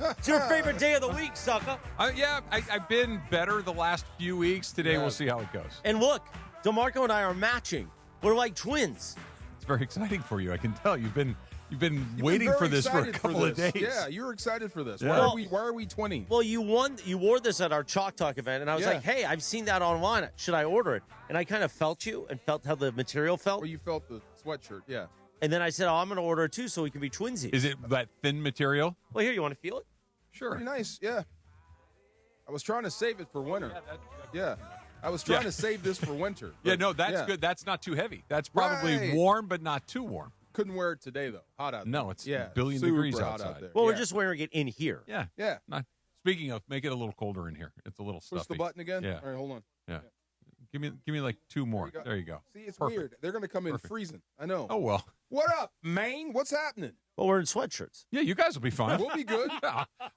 It's your favorite day of the week, sucker. I've been better the last few weeks. Today we'll see how it goes. And look, DeMarco and I are matching. We're like twins. It's very exciting for you. I can tell you've been waiting for this for a couple of days. Yeah, you're excited for this. Yeah. Why are we 20? Well, you wore this at our Chalk Talk event, and I was Yeah. like, hey, I've seen that online. Should I order it? And I kind of felt you and felt how the material felt. Well, you felt the sweatshirt, yeah. And then I said, I'm going to order it too so we can be twinsies. Is it that thin material? Well, here, you want to feel it? Sure. Pretty nice, yeah. I was trying to save it for winter. Yeah. I was trying to save this for winter. Yeah, no, that's good. That's not too heavy. That's probably warm, but not too warm. Couldn't wear it today, though. Hot out there. No, it's a billion super degrees hot outside. out there. Well, yeah. we're just wearing it in here. Yeah. Yeah. Speaking of, make it a little colder in here. It's a little stuffy. Push the button again? Yeah. All right, hold on. Yeah. Give me like two more. There you go. See, it's Perfect. weird. They're going to come in freezing. I know. Oh, well. What up, Maine? What's happening? Well, we're in sweatshirts. Yeah, you guys will be fine. We'll be good.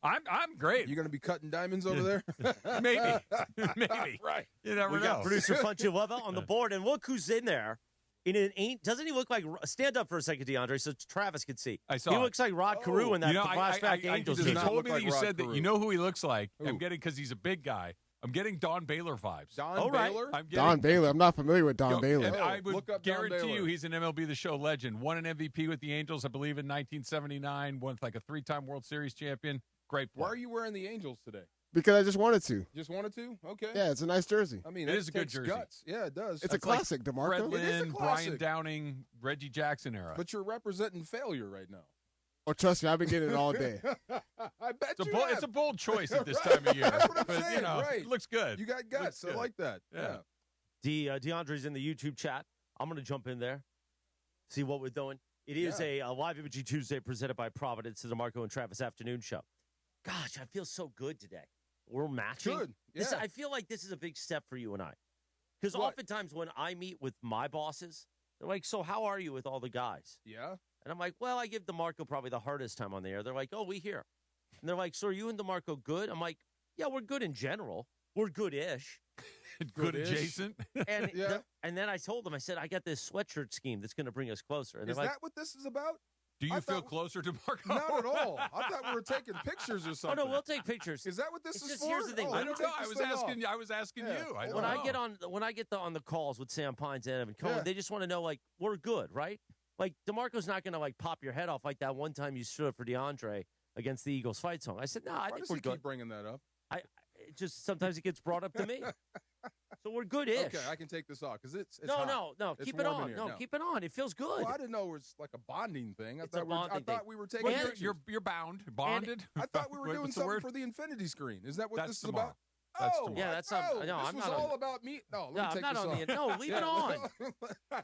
I'm great. You going to be cutting diamonds over there? Maybe. Right. You never We know. got producer Funchy Leva on the board, and look who's in there. Doesn't he look like? Stand up for a second, DeAndre, so Travis can see. I saw He it. looks like Rod Carew in that flashback Angels does You game. not told look me like that you Rod said that Carew. you know who he looks like. Who? I'm getting, because he's a big guy, I'm getting Don Baylor vibes. Don right. Baylor? I'm getting, Don Baylor. I'm not familiar with Don Baylor. And I would Look up Don guarantee Baylor. you he's an MLB The Show legend. Won an MVP with the Angels, I believe, in 1979. Won like a 3-time World Series champion. Great player. Why are you wearing the Angels today? Because I just wanted to. Just wanted to? Okay. Yeah, it's a nice jersey. I mean, It that is a good takes jersey. Guts. Yeah, it does. It's a That's like classic, Fred DeMarco. It is a Lynn, Brian classic. Downing, Reggie Jackson era. But you're representing failure right now. Oh, trust me, I've been getting it all day. I bet It's a, you bold, have. it's a bold choice at this Right. time of year. That's what I'm but, saying, right. It looks good. You got guts. I good. like that. Yeah. DeAndre's in the YouTube chat. I'm going to jump in there, see what we're doing. It is a Live Imaging Tuesday presented by Providence, the DeMarco and Travis afternoon show. Gosh, I feel so good today. We're matching. Good. This, Yeah. I feel like this is a big step for you and I. Because What? oftentimes when I meet with my bosses, they're like, so how are you with all the guys? Yeah. And I'm like, well, I give DeMarco probably the hardest time on the air. They're like, oh, we hear. And they're like, so are you and DeMarco good? I'm like, yeah, we're good in general. We're good-ish. Good Good-ish. adjacent. And, Yeah. and then I told them, I said, I got this sweatshirt scheme that's going to bring us closer. And Is they're like, that what this is about? Do you I feel thought- closer to Marco? Not at all. I thought we were taking pictures or oh, something. no, we'll take pictures. Is that what this It's is just- for? here's the thing. Oh, I let me don't know. take I this was thing asking. off. I was asking Yeah. you. I When don't know. When I get on the calls with Sam Pines and Evan Cohen, Yeah. they just want to know, like, we're good, right? Like, DeMarco's not going to, like, pop your head off like that one time you stood up for DeAndre against the Eagles fight song. I said, no, I Why think does we're he good. keep bringing that up? It just sometimes it gets brought up to me. So we're good-ish. Okay, I can take this off because it's no, hot. no, It's keep it warm in on. here. No, No. keep it on. It feels good. Well, I didn't know it was like a bonding thing. I It's a bonding thought thing. we were taking Well, pictures. You're bound, bonded. I thought we were doing What's the something word? for the infinity screen. Is that what That's this is tomorrow. about? That's oh, tomorrow. Yeah, that's not- oh, no, this I'm was not on all the- about me. No, let No, me I'm take not this on off. the. No, leave it on.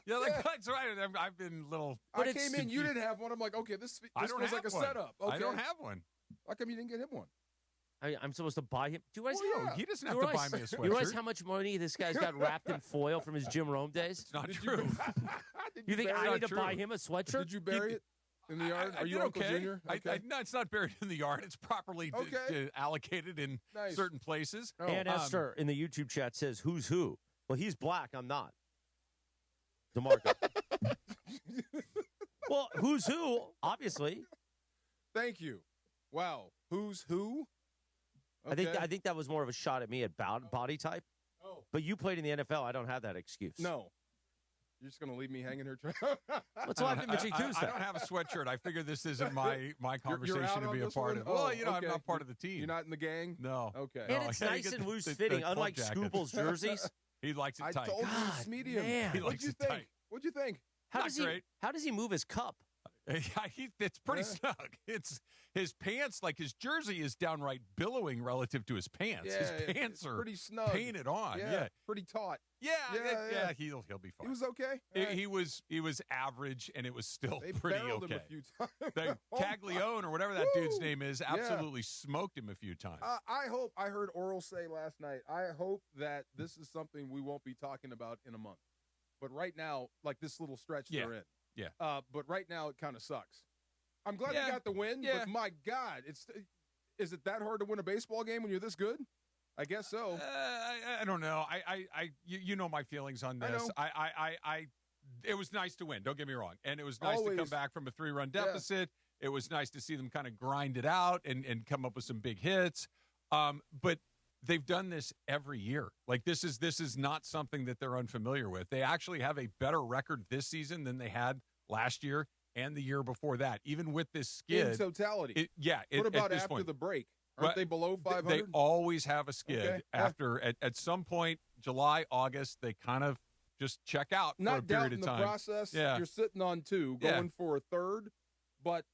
Yeah, like that's right. I've been little. I But it's- came in, you didn't have one. I'm like, okay, this I don't feels have like a one. setup. Okay. I don't have one. How come you didn't get him one? I'm supposed to buy him. Do you guys? Well, No, yeah. he doesn't do have you to realize- buy me a You realize sweatshirt. how much money this guy's got wrapped in foil from his Jim Rome days? It's not Did true. Did You think bury I it? need to true. buy him a sweatshirt? Did you bury it in the yard? I Are you did Uncle okay. Junior? Okay. No, it's not buried in the yard. It's properly Okay. allocated in Nice. certain places. Oh. And Esther in the YouTube chat says, "Who's who?" Well, he's black. I'm not. DeMarco. Well, who's who? Obviously, Thank you. Wow. Who's who? I think that was more of a shot at me at body type. Oh. But you played in the NFL. I don't have that excuse. No. You're just going to leave me hanging here? What's Live Imaging Tuesday? I don't have a sweatshirt. I figure this isn't my conversation out to on be a this part one? of. Well, Oh, I'm okay. not part of the team. You're not in the gang? No. Okay. And No, it's I gotta nice get and the- loose the fitting, club unlike jacket. Skubal's jerseys. He likes it I tight. told you God, it's medium. man. He What'd likes you it think? tight. What'd you think? How Not does he? great. How does he move his cup? It's pretty Yeah. snug. It's his pants, like his jersey is downright billowing relative to his pants. Yeah, his it's pants are pretty snug. painted on. Yeah. Pretty taut. Yeah, Yeah. he'll be fine. He was okay. He was average, and it was still They pretty barreled okay. him a few times. The Oh, Caglione or whatever that dude's Woo! name is absolutely smoked him a few times. I hope, I heard Oral say last night, I hope that this is something we won't be talking about in a month. But right now, like this little stretch Yeah. they're in. Yeah. But right now, it kind of sucks. I'm glad Yeah. they got the win, Yeah. but my God, is it that hard to win a baseball game when you're this good? I guess so. I don't know. You know my feelings on I this. know. It was nice to win. Don't get me wrong, and it was nice to come Always. back from a 3-run Yeah. deficit It was nice to see them kind of grind it out and come up with some big hits. But they've done this every year. Like this is not something that they're unfamiliar with. They actually have a better record this season than they had last year and the year before that. Even with this skid, in totality. What about after the break? Aren't they below 500? They always have a skid after at some point, July, August. They kind of just check out for a period of time. Not doubting the process. Yeah. You're sitting on 2, going for a third, but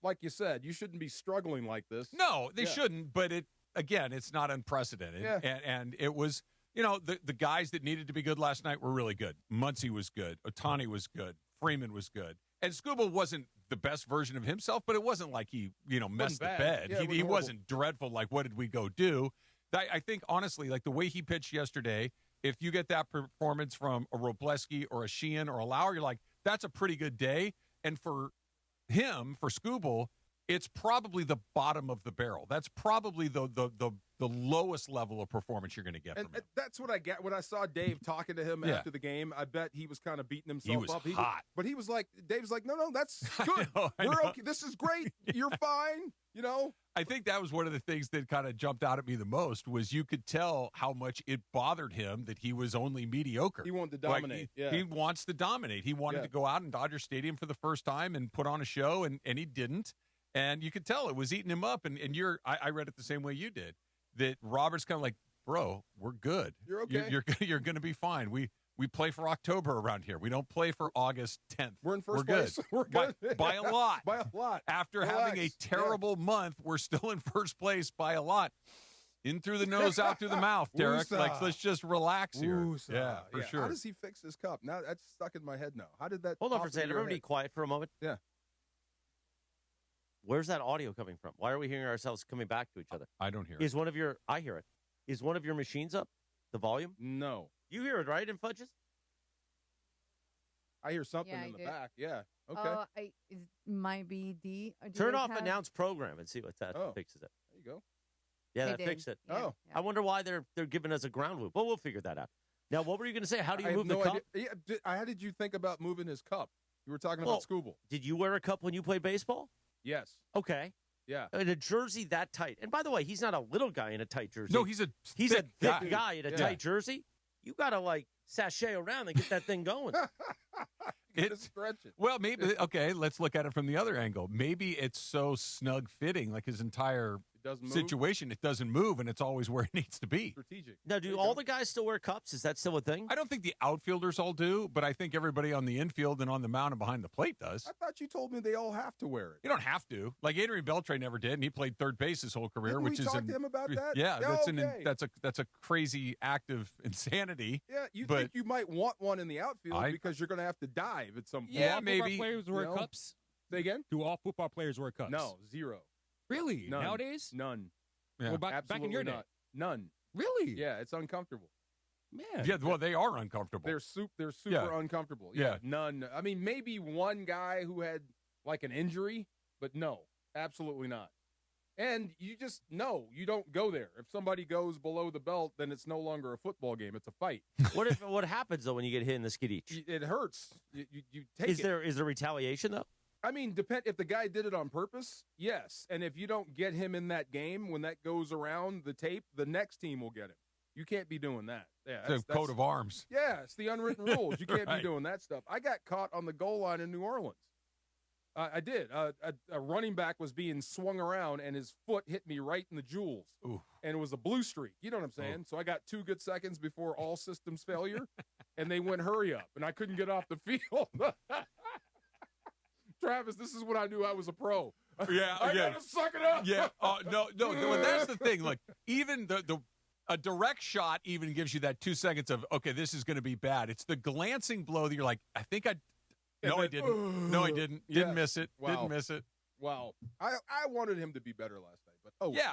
like you said, you shouldn't be struggling like this. No, they shouldn't. But it's not unprecedented. Yeah. And it was, the guys that needed to be good last night were really good. Muncy was good. Ohtani was good. Freeman was good. And Skubal wasn't the best version of himself, but it wasn't like he, messed the bed. Yeah, he wasn't dreadful. Like, what did we go do? I think, honestly, like the way he pitched yesterday, if you get that performance from a Robleski or a Sheehan or a Lauer, you're like, that's a pretty good day. And for him, for Skubal, it's probably the bottom of the barrel. That's probably the lowest level of performance you're going to get from him. That's what I get when I saw Dave talking to him after the game. I bet he was kind of beating himself up. He was hot. But he was like, Dave's like, no, that's good. We're okay. This is great. You're fine. I think that was one of the things that kind of jumped out at me the most was you could tell how much it bothered him that he was only mediocre. He wanted to dominate. He wants to dominate. He wanted to go out in Dodger Stadium for the first time and put on a show, and he didn't. And you could tell it was eating him up. And I read it the same way you did, that Robert's kind of like, bro, we're good. You're okay. You're going to be fine. We play for October around here. We don't play for August 10th. We're in first place. Good. We're good. By a lot. By a lot. After having a terrible month, we're still in first place by a lot. In through the nose, out through the mouth, Derek. Like, let's just relax here. Yeah, for sure. How does he fix his cup? Now that's stuck in my head now. How did that? Hold on for a second. Everybody quiet for a moment. Yeah. Where's that audio coming from? Why are we hearing ourselves coming back to each other? I don't hear it. I hear it. Is one of your machines up? The volume? No. You hear it, right, in Fudges? I hear something in the back. Yeah. Okay. It might be D. Turn off announce program and see what that fixes it. There you go. Yeah, that fixed it. Yeah. I wonder why they're giving us a ground loop. Well, we'll figure that out. Now, what were you going to say? How do you move the cup? Yeah, how did you think about moving his cup? You were talking about Skubal. Did you wear a cup when you played baseball? Yes. Okay. Yeah. In a jersey that tight. And by the way, he's not a little guy in a tight jersey. No, he's a thick guy in a tight jersey. You got to, sashay around and get that thing going. It's stretching. Well, maybe, okay, let's look at it from the other angle. Maybe it's so snug fitting, like his entire situation, it doesn't move, and it's always where it needs to be. Strategic. Now, do all the guys still wear cups? Is that still a thing? I don't think the outfielders all do, but I think everybody on the infield and on the mound and behind the plate does. I thought you told me they all have to wear it. You don't have to. Like Adrian Beltre never did, and he played third base his whole career, Didn't we talk to him about that? Yeah, that's a crazy act of insanity. Yeah, think you might want one in the outfield because you're going to have to dive at some point. Yeah, maybe. Football players wear cups? Say again? Do all football players wear cups? No, zero. Really? None. Nowadays? None. Yeah. Well, back in your day? None. Really? Yeah, it's uncomfortable. Man. Yeah, well, they are uncomfortable. They're super uncomfortable. Yeah, none. I mean, maybe one guy who had an injury, but no, absolutely not. And you just you don't go there. If somebody goes below the belt, then it's no longer a football game; it's a fight. What happens though when you get hit in the skid each? It hurts. You take it. Is there retaliation though? I mean, if the guy did it on purpose, yes. And if you don't get him in that game when that goes around the tape, the next team will get him. You can't be doing that. Yeah, it's a coat of arms. Yeah, it's the unwritten rules. You can't be doing that stuff. I got caught on the goal line in New Orleans. I did. A running back was being swung around, and his foot hit me right in the jewels. Ooh. And it was a blue streak. You know what I'm saying? So I got 2 good seconds before all systems failure, and they went hurry up, and I couldn't get off the field. Travis, this is when I knew I was a pro. Yeah, I gotta suck it up. Yeah, no. That's the thing. Like, even a direct shot even gives you that 2 seconds of, okay, this is going to be bad. It's the glancing blow that you're like, I think I didn't. No, I didn't. Didn't miss it. Wow. Didn't miss it. Wow. I wanted him to be better last night, but yeah,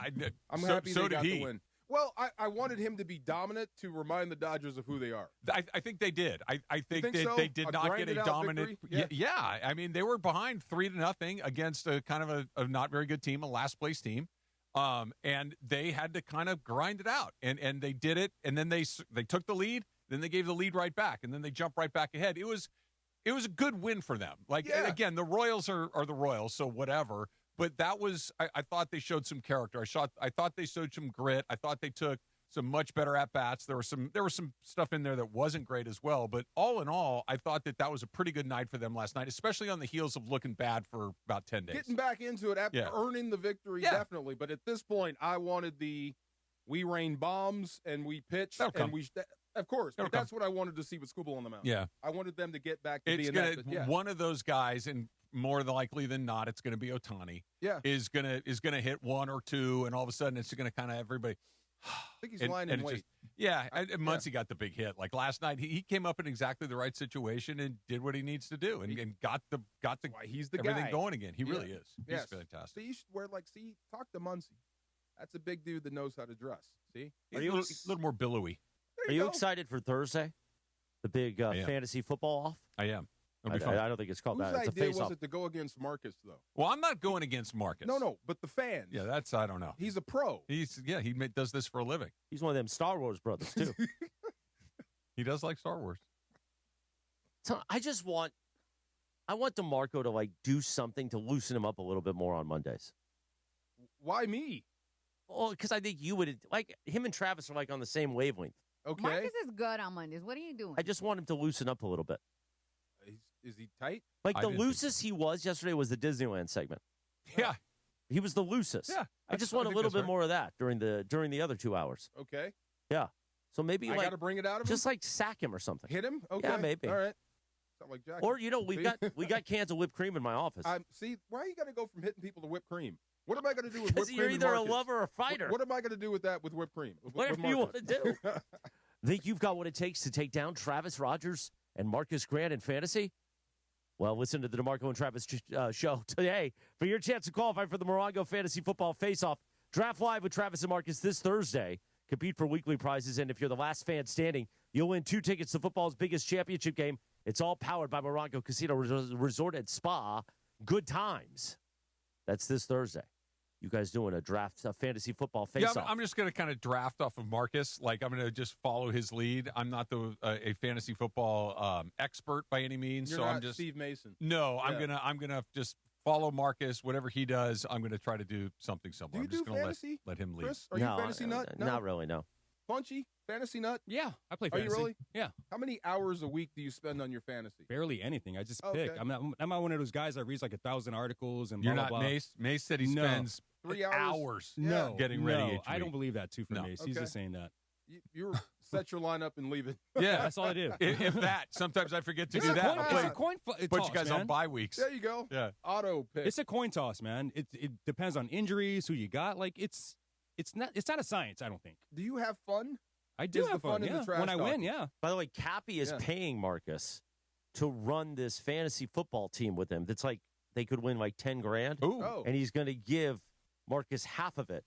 I'm happy they got the win. Well, I wanted him to be dominant to remind the Dodgers of who they are. I think they did. I think so? they did not get a dominant. Yeah. I mean, they were behind 3-0 against a kind of a not very good team, a last place team, and they had to kind of grind it out, and they did it, and then they took the lead, then they gave the lead right back, and then they jumped right back ahead. It it was a good win for them. Like, again, the Royals are the Royals, so whatever. But that was, I thought they showed some character. I thought they showed some grit. I thought they took some much better at-bats. There was some stuff in there that wasn't great as well. But all in all, I thought that was a pretty good night for them last night, especially on the heels of looking bad for about 10 days. Getting back into it after earning the victory, definitely. But at this point, I wanted we rained bombs and we pitched. And of course, but that's what I wanted to see with Skubal on the mound. Yeah. I wanted them to get back to being that. One of those guys, and more likely than not, it's going to be Ohtani. Yeah. Is gonna hit one or two, and all of a sudden it's going to kind of everybody. I think he's lying in wait. Muncy got the big hit. Like last night, he came up in exactly the right situation and did what he needs to do, and got the he's the everything guy. going again. He really is. He's fantastic. So you should talk to Muncy. That's a big dude that knows how to dress. See, he's a little more billowy. Are you excited for Thursday? The big fantasy football off? I am. I don't think it's called that. It's a face-off. Whose idea was it to go against Marcus, though? Well, I'm not going against Marcus. No, but the fans. Yeah, I don't know. He's a pro. He does this for a living. He's one of them Star Wars brothers, too. He does like Star Wars. So I want DeMarco to, do something to loosen him up a little bit more on Mondays. Why me? Well, because I think you would, him and Travis are, on the same wavelength. Okay. Marcus is good on Mondays. What are you doing? I just want him to loosen up a little bit. Is he tight? The loosest he was yesterday was the Disneyland segment. Yeah. He was the loosest. Yeah. I just want a little bit more of that during the other 2 hours. Okay. Yeah. So maybe I got to bring it out of him? Just sack him or something. Hit him? Okay. Yeah, maybe. All right. Sound like Jack. Or, we got cans of whipped cream in my office. See, why are you going to go from hitting people to whipped cream? What am I going to do with whipped cream? You're either and a Marcus? lover or a fighter. What am I going to do with that with whipped cream? Whatever you want to do. Think you've got what it takes to take down Travis Rogers and Marcus Grant in fantasy? Well, listen to the DeMarco and Travis show today for your chance to qualify for the Morongo Fantasy Football Face-Off. Draft live with Travis and Marcus this Thursday. Compete for weekly prizes, and if you're the last fan standing, you'll win 2 tickets to football's biggest championship game. It's all powered by Morongo Casino Resort and Spa. Good times. That's this Thursday. You guys doing a fantasy football face-off? Yeah, I'm just going to kind of draft off of Marcus. I'm going to just follow his lead. I'm not a fantasy football expert by any means. You're so not I'm just Steve Mason. No, yeah. I'm gonna just follow Marcus. Whatever he does, I'm going to try to do something similar. Do you I'm just do going fantasy? to let him lead. Chris, are you fantasy nut? No? Not really, no. Punchy? Fantasy nut? Yeah, I play fantasy. Are you really? Yeah. How many hours a week do you spend on your fantasy? Barely anything. I just pick. I'm not one of those guys that reads 1,000 articles and blah, You're blah, not blah. Mace? Mace said he spends 3 hours. No. Getting ready each I week. don't believe that, too, for No. Mace. He's just saying that. You set your lineup and leave it. Yeah. That's all I do. If that. Sometimes I forget to It's do a that. coin- I'll it's play, a coin put toss, you guys man. on bye weeks. There you go. Yeah. Auto pick. It's a coin toss, man. It depends on injuries, who you got. It's not a science, I don't think. Do you have fun? I do Is have the fun in yeah. the trash When I talk? win, yeah. By the way, Cappy is paying Marcus to run this fantasy football team with him. That's they could win $10,000. Ooh. Oh. And he's going to give Marcus half of it.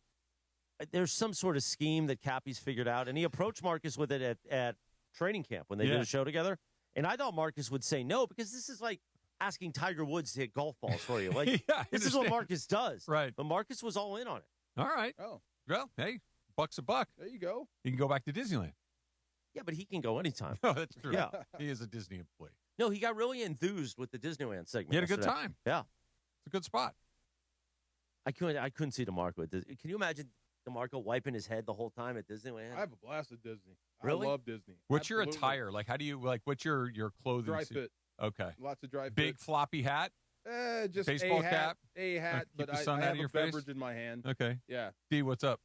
There's some sort of scheme that Cappy's figured out, and he approached Marcus with it at training camp when they did a show together. And I thought Marcus would say no, because this is like asking Tiger Woods to hit golf balls for you. This is what Marcus does. Right. But Marcus was all in on it. All right. Oh. Well, hey, buck's a buck. There you go. You can go back to Disneyland. Yeah, but he can go anytime. No, that's true. Yeah. He is a Disney employee. No, he got really enthused with the Disneyland segment. He had a good yesterday. time. Yeah. It's a good spot. I couldn't see DeMarco at Disney. Can you imagine DeMarco wiping his head the whole time at Disneyland? I have a blast at Disney. Really? I love Disney. What's your Absolutely. attire? How do you what's your clothing? Dry suit? fit. Okay. Lots of dry fit. Big floppy hat? Just baseball a hat, cap? A hat, Keep but the sun I out have of your a face? beverage in my hand. Okay. Yeah. D, what's up?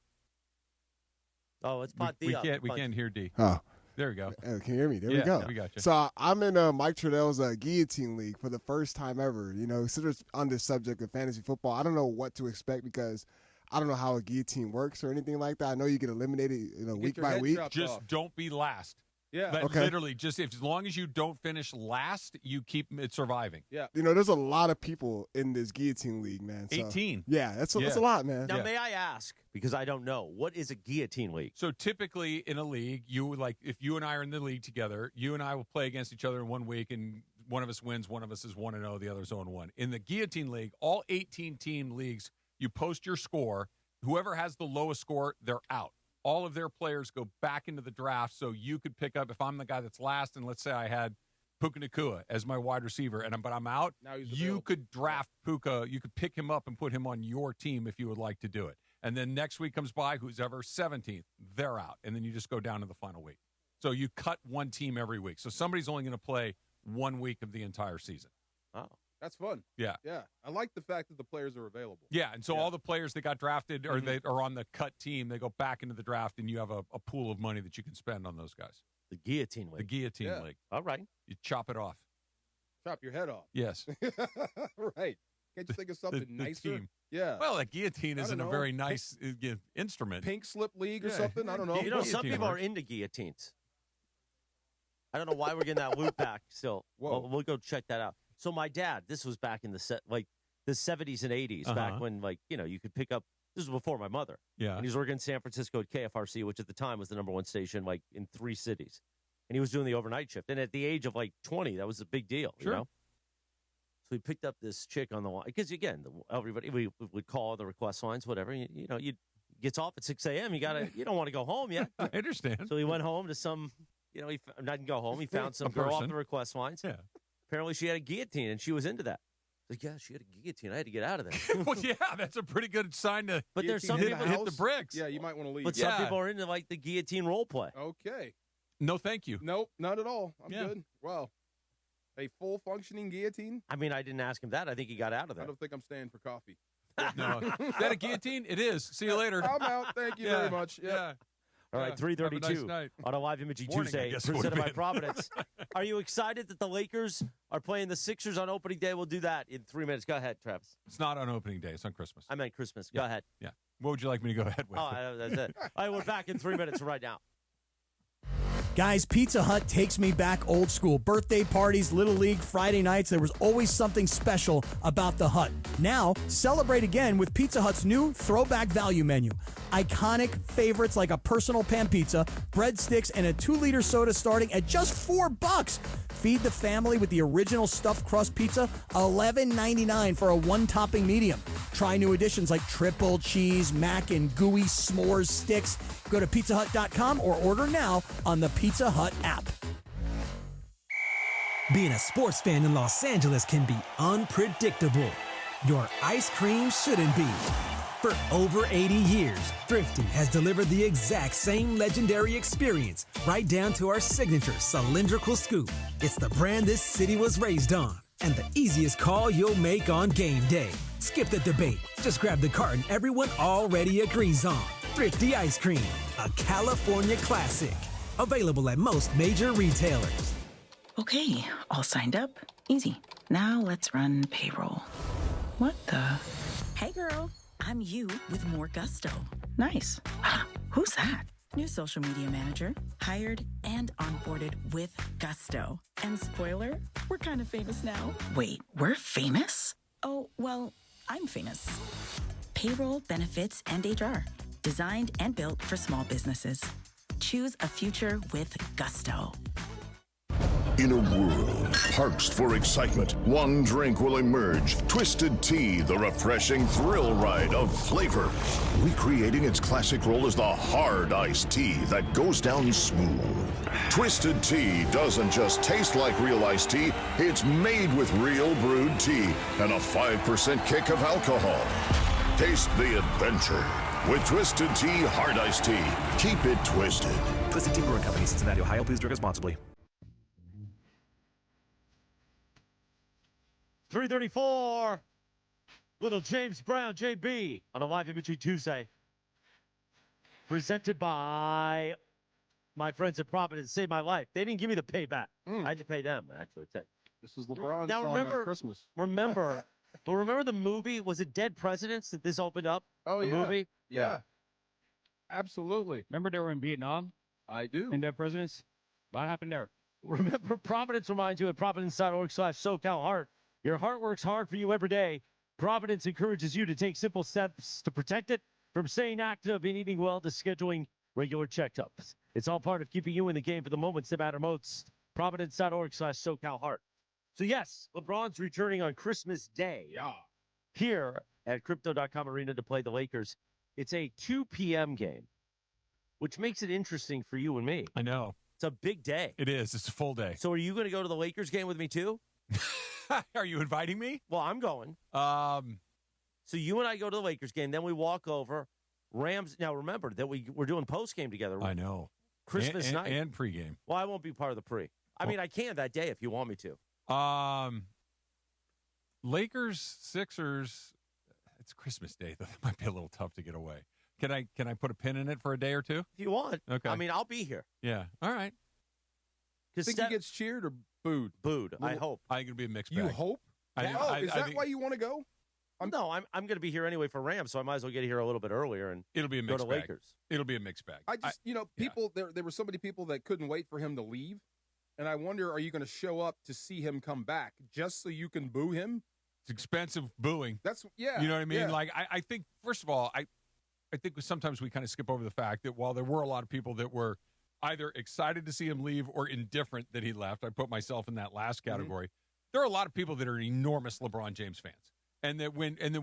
Oh, it's Pot D. We can't hear D. Oh, There we go. can you hear me? There we go. We got you. So I'm in Mike Trudell's guillotine league for the first time ever. Since it's on this subject of fantasy football, I don't know what to expect because I don't know how a guillotine works or anything like that. I know you get eliminated, week your by head week. chopped Just off. don't be last. Yeah. That literally, just as long as you don't finish last, you keep it surviving. Yeah. There's a lot of people in this guillotine league, man. So, 18. Yeah, that's a lot, man. Now, may I ask, because I don't know, what is a guillotine league? So typically in a league, if you and I are in the league together, you and I will play against each other in 1 week, and one of us wins, one of us is 1-0, the other's 0-1. In the guillotine league, all 18-team leagues, you post your score. Whoever has the lowest score, they're out. All of their players go back into the draft, so you could pick up, if I'm the guy that's last, and let's say I had Puka Nacua as my wide receiver, but I'm out. Now he's you available. could draft Puka. You could pick him up and put him on your team if you would like to do it. And then next week comes by, who's ever 17th, they're out. And then you just go down to the final week. So you cut one team every week. So somebody's only going to play 1 week of the entire season. Oh. That's fun. Yeah. Yeah. I like the fact that the players are available. Yeah, and so all the players that got drafted or they are on the cut team, they go back into the draft, and you have a pool of money that you can spend on those guys. The guillotine league. The guillotine league. All right. You chop it off. Chop your head off. Yes. Right. Can't you think of something the nicer? team. Yeah. Well, a guillotine isn't a very nice instrument. Pink slip league or something? I don't know. You know, some people are into guillotines. I don't know why we're getting that loop back still. Whoa. We'll go check that out. So my dad, this was back in the 70s and 80s, back when, you could pick up, this was before my mother. Yeah. And he was working in San Francisco at KFRC, which at the time was the #1 station, in 3 cities. And he was doing the overnight shift. And at the age of 20, that was a big deal, Sure. you know? So we picked up this chick on the line. Because, again, everybody, we would call the request lines, whatever. You gets off at 6 a.m. You don't want to go home yet. I understand. So he went home to some, he didn't go home. He found some girl off the request lines. Yeah. Apparently she had a guillotine, and she was into that. Yeah, she had a guillotine. I had to get out of there. Well, yeah, that's a pretty good sign to But there's some Guillotine people in hit the house? bricks. Yeah, you might want to leave. But some people are into the guillotine role play. Okay. No, thank you. Nope, not at all. I'm Yeah. good. Wow. A full functioning guillotine? I mean, I didn't ask him that. I think he got out of I there. don't think I'm staying for coffee. No. Is that a guillotine? It is. See you later. I'm out. Thank you very much. Yeah. All right, Yeah. 3:32 Have a nice night. on a live imaging Morning, I Tuesday guess it presented would've by been. Providence. Are you excited that the Lakers are playing the Sixers on opening day? We'll do that in 3 minutes. Go ahead, Travis. It's not on opening day. It's on Christmas. I meant Christmas. Go ahead. Yeah. What would you like me to go ahead with? Oh, that's it. All right, we're back in 3 minutes right now. Guys, Pizza Hut takes me back old school. Birthday parties, Little League, Friday nights, there was always something special about the Hut. Now, celebrate again with Pizza Hut's new throwback value menu. Iconic favorites like a personal pan pizza, breadsticks, and a 2-liter soda starting at just $4. Feed the family with the original stuffed crust pizza, $11.99 for a 1-topping medium. Try new additions like triple cheese, mac, and gooey s'mores sticks. Go to pizzahut.com or order now on the Pizza Hut app. Being a sports fan in Los Angeles can be unpredictable. Your ice cream shouldn't be. For over 80 years, Thrifty has delivered the exact same legendary experience, right down to our signature cylindrical scoop. It's the brand this city was raised on, and the easiest call you'll make on game day. Skip the debate. Just grab the carton everyone already agrees on. Thrifty Ice Cream, a California classic. Available at most major retailers. Okay, all signed up. Easy. Now let's run payroll. What the? Hey girl, I'm you with more gusto. Nice. Who's that? New social media manager, hired and onboarded with gusto. And spoiler, we're kind of famous now. Wait, we're famous? Oh, well, I'm famous. Payroll, benefits, and HR. Designed and built for small businesses. Choose a future with gusto. In a world parched for excitement, one drink will emerge. Twisted Tea, the refreshing thrill ride of flavor. Recreating its classic role as the hard iced tea that goes down smooth. Twisted Tea doesn't just taste like real iced tea, it's made with real brewed tea and a 5% kick of alcohol. Taste the adventure with Twisted Tea Hard Iced Tea. Keep it twisted. Twisted Tea Brewing Company, Cincinnati, Ohio. Please drink responsibly. 3:34. Little James Brown, JB, on a live imaging Tuesday. Presented by my friends at Providence. Saved my life. They didn't give me the payback. I had to pay them, actually. This is LeBron's Now song remember- on Christmas. Remember the movie? Was it Dead Presidents that this opened up? Oh, The yeah. movie? Yeah. Absolutely. Remember they were in Vietnam I do. and their presidents? What happened there? Remember, Providence reminds you at providence.org/SoCalHeart. Your heart works hard for you every day. Providence encourages you to take simple steps to protect it, from staying active and eating well to scheduling regular checkups. It's all part of keeping you in the game for the moments that matter most. Providence.org/SoCalHeart. So yes, LeBron's returning on Christmas Day. Yeah. Here at Crypto.com Arena to play the Lakers. It's a 2 p.m. game, which makes it interesting for you and me. I know. It's a big day. It is. It's a full day. So are you going to go to the Lakers game with me too? Are you inviting me? Well, I'm going. So you and I go to the Lakers game, then we walk over. Rams. Now remember that we're doing post game together. I know. Christmas night and pregame. Well, I won't be part of the pre. I mean, I can that day if you want me to. Lakers, Sixers. It's Christmas Day. That might be a little tough to get away. Can I put a pin in it for a day or two? If you want. Okay. I mean, I'll be here. Yeah. All right. Think he gets cheered or booed? Booed. I hope. I think it'll be a mixed bag. You hope? Is that why you want to go? I'm going to be here anyway for Rams, so I might as well get here a little bit earlier and it'll be a mixed go to bag. Lakers. It'll be a mixed bag. I just, people, there were so many people that couldn't wait for him to leave. And I wonder, are you going to show up to see him come back just so you can boo him? It's expensive booing. Yeah. You know what I mean? Yeah. Like, I think, first of all, I think sometimes we kind of skip over the fact that while there were a lot of people that were either excited to see him leave or indifferent that he left, I put myself in that last category. There are a lot of people that are enormous LeBron James fans. And then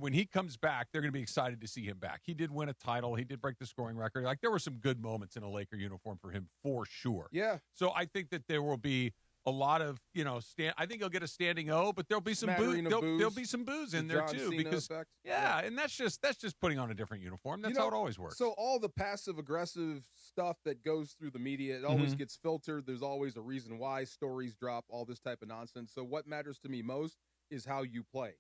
when he comes back, they're going to be excited to see him back. He did win a title. He did break the scoring record. Like, there were some good moments in a Laker uniform for him, for sure. Yeah. So I think that there will be a lot of, I think he'll get a standing O, but there'll be some booze. There'll be some booze in there too, because and that's just putting on a different uniform. That's how it always works. So all the passive aggressive stuff that goes through the media, it always gets filtered. There's always a reason why stories drop, all this type of nonsense. So what matters to me most is how you play.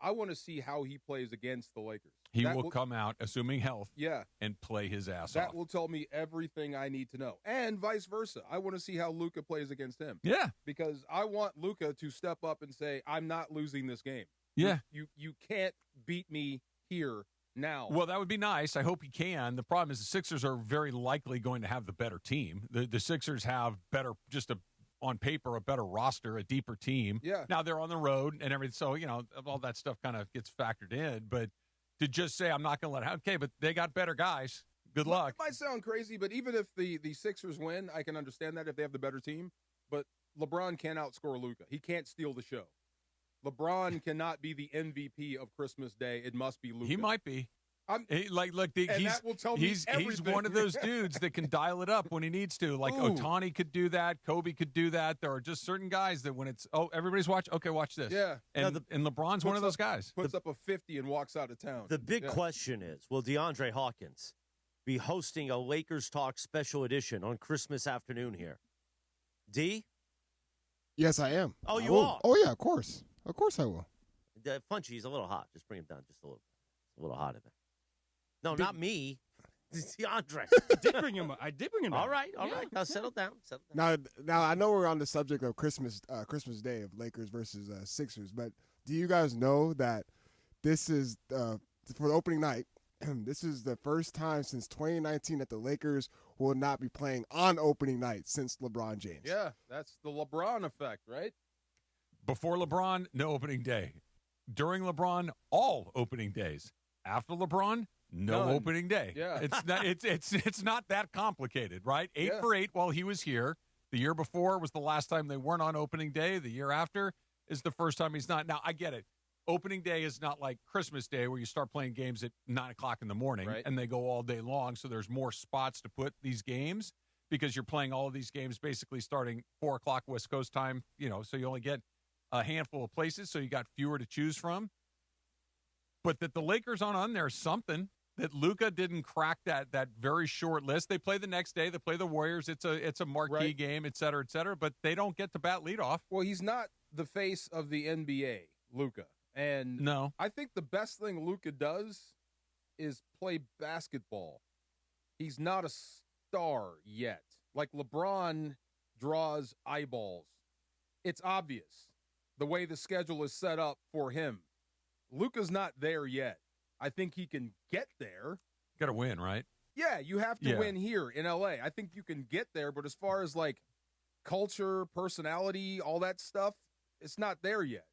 I want to see how he plays against the Lakers. He will come out, assuming health, yeah, and play his ass off. That will tell me everything I need to know. And vice versa. I want to see how Luka plays against him. Yeah. Because I want Luka to step up and say, I'm not losing this game. Yeah. You can't beat me here now. Well, that would be nice. I hope he can. The problem is the Sixers are very likely going to have the better team. The Sixers have better, on paper, a better roster, a deeper team. Yeah. Now they're on the road and everything. So, all that stuff kind of gets factored in. But to just say, I'm not going to let it, okay, but they got better guys. Good luck. It might sound crazy, but even if the Sixers win, I can understand that if they have the better team. But LeBron can't outscore Luka. He can't steal the show. LeBron cannot be the MVP of Christmas Day. It must be Luka. He might be. He's that will tell me he's one of those dudes that can dial it up when he needs to. Like Ohtani could do that, Kobe could do that. There are just certain guys that when it's everybody's watching, okay, watch this. Yeah, and LeBron's one of those guys. Puts up a 50 and walks out of town. The big question is: will DeAndre Hawkins be hosting a Lakers Talk special edition on Christmas afternoon here? D? Yes, I am. Oh, you are? Oh yeah, of course I will. Funchy's a little hot. Just bring him down just a little. It's a little hot in there. No, not me. It's DeAndre. I did bring him down. All right. Now settle down. Now I know we're on the subject of Christmas Day of Lakers versus Sixers, but do you guys know that this is for the opening night? This is the first time since 2019 that the Lakers will not be playing on opening night since LeBron James. Yeah, that's the LeBron effect, right? Before LeBron, no opening day. During LeBron, all opening days. After LeBron, no opening day. Yeah. It's not that complicated, right? 8 for 8 while he was here. The year before was the last time they weren't on opening day. The year after is the first time he's not. Now, I get it. Opening day is not like Christmas Day where you start playing games at 9 o'clock in the morning and they go all day long. So there's more spots to put these games because you're playing all of these games basically starting 4 o'clock West Coast time, so you only get a handful of places. So you got fewer to choose from. But that the Lakers aren't on there is something. That Luka didn't crack that very short list. They play the next day. They play the Warriors. It's a marquee game, et cetera, but they don't get to bat leadoff. Well, he's not the face of the NBA, Luka. And no, I think the best thing Luka does is play basketball. He's not a star yet. Like LeBron draws eyeballs. It's obvious the way the schedule is set up for him. Luka's not there yet. I think he can get there. Got to win, right? Yeah, you have to win here in LA. I think you can get there, but as far as like culture, personality, all that stuff, it's not there yet.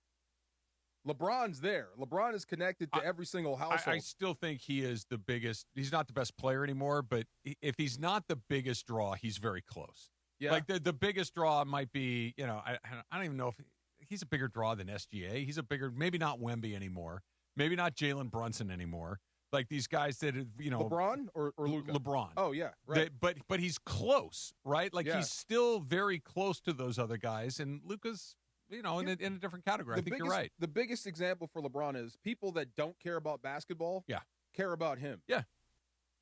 LeBron's there. LeBron is connected to every single household. I still think he is the biggest. He's not the best player anymore, but if he's not the biggest draw, he's very close. Yeah. Like the biggest draw might be, I don't even know if he's a bigger draw than SGA. He's a bigger, maybe not Wemby anymore. Maybe not Jalen Brunson anymore. Like these guys that, LeBron or Luka? LeBron. Oh, yeah, right. But he's close, right? Like he's still very close to those other guys, and Luka's, in a different category. I think you're right. The biggest example for LeBron is people that don't care about basketball care about him. Yeah.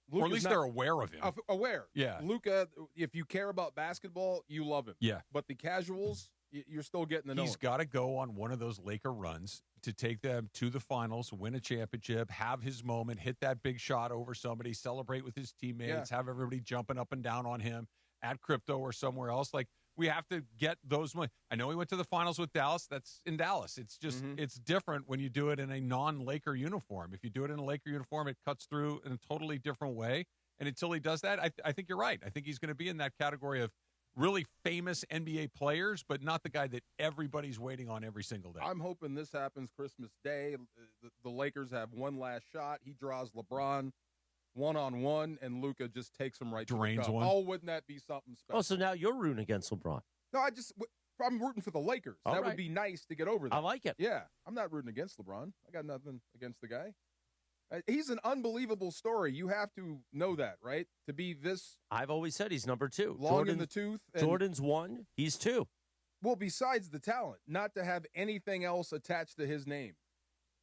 Luka's or at least they're aware of him. Aware. Yeah. Luka, if you care about basketball, you love him. Yeah. But the casuals, you're still getting to know him. He's got to go on one of those Laker runs to take them to the finals, win a championship, have his moment, hit that big shot over somebody, celebrate with his teammates, have everybody jumping up and down on him at Crypto or somewhere else. Like, we have to get those. I know he went to the finals with Dallas. That's in Dallas. It's just, it's different when you do it in a non-Laker uniform. If you do it in a Laker uniform, it cuts through in a totally different way. And until he does that, I think you're right. I think he's going to be in that category of really famous NBA players, but not the guy that everybody's waiting on every single day. I'm hoping this happens Christmas Day. The Lakers have one last shot. He draws LeBron one-on-one, and Luka just takes him right Drains to the cup. one. Oh, wouldn't that be something special? Oh, so now you're rooting against LeBron. No, I'm rooting for the Lakers. All that right. would be nice to get over that. I like it. Yeah, I'm not rooting against LeBron. I got nothing against the guy. He's an unbelievable story. You have to know that, right? To be this I've always said he's number 2. long in the tooth. Jordan's 1. He's 2. Well, besides the talent, not to have anything else attached to his name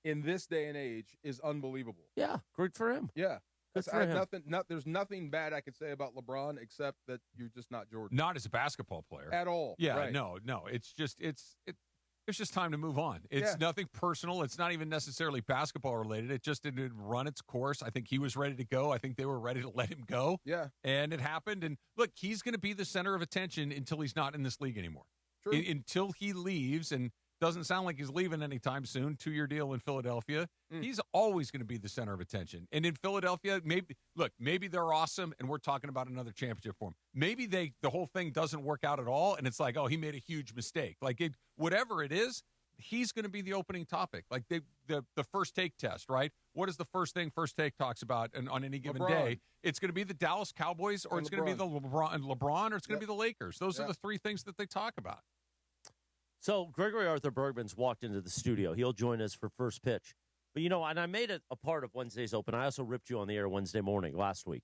in this day and age is unbelievable. Yeah, good for him. Yeah. Good for him. There's nothing bad I could say about LeBron except that you're just not Jordan. Not as a basketball player. At all. Yeah, right. no. It's just it's just time to move on. It's nothing personal. It's not even necessarily basketball related. It just didn't run its course. I think he was ready to go. I think they were ready to let him go. Yeah. And it happened. And look, he's going to be the center of attention until he's not in this league anymore. True. Until he leaves, and doesn't sound like he's leaving anytime soon. 2-year deal in Philadelphia. He's always going to be the center of attention. And in Philadelphia, maybe they're awesome, and we're talking about another championship for him. Maybe the whole thing doesn't work out at all, and it's like, oh, he made a huge mistake. Like, whatever it is, he's going to be the opening topic. Like the first take test, right? What is the first thing First Take talks about on any given day? It's going to be the Dallas Cowboys, or it's going to be the LeBron, or it's going to be the Lakers. Those are the three things that they talk about. So Gregory Arthur Bergman's walked into the studio. He'll join us for first pitch. But, and I made it a part of Wednesday's Open. I also ripped you on the air Wednesday morning last week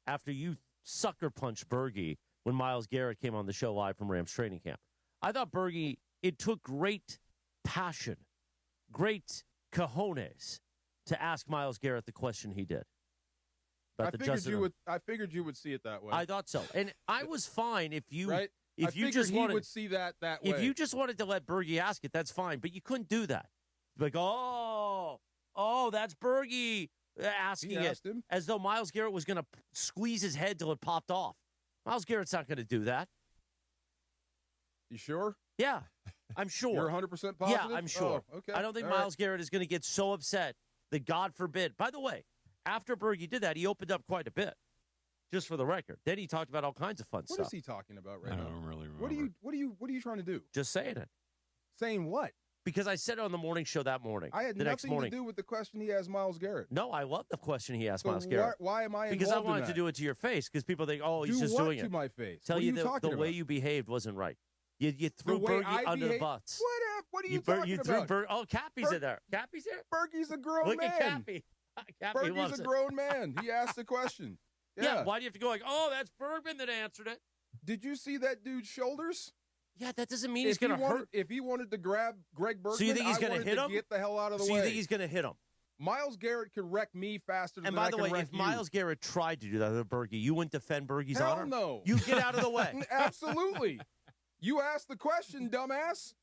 after you sucker punched Bergie when Myles Garrett came on the show live from Rams training camp. I thought Bergie, it took great passion, great cojones to ask Myles Garrett the question he did. I figured you would see it that way. I thought so. And I was fine if you... Right? If you just would see that way. If you just wanted to let Bergie ask it, that's fine. But you couldn't do that. Like, oh, that's Bergie asking it him. as though Myles Garrett was going to squeeze his head till it popped off. Myles Garrett's not going to do that. You sure? Yeah, I'm sure. You're 100% positive? Yeah, I'm sure. Oh, okay. I don't think All Myles Garrett is going to get so upset that, God forbid. By the way, after Bergie did that, he opened up quite a bit. Just for the record. Then he talked about all kinds of fun stuff. What is he talking about right now? I don't really remember. What are you trying to do? Just saying it. Saying what? Because I said it on the morning show that morning. I had nothing to do with the question he asked Myles Garrett. No, I love the question he asked Myles Garrett. Why am I involved Because I wanted in to do it to your face. Because people think, oh, he's just doing it. To my face? Tell what you are you the way you behaved wasn't right. You threw Bergie under the bus. What are you talking about? Oh, Cappy's in there. Cappy's here? Bergie's a grown man. Look at Cappy. Cappy Bergie's a grown man. He asked the question. Yeah, why do you have to go like, oh, that's Bergman that answered it? Did you see that dude's shoulders? Yeah, that doesn't mean he's going to hurt. If he wanted to grab Greg Bergman, so you think he's going to hit him? Get the hell out of the way. So you think he's going to hit him? Myles Garrett could wreck me faster than I can wreck you. And by the way, if you. Myles Garrett tried to do that to Bergie, you wouldn't defend Bergie's honor? Hell no. You get out of the way. Absolutely. You asked the question, dumbass.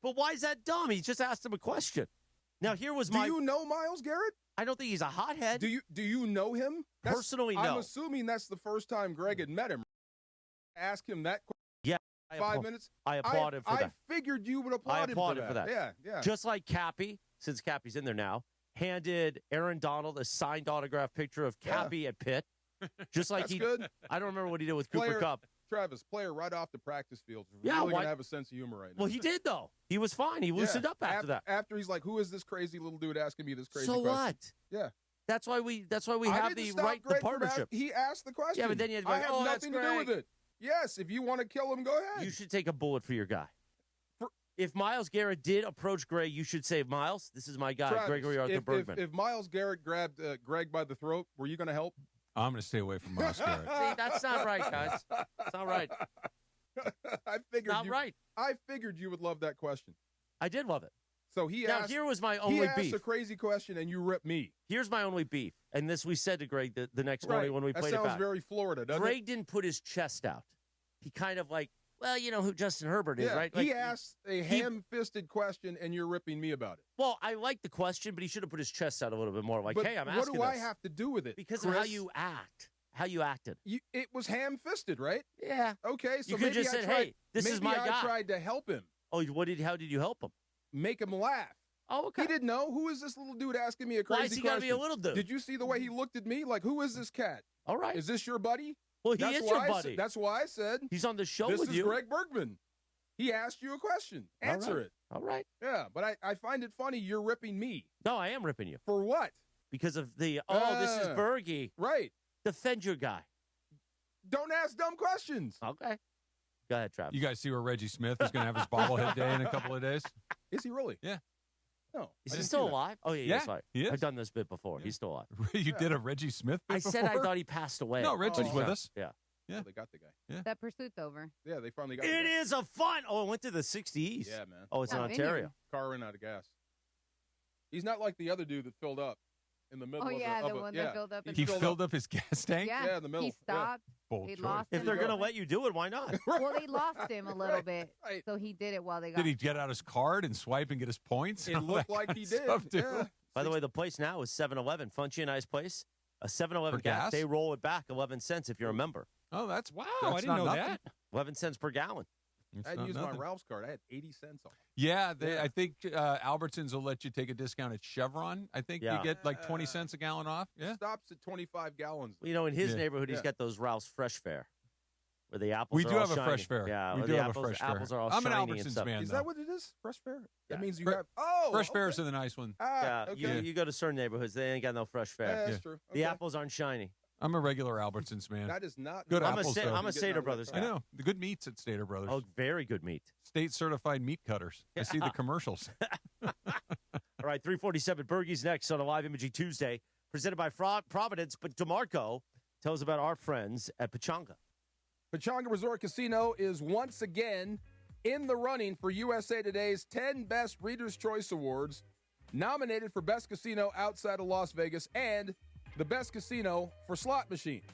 But why is that dumb? He just asked him a question. Now, here was Do you know Myles Garrett? I don't think he's a hothead. Do you know him? Personally, no. I'm assuming that's the first time Greg had met him. Ask him that question. Yeah. 5 minutes. I applaud him for that. I figured you would applaud him for that. Yeah. Just like Cappy, since Cappy's in there now, handed Aaron Donald a signed autograph picture of Cappy at Pitt. Just like good. I don't remember what he did with Cooper Kupp. Travis, player right off the practice field. Yeah, really going to have a sense of humor right now. Well, he did, though. He was fine. He loosened up after that. After he's like, who is this crazy little dude asking me this crazy question? So what? Yeah. That's why we have the partnership. He asked the question. Yeah, but then you had to I have nothing to do with it. Yes, if you want to kill him, go ahead. You should take a bullet for your guy. If Myles Garrett did approach Greg, you should say, Myles, this is my guy, Travis, Gregory Arthur Bergman. If Myles Garrett grabbed Greg by the throat, were you going to help? I'm going to stay away from Myles Garrett. See, that's not right, guys. That's not right. Right. I figured you would love that question. I did love it. So he now, asked. Here was my only he asked beef. a crazy question, and you ripped me. Here's my only beef, and this we said to Greg the next morning when we played it back. That sounds very Florida, doesn't Greg didn't put his chest out. He kind of like, well, you know who Justin Herbert is, right? Like, he asked a ham-fisted question, and you're ripping me about it. Well, I like the question, but he should have put his chest out a little bit more. Like, but hey, I'm asking what do I have to do with it? Because Chris? of how you act. How you acted. It was ham-fisted, right? Yeah. Okay, so you could just said, hey, this is my guy. I tried to help him. Oh, how did you help him? Make him laugh. Oh, okay. He didn't know. Who is this little dude asking me a crazy question? Why is he got to be a little dude? Did you see the way he looked at me? Like, who is this cat? All right. Is this your buddy? Well, he is your buddy. That's why I said. He's on the show with you. This is Greg Bergman. He asked you a question. Answer it. All right. Yeah, but I find it funny you're ripping me. No, I am ripping you. For what? Because of the, this is Bergie. Right. Defend your guy. Don't ask dumb questions. Okay. Go ahead, Travis. You guys see where Reggie Smith is going to have his bobblehead day in a couple of days? Is he really? Yeah. No. Is he still alive? Oh, yeah, he is. I've done this bit before. Yeah. He's still alive. You did a Reggie Smith bit before? I said I thought he passed away. No, Reggie's with us. Yeah. Yeah. Well, they got the guy. Yeah. That pursuit's over. Yeah, they finally got it. The guy. Is a fun. Oh, it went to the 60s. Yeah, man. Oh, it's in Ontario. Car ran out of gas. He's not like the other dude that filled up in the middle of the one that filled up. He filled up his gas tank? Yeah, in the middle. He stopped. Bold They choice. lost If him. they're going to let you do it, why not? Well, they lost him a little bit, Right. so he did it while they got. Did he get out his card and swipe and get his points? It looked like he did. Stuff, yeah. By the way, the place now is 7-Eleven. Funky and Ice Place. A 7-Eleven For gas? They roll it back 11 cents if you're a member. Oh, that's wow. I didn't know nothing. that. 11 cents per gallon. I had used my Ralph's card. I had 80 cents off. Yeah, I think Albertsons will let you take a discount at Chevron. I think you get like 20 cents a gallon off. Yeah. Stops at 25 gallons. You know, in his neighborhood, he's got those Ralph's Fresh Fare. Where the apples we are do all have shiny. a fresh fare. Yeah, we the do have apples, a fresh fare. apples are all I'm an shiny and Albertsons stuff. man. Is though. that what it is? Fresh fare? Yeah. That means you have. Oh, fresh fares are the nice one. Yeah, okay. you go to certain neighborhoods, they ain't got no fresh fare. Yeah, that's true. The Okay. apples aren't shiny. I'm a regular Albertsons man. That is not Good I'm apples, I'm a Getting Sater out Brothers of guy. I know. The good meats at Stater Brothers. Oh, very good meat. State certified meat cutters. I see the commercials. All right, 347 Bergie's next on a Live Imaging Tuesday, presented by Providence. But DeMarco tells about our friends at Pechanga. Pechanga Resort Casino is once again in the running for USA Today's 10 Best Reader's Choice Awards, nominated for Best Casino outside of Las Vegas and the Best Casino for slot machines.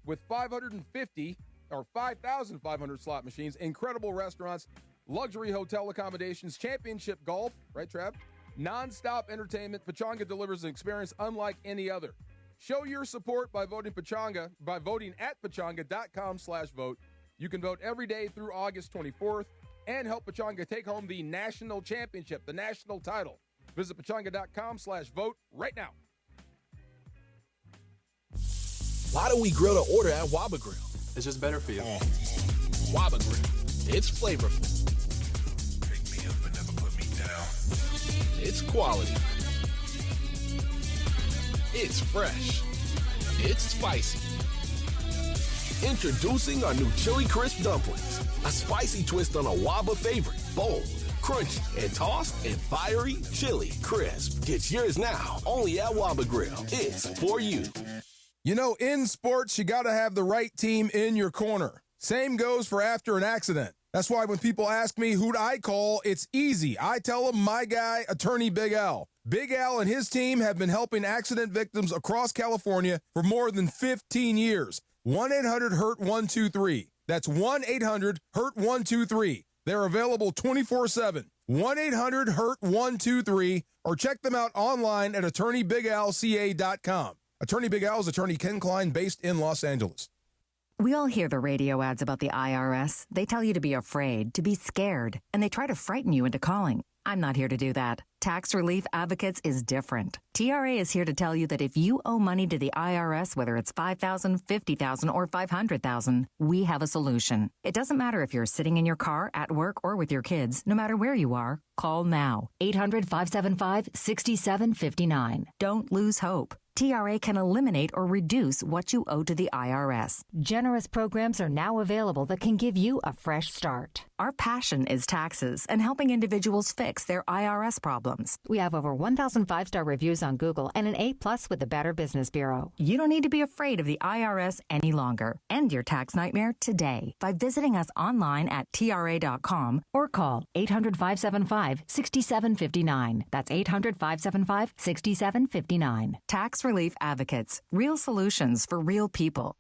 With 5,500 slot machines, incredible restaurants, luxury hotel accommodations, championship golf, right, Trav? Non-stop entertainment, Pechanga delivers an experience unlike any other. Show your support by voting Pechanga by voting at pechanga.com/vote. You can vote every day through August 24th and help Pechanga take home the national championship, the national title. Visit pechanga.com/vote right now. Why do we grill to order at Waba Grill? It's just better for you. Waba Grill. It's flavorful. Pick me up and never put me down. It's quality. It's fresh. It's spicy. Introducing our new Chili Crisp Dumplings. A spicy twist on a Waba favorite. Bold, crunchy, and tossed in fiery chili crisp. Get yours now, only at Waba Grill. It's for you. You know, in sports, you got to have the right team in your corner. Same goes for after an accident. That's why when people ask me who'd I call, it's easy. I tell them my guy, attorney Big Al. Big Al and his team have been helping accident victims across California for more than 15 years. 1-800-HURT-123. That's 1-800-HURT-123. They're available 24/7. 1-800-HURT-123 or check them out online at attorneybigalca.com. Attorney Big Al is attorney Ken Klein based in Los Angeles. We all hear the radio ads about the IRS. They tell you to be afraid, to be scared, and they try to frighten you into calling. I'm not here to do that. Tax Relief Advocates is different. TRA is here to tell you that if you owe money to the IRS, whether it's $5,000, $50,000, or $500,000, we have a solution. It doesn't matter if you're sitting in your car, at work, or with your kids. No matter where you are, call now. 800-575-6759. Don't lose hope. TRA can eliminate or reduce what you owe to the IRS. Generous programs are now available that can give you a fresh start. Our passion is taxes and helping individuals fix their IRS problems. We have over 1,000 5-star reviews on Google and an A+ with the Better Business Bureau. You don't need to be afraid of the IRS any longer. End your tax nightmare today by visiting us online at TRA.com or call 800-575-6759. That's 800-575-6759. Tax Relief Advocates. Real solutions for real people.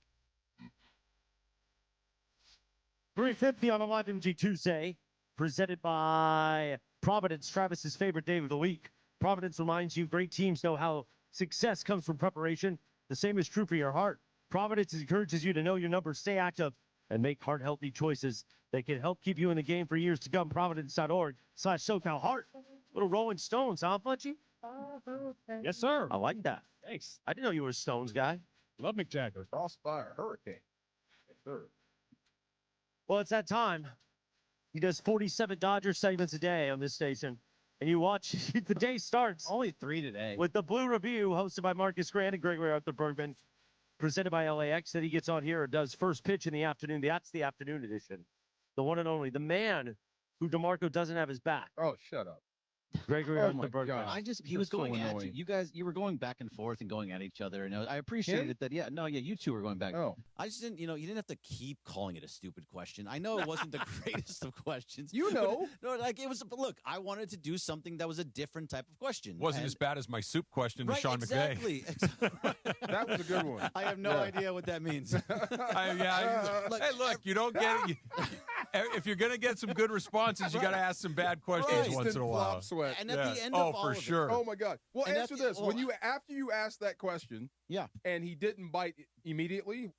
3:50 on a Live MG Tuesday, presented by Providence, Travis's favorite day of the week. Providence reminds you great teams know how success comes from preparation. The same is true for your heart. Providence encourages you to know your numbers, stay active, and make heart-healthy choices that can help keep you in the game for years to come. Providence.org/SoCal Heart. Little Rolling Stones, huh, Punchy? Yes, sir. I like that. Thanks. I didn't know you were a Stones guy. Love Mick Jagger. Crossfire Hurricane. Yes, sir. Well, it's that time. He does 47 Dodger segments a day on this station. And you watch, the day starts. Only 3 today. With the Blue Review, hosted by Marcus Grant and Gregory Arthur Bergman, presented by LAX, that he gets on here and does first pitch in the afternoon. That's the afternoon edition. The one and only, the man who DeMarco doesn't have his back. Oh, shut up. Gregory Oh, Arthur my Bergman. God. He was so going at annoying. you. You were going back and forth and going at each other. And I appreciated that. Yeah, you two were going back. Oh. I just didn't, you didn't have to keep calling it a stupid question. I know it wasn't the greatest of questions. You know. No, like it was, but look, I wanted to do something that was a different type of question. Wasn't as bad as my soup question to Right, Sean exactly. That was a good one. I have no idea what that means. Look, you don't get it. If you're going to get some good responses, you got to ask some bad questions once in a while. Flop sweat. And at the end of all for of sure. Oh my God. Well, And answer this. When after you asked that question, and he didn't bite immediately,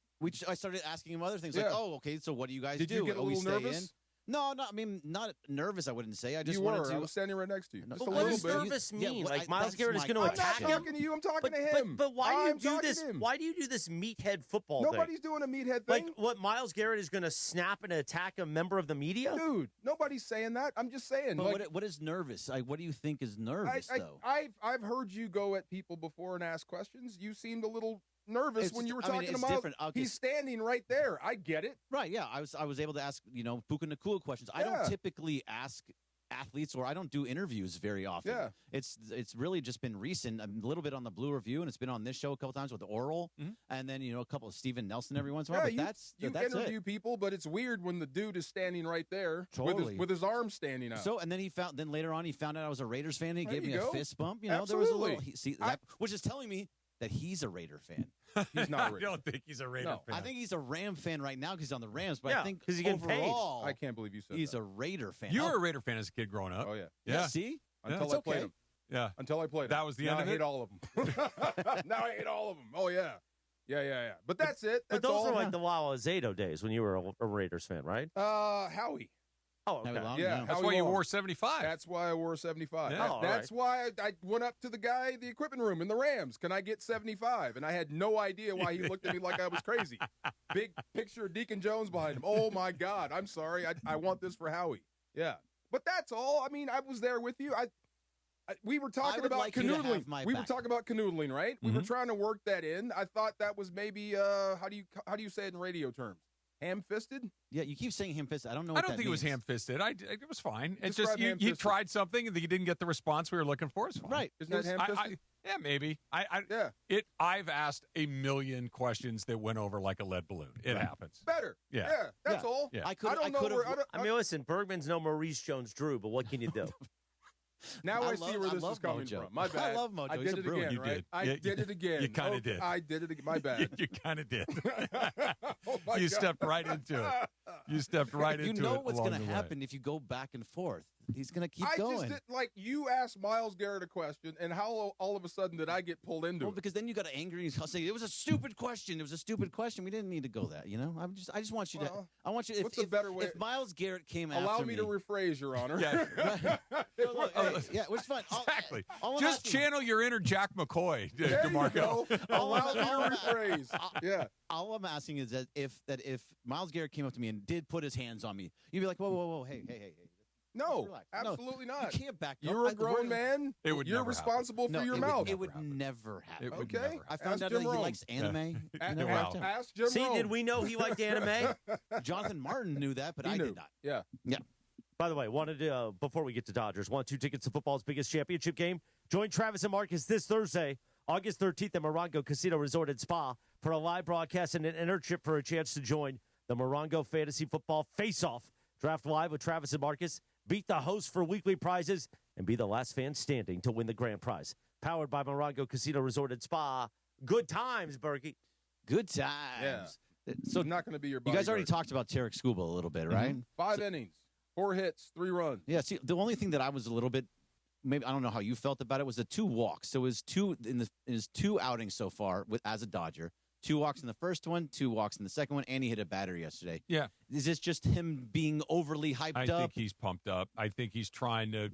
I started asking him other things like, okay, so what do you guys did do? you get a little nervous? No, I mean, not nervous, I wouldn't say. I just you wanted were. to. I was standing right next to you. Just But a what little does bit. nervous mean? well, like Miles that's Garrett is my going to I'm attack not him? talking to you. I'm talking to him. But why do you do talking this? to him. Why do you do this meathead football thing? Nobody's doing a meathead thing. Like what? Miles Garrett is going to snap and attack a member of the media? Dude, nobody's saying that. I'm just saying. But Like, what is nervous? What do you think is nervous, though? I've heard you go at people before and ask questions. You seemed a little nervous when you were talking it's about. different. Okay. He's standing right there. I get it. Right, yeah. I was able to ask, Puka Nakua questions. I don't typically ask athletes, or I don't do interviews very often. Yeah. It's really just been recent, a little bit on the Blue Review, and it's been on this show a couple times with Oral, and then a couple of Steven Nelson every once in a while. But you that's interview it. people, but it's weird when the dude is standing right there Totally. with his arm standing out. So, and then then later on, he found out I was a Raiders fan. And he There gave me you a go. fist bump. There was a Absolutely. little, which is telling me that he's a Raider fan. He's not a I Raider. don't think he's a Raider fan. I think he's a Ram fan right now because he's on the Rams. But Yeah, I think 'cause he's getting paid. overall, I can't believe you said he's that. a Raider fan. You were a Raider fan as a kid growing up. Oh, yeah. Yeah. See? Until It's I played okay. him. Yeah. Until I played That him. was the now end I of hate it? all of them. Now I hate all of them. Oh, yeah. Yeah. But that's it. But That's those all. are like the Lalo Zato days when you were a Raiders fan, right? Howie. Oh, okay. Howie Long, Yeah. That's Howie why you Long. wore 75. That's why I wore 75. Yeah. Oh, That's why I went up to the guy in the equipment room in the Rams. Can I get 75? And I had no idea why he looked at me like I was crazy. Big picture of Deacon Jones behind him. Oh, my God. I'm sorry. I want this for Howie. Yeah. But that's all. I mean, I was there with you. We were talking would about like you to have canoodling. my We were back. talking about canoodling, right? We were trying to work that in. I thought that was maybe how do you say it in radio terms? Ham-fisted? Yeah, you keep saying ham-fisted. I don't know I what don't that think it was means. ham-fisted. It was fine. It's Describe just you ham-fisted. tried something and you didn't get the response we were looking for. It's fine. Right. Isn't that ham-fisted? Yeah, maybe. Yeah. I've asked a million questions that went over like a lead balloon. It happens. Better. Yeah. That's all. Yeah. I don't know where. I mean, listen, Bergman's no Maurice Jones-Drew, but what can you do? Now I see where this is coming Mojo. from. My bad. I love Mojo. I He's did a it brilliant. again, You right? did. I Yeah, did it again. you kinda did. I did it again. My bad. You kind of did. Oh, my You God. stepped right into it. You stepped right You into it. know what's going going to to happen if you go back and forth. He's going to keep I going. just did, like you asked Miles Garrett a question, and how all of a sudden did I get pulled into Well, it? because then you got angry and say it was a stupid question. It was a stupid question. We didn't need to go that. I just want you to. Well, I want you. If, what's a better way? If Miles Garrett came Allow after me to rephrase, Your Honor. Yeah. Look, hey, which is fine. Exactly. All I'm Just asking- channel your inner Jack McCoy, There you DeMarco. go. Allow me to rephrase. Yeah. All I'm asking is that if Miles Garrett came up to me and did put his hands on me, you'd be like, whoa, hey. No, Relax. absolutely not. You can't back up. You're a grown man. It would You're never responsible happen. for your it mouth. Would, it would never happen. It would Okay. never happen. I found Ask out Jim that he Rome. likes anime. Wow. Ask Jim See, Rome. did we know he liked anime? Jonathan Martin knew that, but He I knew. did not. Yeah. Yeah. By the way, wanted to, before we get to Dodgers, want 2 tickets to football's biggest championship game? Join Travis and Marcus this Thursday, August 13th at Morongo Casino Resort and Spa for a live broadcast and an internship for a chance to join the Morongo Fantasy Football Face-Off. Draft live with Travis and Marcus, beat the host for weekly prizes, and be the last fan standing to win the grand prize. Powered by Morongo Casino Resort and Spa. Good times, Berkey. Good times. Yeah. So not going to be your you guys already bodyguard. talked about Tarik Skubal a little bit, right? 5 innings, 4 hits, 3 runs. Yeah. See, the only thing that I was a little bit, maybe I don't know how you felt about it, was the 2 walks. So it was in his 2 outings so far as a Dodger. 2 walks in the first one, 2 walks in the second one, and he hit a batter yesterday. Yeah. Is this just him being overly hyped I up? think he's pumped up. I think he's trying to,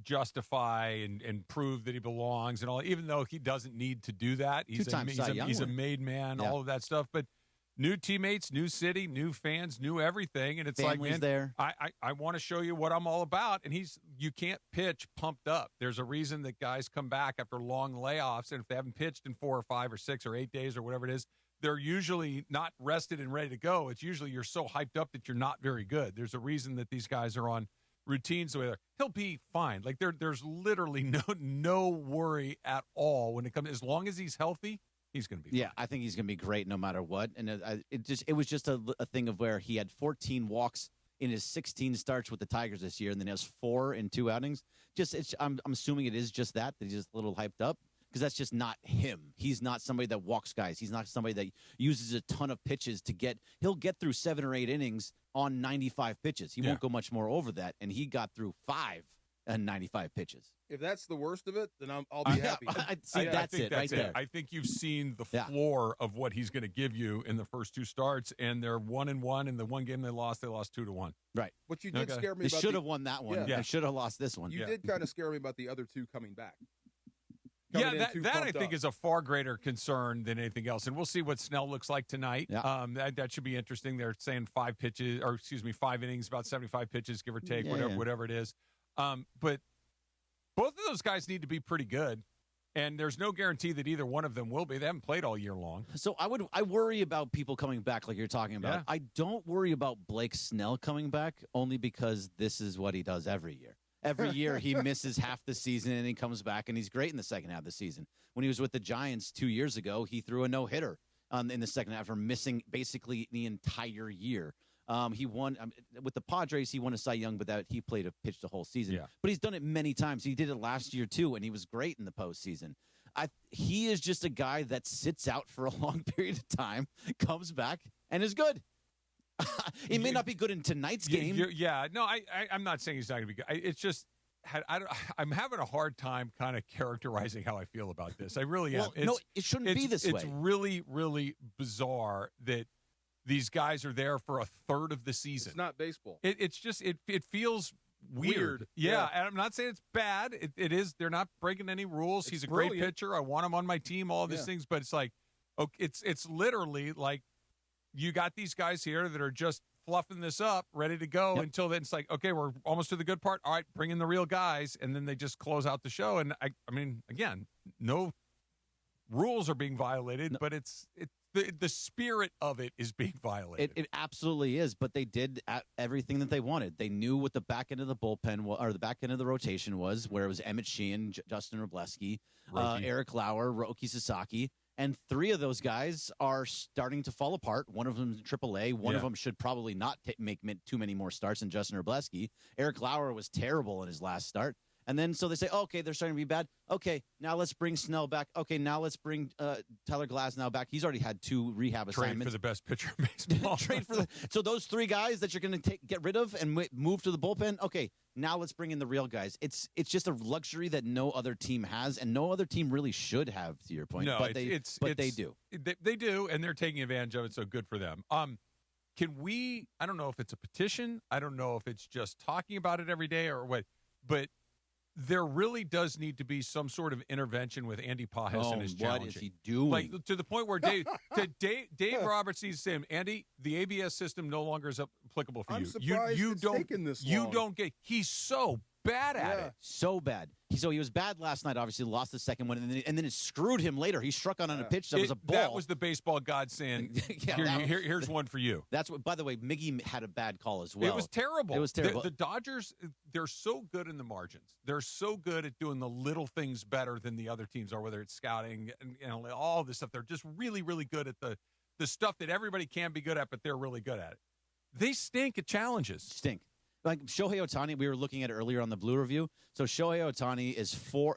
justify and prove that he belongs and all, even though he doesn't need to do that. He's a made man, all of that stuff. But new teammates, new city, new fans, new everything. And it's Family's like, man, there. I want to show you what I'm all about. And you can't pitch pumped up. There's a reason that guys come back after long layoffs. And if they haven't pitched in 4 or 5 or 6 or 8 days or whatever it is, they're usually not rested and ready to go. It's usually you're so hyped up that you're not very good. There's a reason that these guys are on routines the way they're. He'll be fine. Like there's literally no worry at all when it comes. As long as he's healthy, he's going to be fine. Yeah, I think he's going to be great no matter what. And it was just a thing of where he had 14 walks in his 16 starts with the Tigers this year, and then he has 4 in 2 outings. I'm assuming it is just that he's just a little hyped up, because that's just not him. He's not somebody that walks guys. He's not somebody that uses a ton of pitches to get. He'll get through 7 or 8 innings on 95 pitches. He won't go much more over that, and he got through 5 and 95 pitches. If that's the worst of it, then I'll be happy. That's it right there. I think you've seen the floor of what he's going to give you in the first 2 starts, and they're 1-1. In the one game they lost 2-1. Right. But you did scare me. They should have won that one. Yeah. They should have lost this one. You did kind of scare me about the other 2 coming back. Yeah, that I think is a far greater concern than anything else. And we'll see what Snell looks like tonight. Yeah. That should be interesting. They're saying 5 innings, about 75 pitches, give or take, whatever it is. But both of those guys need to be pretty good. And there's no guarantee that either one of them will be. They haven't played all year long. So I worry about people coming back like you're talking about. Yeah. I don't worry about Blake Snell coming back only because this is what he does every year. Every year he misses half the season and he comes back and he's great in the second half of the season. When he was with the Giants 2 years ago, he threw a no-hitter in the second half after missing basically the entire year. He won with the Padres. He won a Cy Young, but he pitched the whole season. Yeah. But he's done it many times. He did it last year too, and he was great in the postseason. He is just a guy that sits out for a long period of time, comes back, and is good. He may not be good in tonight's game. I'm not saying he's not going to be good. It's just I'm having a hard time kind of characterizing how I feel about this. I really am. No, it shouldn't be this way. It's really, really bizarre that these guys are there for a third of the season. It's not baseball. It's just it feels weird. Yeah, and I'm not saying it's bad. It is. They're not breaking any rules. He's a great pitcher. I want him on my team. All these things, but it's like, okay, it's literally like you got these guys here that are just fluffing this up, ready to go until then. It's like, okay, we're almost to the good part. All right, bring in the real guys, and then they just close out the show. And I mean, again, no rules are being violated, but the spirit of it is being violated. It absolutely is, but they did everything that they wanted. They knew what the back end of the bullpen or the back end of the rotation was, where it was Emmett Sheehan, Justin Robleski, Eric Lauer, Roki Sasaki, and 3 of those guys are starting to fall apart. One of them is in AAA. One of them should probably not make too many more starts than Justin Robleski. Eric Lauer was terrible in his last start. And then so they say, okay, they're starting to be bad. Okay, now let's bring Snell back. Okay, now let's bring Tyler Glasnow back. He's already had 2 rehab assignments. Trade for the best pitcher in baseball. So those 3 guys that you're going to get rid of and move to the bullpen. Okay, now let's bring in the real guys. It's just a luxury that no other team has, and no other team really should have. To your point, no, but they do. They do, and they're taking advantage of it. So good for them. Can we? I don't know if it's a petition. I don't know if it's just talking about it every day or what, but there really does need to be some sort of intervention with Andy Pajes and his challenging. What is he doing? Like, to the point where Dave Roberts needs to say, Andy, the ABS system no longer is applicable for I'm you. surprised You it's don't. taken this You long. don't get. He's so bad at it. So bad. So he was bad last night. Obviously, lost the second one, and then it screwed him later. He struck on a pitch that was a ball. That was the baseball god saying, here's one for you. That's what. By the way, Miggy had a bad call as well. It was terrible. It was terrible. The Dodgers, they're so good in the margins. They're so good at doing the little things better than the other teams are, whether it's scouting and all this stuff. They're just really, really good at the stuff that everybody can be good at, but they're really good at it. They stink at challenges. Stink. Like Shohei Ohtani, we were looking at it earlier on the Blue Review. So Shohei Ohtani is four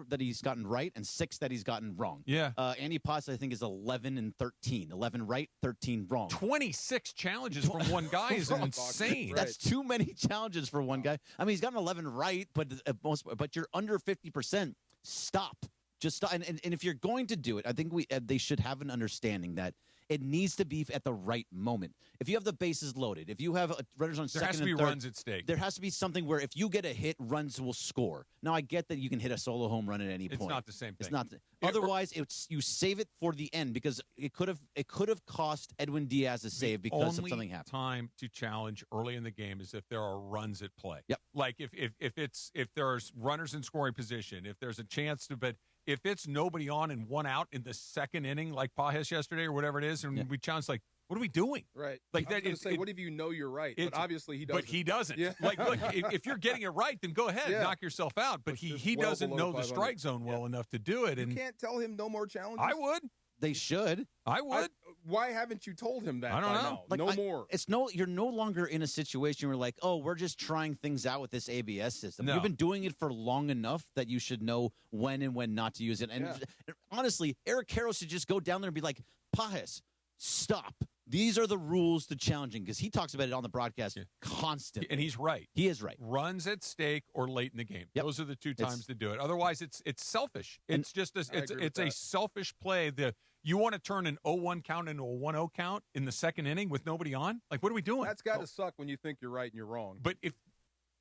that he's gotten right and 6 that he's gotten wrong. Yeah. Andy Pajes, I think, is 11 and 13. 11 right, 13 wrong. 26 challenges from one guy is insane. That's too many challenges for one guy. I mean, he's gotten 11 right, but you're under 50%. Stop. Just stop. And if you're going to do it, I think they should have an understanding that it needs to be at the right moment. If you have the bases loaded, if you have runners on second and third, there has to be runs at stake. There has to be something where if you get a hit, runs will score. Now, I get that you can hit a solo home run at any point. It's not the same thing. It's not. Otherwise, you save it for the end because it could have cost Edwin Diaz a save because of something happened. The only time to challenge early in the game is if there are runs at play. Yep. Like if there's runners in scoring position, if there's a chance to, but if it's nobody on and one out in the second inning, like Pajes yesterday or whatever it is, and we challenge, like, what are we doing? Right. Like I was going to say, what if you know you're right? But obviously he doesn't. But he doesn't. Yeah. Like, look, if you're getting it right, then go ahead, knock yourself out. But he well doesn't below know the 500. strike zone well enough to do it. You And can't tell him no more challenges? I would. They should. I would. Why haven't you told him that? I don't know. By now? More. You're no longer in a situation where like, oh, we're just trying things out with this ABS system. No. You've been doing it for long enough that you should know when and when not to use it. And honestly, Eric Carroll should just go down there and be like, Pajes, stop. These are the rules to challenging, because he talks about it on the broadcast constantly. And he's right. He is right. Runs at stake or late in the game. Yep. Those are the two times to do it. Otherwise, it's selfish. It's just it's a selfish play. You want to turn an 0-1 count into a 1-0 count in the second inning with nobody on? Like, what are we doing? That's got to suck when you think you're right and you're wrong. But if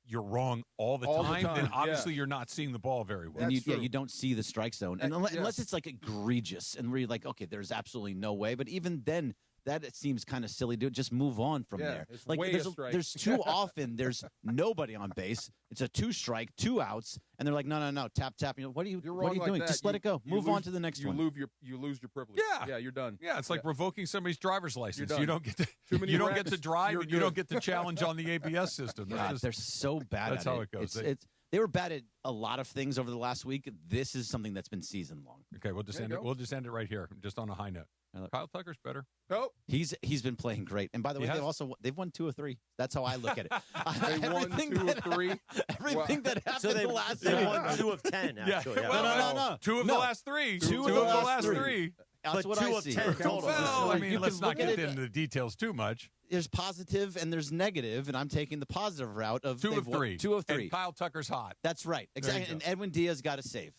you're wrong all the time, then obviously you're not seeing the ball very well. And you don't see the strike zone. And unless it's like egregious and where you're like, okay, there's absolutely no way. But even then, that it seems kind of silly to just move on from there. It's like way there's too often there's nobody on base. It's a 2-strike, 2 outs, and they're like, no, tap. You know, what are you doing? Like just let it go. Move on to the next one. You lose your privilege. Yeah, you're done. Yeah, it's like revoking somebody's driver's license. You're done. You don't get to get to drive, and you don't get to challenge on the ABS system. God, they're so bad. That's how it goes. They were bad at a lot of things over the last week. This is something that's been season long. Okay, we'll just end it. We'll just end it right here, just on a high note. Kyle Tucker's better. Nope. He's been playing great. And by the way, they've won 2 of 3. That's how I look at it. They won 2 of 3. Everything that happened the last they won 2 of 10. Actually, yeah. No. 2 of the last 3. 2 of the last 3. That's but what 2 I of see. 10 total. Well, I mean, let's not get into the details too much. There's positive and there's negative, and I'm taking the positive route of 2 of 3. 2 of 3. And Kyle Tucker's hot. That's right. Exactly. And Edwin Diaz got a save.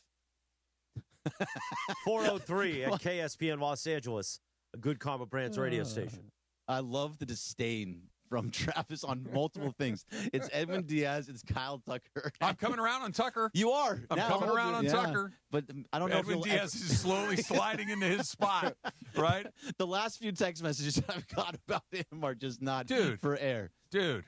403 at KSPN Los Angeles, a Good Karma Brands radio station. I love the disdain from Travis on multiple things. It's Edwin Diaz. It's Kyle Tucker. I'm coming around on Tucker. You are. I'm coming around on Tucker. But I don't know Edwin if Diaz is slowly sliding into his spot, right? The last few text messages I've got about him are just not for air. Dude.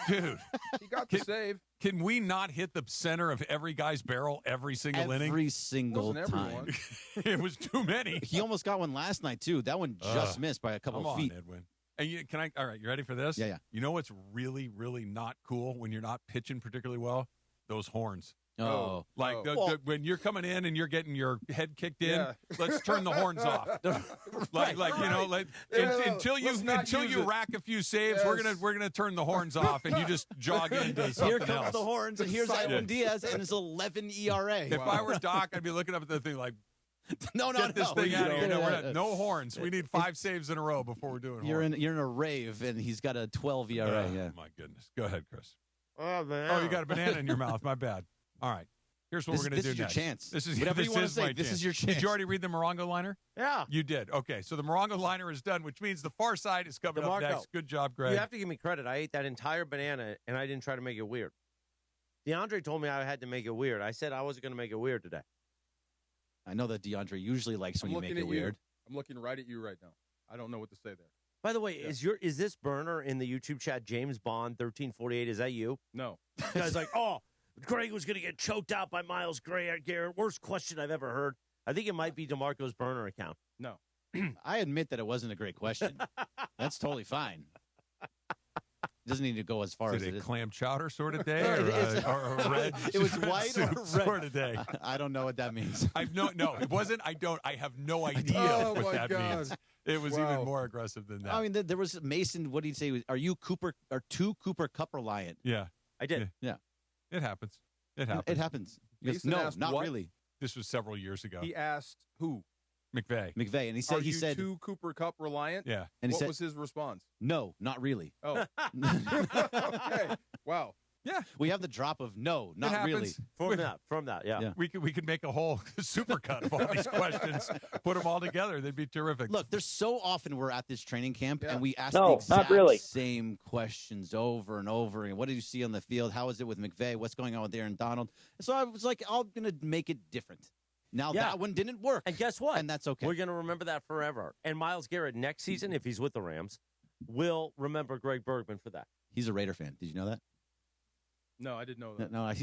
He got the save. Can we not hit the center of every guy's barrel every single inning? Every single time. It was too many. He almost got one last night, too. That one just missed by a couple of feet. Come on, Edwin. And all right, you ready for this? Yeah. You know what's really, really not cool when you're not pitching particularly well? Those horns. When you're coming in and you're getting your head kicked in, let's turn the horns off. Until you rack a few saves, we're gonna turn the horns off, and you just jog into something Here comes else. the horns, and here's Edwin Diaz and his 11 ERA. If I were Doc, I'd be looking up at the thing like, get this thing out of here. No horns. We need 5 saves in a row before we're doing horns. You're in a rave, and he's got a 12 ERA. My goodness. Go ahead, Chris. Oh, man. Oh, you got a banana in your mouth. My bad. All right. Here's what we're going to do next. This is your chance. This is whatever you want to say. This is your chance. Did you already read the Morongo liner? Yeah. You did. Okay. So the Morongo liner is done, which means the far side is coming up next. Good job, Greg. You have to give me credit. I ate that entire banana, and I didn't try to make it weird. DeAndre told me I had to make it weird. I said I wasn't going to make it weird today. I know that DeAndre usually likes when you make it weird. I'm looking right at you right now. I don't know what to say there. By the way, is this burner in the YouTube chat James Bond 1348? Is that you? No. The guy's like, Greg was going to get choked out by Myles Garrett. Worst question I've ever heard. I think it might be DeMarco's burner account. No. I admit that it wasn't a great question. That's totally fine. It doesn't need to go as far as it is. Clam chowder sort of day or a red It was white or red sort of day. I don't know what that means. No, it wasn't. I have no idea what that means. It was even more aggressive than that. I mean, there was Mason. What did he say? Are you two Cooper Cup reliant? Yeah, I did. Yeah, it happens. It happens. He goes, no, not what? really. This was several years ago. He asked who? McVay, and he said, Are you two Cooper Cup reliant? Yeah. And what was his response? No, not really. Oh, okay. Wow. Yeah, we have the drop of no, not really. From that, yeah. We could make a whole supercut of all these questions, put them all together. They'd be terrific. Look, there's so often we're at this training camp and we ask No, the exact not really. same questions over and over. And what did you see on the field? How is it with McVay? What's going on with Aaron Donald? And so I was like, I'm going to make it different. Now that one didn't work. And guess what? And that's okay. We're going to remember that forever. And Myles Garrett next season, if he's with the Rams, will remember Greg Bergman for that. He's a Raider fan. Did you know that? No, I didn't know that. No, I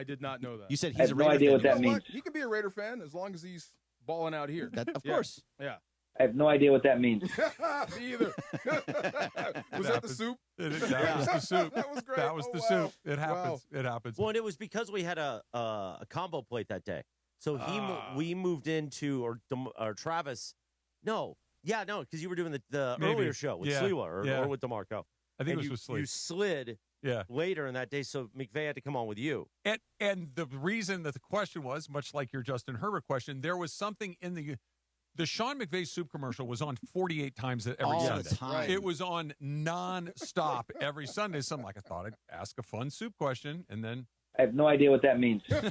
did not know that. You said I he's have a no Raider idea fan. what that means. He could be a Raider fan as long as he's balling out here. Of course. Yeah. I have no idea what that means. Me either. Was that the soup? That was the soup. That was great. That was the soup. It happens. Wow. It happens. Well, and it was because we had a combo plate that day. So we moved into, or Travis, because you were doing the earlier show with Sliwa or with DeMarco. I think it was with Sliwa. You slid later in that day, so McVay had to come on with you. And the reason that the question was, much like your Justin Herbert question, there was something in the Sean McVay soup commercial was on 48 times every All Sunday. the time. It was on nonstop every Sunday. So I'm like, I thought I'd ask a fun soup question, and then I have no idea what that means. what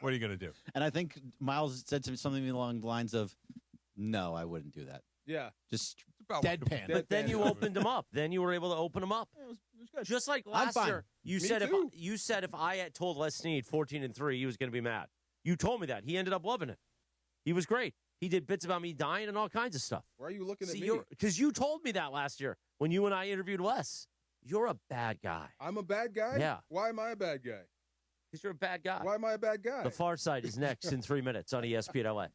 are you going to do? And I think Miles said something along the lines of, no, I wouldn't do that. Yeah. Just about deadpan. But then you opened them up. Then you were able to open them up. It was good. Just like last year, you Me said too. if I had told Les Snead 14-3, he was going to be mad. You told me that. He ended up loving it. He was great. He did bits about me dying and all kinds of stuff. Why are you looking at me? Because you told me that last year when you and I interviewed Les. You're a bad guy. I'm a bad guy? Yeah. Why am I a bad guy? Because you're a bad guy. Why am I a bad guy? The Far Side is next in 3 minutes on ESPN LA.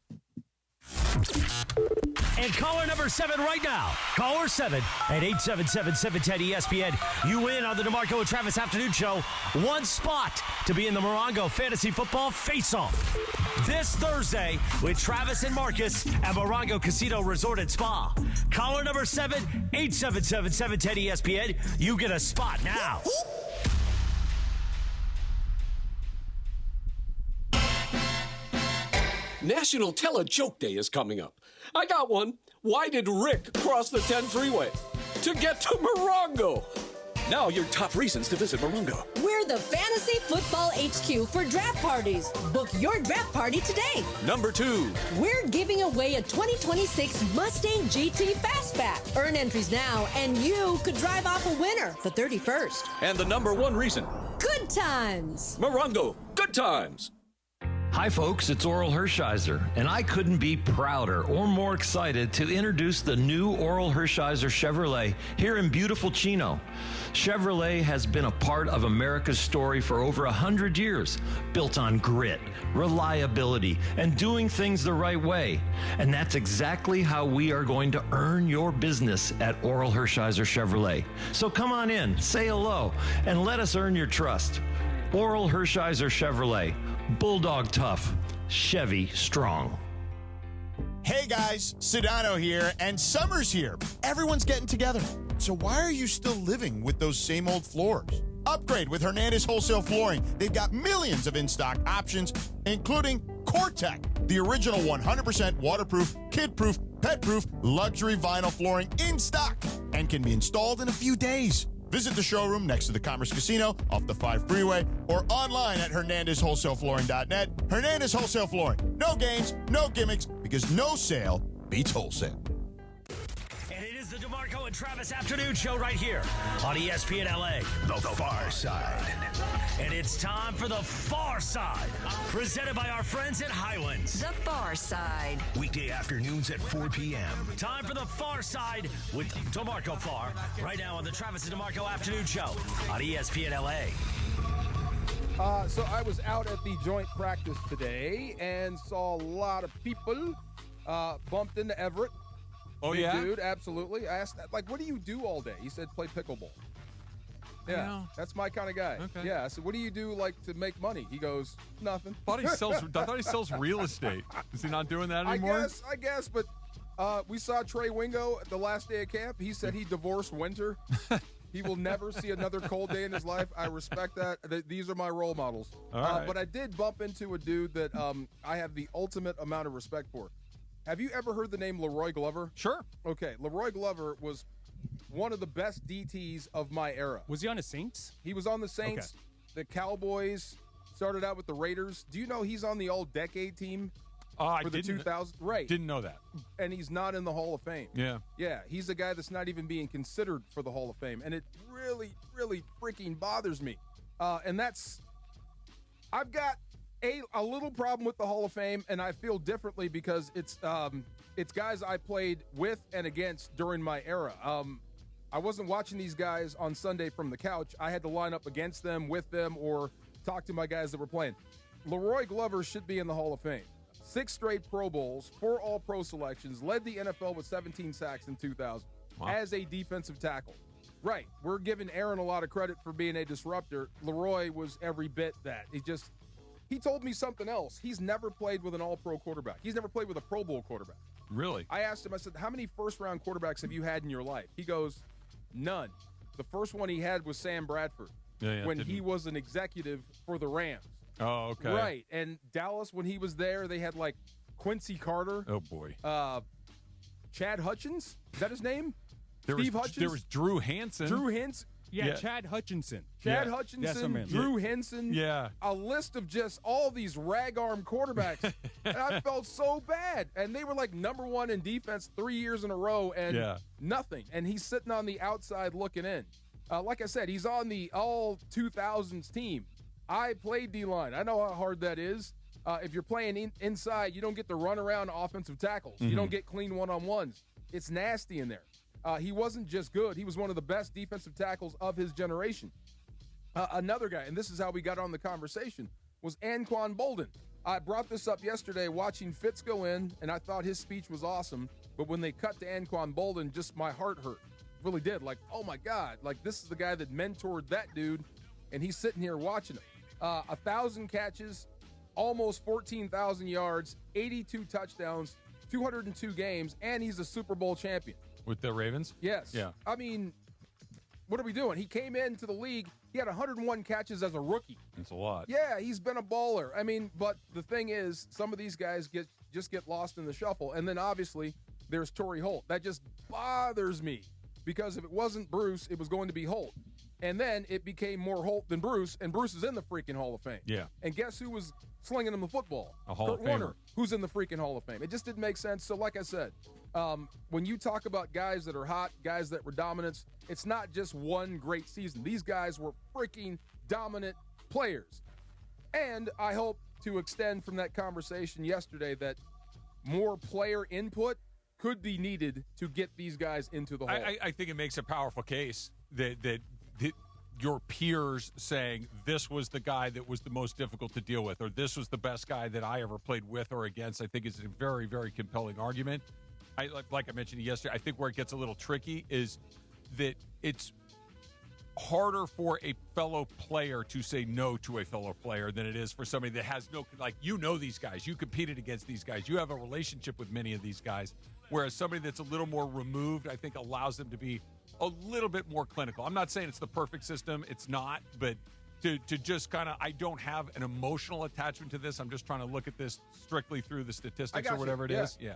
And caller number 7 right now. Caller 7 at 877-710-ESPN. You win on the DeMarco and Travis Afternoon Show. One spot to be in the Morongo Fantasy Football Face-Off. This Thursday with Travis and Marcus at Morongo Casino Resort and Spa. Caller number 7, 877-710-ESPN. You get a spot now. National Tell a Joke Day is coming up. I got one. Why did Rick cross the 10 freeway? To get to Morongo. Now your top reasons to visit Morongo. We're the Fantasy Football HQ for draft parties. Book your draft party today. Number 2. We're giving away a 2026 Mustang GT Fastback. Earn entries now, and you could drive off a winner the 31st. And the number 1 reason. Good times. Morongo. Good times. Hi, folks, it's Oral Hershiser, and I couldn't be prouder or more excited to introduce the new Oral Hershiser Chevrolet here in beautiful Chino. Chevrolet has been a part of America's story for over 100 years, built on grit, reliability, and doing things the right way. And that's exactly how we are going to earn your business at Oral Hershiser Chevrolet. So come on in, say hello, and let us earn your trust. Oral Hershiser Chevrolet. Bulldog tough, Chevy strong. Hey guys, Sedano here, and summer's here. Everyone's getting together. So why are you still living with those same old floors? Upgrade with Hernandez Wholesale Flooring. They've got millions of in-stock options, including CoreTech, the original 100% waterproof, kid-proof, pet-proof, luxury vinyl flooring in stock and can be installed in a few days. Visit the showroom next to the Commerce Casino off the 5 freeway or online at HernandezWholesaleFlooring.net. Hernandez Wholesale Flooring. No games, no gimmicks, because no sale beats wholesale. And it is the DeMarco and Travis Afternoon Show right here on ESPN LA. The Far Side. And it's time for The Far Side, presented by our friends at Highlands. The Far Side. Weekday afternoons at 4 p.m. Time for The Far Side with DeMarco Farr, right now on the Travis and DeMarco Afternoon Show on ESPN LA. So I was out at the joint practice today and saw a lot of people. Bumped into Everett. Oh, Big yeah? dude, absolutely. I asked, like, what do you do all day? He said, play pickleball. Yeah, that's my kind of guy. Okay. Yeah, I said, what do you do, like, to make money? He goes, nothing. I thought he sells real estate. Is he not doing that anymore? I guess, but we saw Trey Wingo at the last day of camp. He said he divorced winter. He will never see another cold day in his life. I respect that. These are my role models. All right. But I did bump into a dude that I have the ultimate amount of respect for. Have you ever heard the name Leroy Glover? Sure. Okay, Leroy Glover was one of the best DTs of my era. Was he on the Saints? He was on the Saints, the Cowboys, started out with the Raiders. Do you know he's on the all-decade team for the 2000s? Right. Didn't know that. And he's not in the Hall of Fame. Yeah. Yeah, he's the guy that's not even being considered for the Hall of Fame. And it really, really freaking bothers me. And that's – I've got a little problem with the Hall of Fame, and I feel differently because it's guys I played with and against during my era. I wasn't watching these guys on Sunday from the couch. I had to line up against them, with them, or talk to my guys that were playing. Leroy Glover should be in the Hall of Fame. 6 straight Pro Bowls, 4 All-Pro selections, led the NFL with 17 sacks in 2000 as a defensive tackle. Right, we're giving Aaron a lot of credit for being a disruptor. Leroy was every bit that. He told me something else. He's never played with an all-pro quarterback. He's never played with a Pro Bowl quarterback. Really? I asked him, I said, how many first-round quarterbacks have you had in your life? He goes, none. The first one he had was Sam Bradford when he was an executive for the Rams. Oh, okay. Right. And Dallas, when he was there, they had, like, Quincy Carter. Oh, boy. Chad Hutchins? Is that his name? Steve Hutchins? There was Drew Hansen. Yeah, Chad Hutchinson. Chad Hutchinson, Drew Henson. Yeah. A list of just all these rag-arm quarterbacks. And I felt so bad. And they were like number 1 in defense 3 years in a row and nothing. And he's sitting on the outside looking in. Like I said, he's on the all-2000s team. I played D-line. I know how hard that is. If you're playing inside, you don't get to run around offensive tackles. Mm-hmm. You don't get clean one-on-ones. It's nasty in there. He wasn't just good. He was one of the best defensive tackles of his generation. Another guy, and this is how we got on the conversation, was Anquan Bolden. I brought this up yesterday watching Fitz go in, and I thought his speech was awesome. But when they cut to Anquan Bolden, just my heart hurt. It really did. Like, oh, my God. Like, this is the guy that mentored that dude, and he's sitting here watching him. 1,000 catches, almost 14,000 yards, 82 touchdowns, 202 games, and he's a Super Bowl champion. With the Ravens? Yes. Yeah. I mean, what are we doing? He came into the league. He had 101 catches as a rookie. That's a lot. Yeah, he's been a baller. I mean, but the thing is, some of these guys just get lost in the shuffle. And then, obviously, there's Torrey Holt. That just bothers me because if it wasn't Bruce, it was going to be Holt. And then it became more Holt than Bruce, and Bruce is in the freaking Hall of Fame. Yeah. And guess who was slinging him the football? A Hall of Kurt Warner, Famer. who's in the freaking Hall of Fame. It just didn't make sense. So like I said, when you talk about guys that are hot, guys that were dominants, it's not just one great season. These guys were freaking dominant players. And I hope to extend from that conversation yesterday that more player input could be needed to get these guys into the Hall. I think it makes a powerful case that your peers saying this was the guy that was the most difficult to deal with, or this was the best guy that I ever played with or against, I think is a very, very compelling argument. Like I mentioned yesterday, I think where it gets a little tricky is that it's harder for a fellow player to say no to a fellow player than it is for somebody that has no, like, you know these guys, you competed against these guys, you have a relationship with many of these guys, whereas somebody that's a little more removed, I think, allows them to be a little bit more clinical. I'm not saying it's the perfect system. It's not. But to just kind of, I don't have an emotional attachment to this. I'm just trying to look at this strictly through the statistics or whatever it is. Yeah.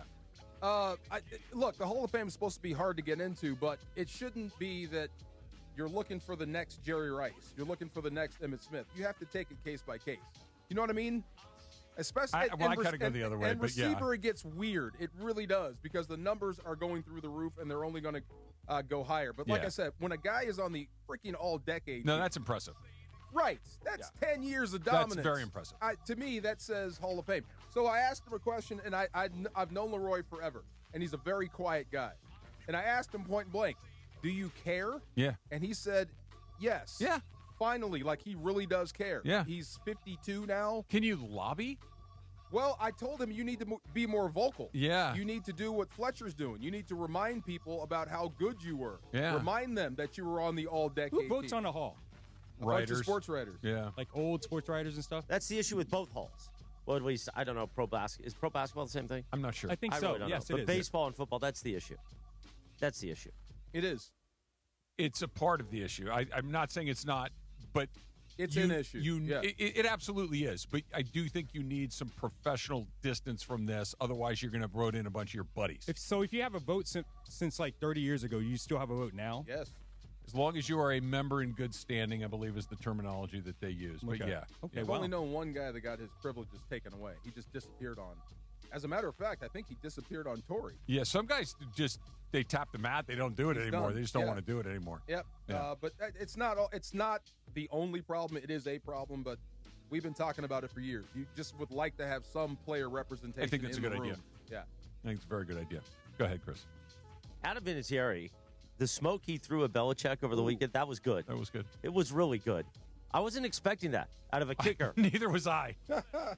Look, the Hall of Fame is supposed to be hard to get into, but it shouldn't be that you're looking for the next Jerry Rice. You're looking for the next Emmitt Smith. You have to take it case by case. You know what I mean? Especially, I kind of go the other way, and but yeah. receiver, it gets weird. It really does because the numbers are going through the roof, and they're only going to go higher. But like I said, when a guy is on the freaking all-decade, No, that's impressive. right? That's 10 years of dominance. That's very impressive. To me, that says Hall of Fame. So I asked him a question, and I've known Leroy forever, and he's a very quiet guy. And I asked him point blank, "Do you care?" Yeah. And he said, "Yes." Yeah. Finally, like he really does care. Yeah. He's 52 now. Can you lobby? Well, I told him you need to be more vocal. Yeah. You need to do what Fletcher's doing. You need to remind people about how good you were. Yeah. Remind them that you were on the all-decade Who votes team. on the hall? A bunch of sports writers. Yeah. Like old sports writers and stuff? That's the issue with both halls. Well, at least, I don't know, is pro basketball the same thing? I'm not sure. I think I so. really don't Yes, know. it But is. baseball and football, that's the issue. That's the issue. It is. It's a part of the issue. I'm not saying it's not, but it's an issue. It absolutely is. But I do think you need some professional distance from this. Otherwise, you're going to vote in a bunch of your buddies. If you have a vote since like 30 years ago, you still have a vote now? Yes. As long as you are a member in good standing, I believe is the terminology that they use. But Okay. yeah. Okay, I've only known one guy that got his privileges taken away. He just disappeared on. As a matter of fact, I think he disappeared on Tory. Yeah, some guys just they tap the mat. They don't do it He's anymore. done. They just don't Yeah. want to do it anymore. Yep. Yeah. But it's not the only problem. It is a problem, but we've been talking about it for years. You just would like to have some player representation. I think that's in a good the idea. room. Yeah. I think it's a very good idea. Go ahead, Chris. Adam Vinatieri, the smoke he threw at Belichick over the weekend, that was good. That was good. It was really good. I wasn't expecting that out of a kicker. Neither was I.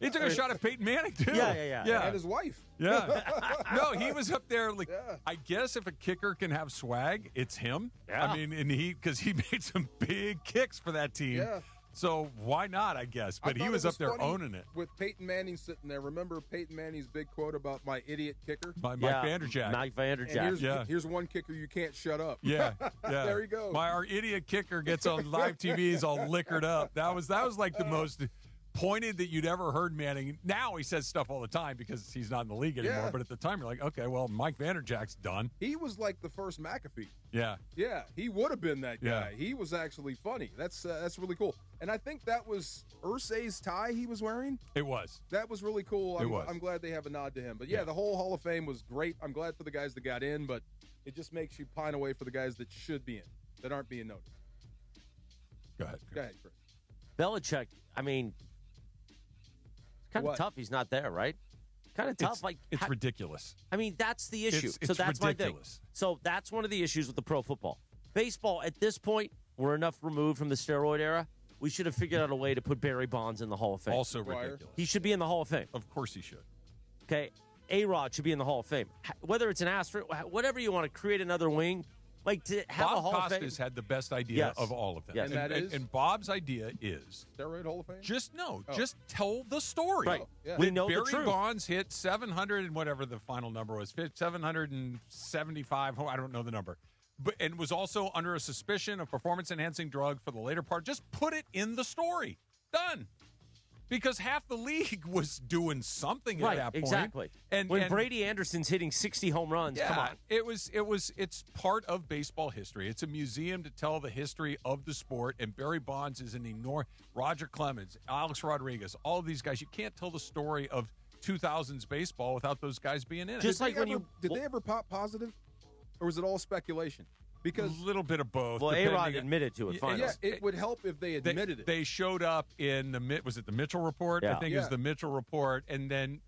He took a shot at Peyton Manning, too. Yeah. And his wife. Yeah. No, he was up there. Like, I guess if a kicker can have swag, it's him. Yeah. I mean, because he made some big kicks for that team. Yeah. So why not, I guess? But I he thought was it up there funny owning it. with Peyton Manning sitting there. Remember Peyton Manning's big quote about my idiot kicker? By Mike Vanderjagt. Mike Vanderjagt. And here's one kicker you can't shut up. Yeah. There you go. Our idiot kicker gets on live TV. He's all liquored up. That was like the most pointed that you'd ever heard Manning. Now he says stuff all the time because he's not in the league anymore. Yeah. But at the time, you're like, okay, well, Mike Vanderjagt's done. He was like the first McAfee. Yeah. Yeah, he would have been that guy. Yeah. He was actually funny. That's really cool. And I think that was Irsay's tie he was wearing. It was. That was really cool. It was. I'm glad they have a nod to him. But yeah, the whole Hall of Fame was great. I'm glad for the guys that got in, but it just makes you pine away for the guys that should be in, that aren't being noticed. Go ahead, Go ahead, Chris. Belichick, I mean, it's kind of What? tough he's not there, right? Kind of tough. It's ridiculous. I mean, that's the issue. It's so that's ridiculous. my thing. So that's one of the issues with the pro football. Baseball, at this point, we're enough removed from the steroid era. We should have figured out a way to put Barry Bonds in the Hall of Fame. Also ridiculous. He should be in the Hall of Fame. Of course he should. Okay? A-Rod should be in the Hall of Fame. Whether it's an asterisk, whatever you want to create another wing, like to have a Bob Hall of Fame. Costas had the best idea of all of them. Yes. And that is? And Bob's idea is Steroid Hall of Fame? just tell the story. Right. Yeah. We That know the Barry truth. Bonds hit 700 and whatever the final number was, 775. I don't know the number. But and was also under a suspicion of performance-enhancing drug for the later part. Just put it in the story. Done. Because half the league was doing something Right, at that point. exactly. And when Brady Anderson's hitting 60 home runs, come on. It's part of baseball history. It's a museum to tell the history of the sport, and Barry Bonds is an enormous. Roger Clemens, Alex Rodriguez, all of these guys. You can't tell the story of 2000s baseball without those guys being in it. Just like when Did they ever pop positive? Or was it all speculation? Because a little bit of both. Well, depending A-Rod on- admitted to it finally. yeah, it would help if they admitted it. They showed up in was it the Mitchell Report? Yeah. I think it was the Mitchell Report. And then,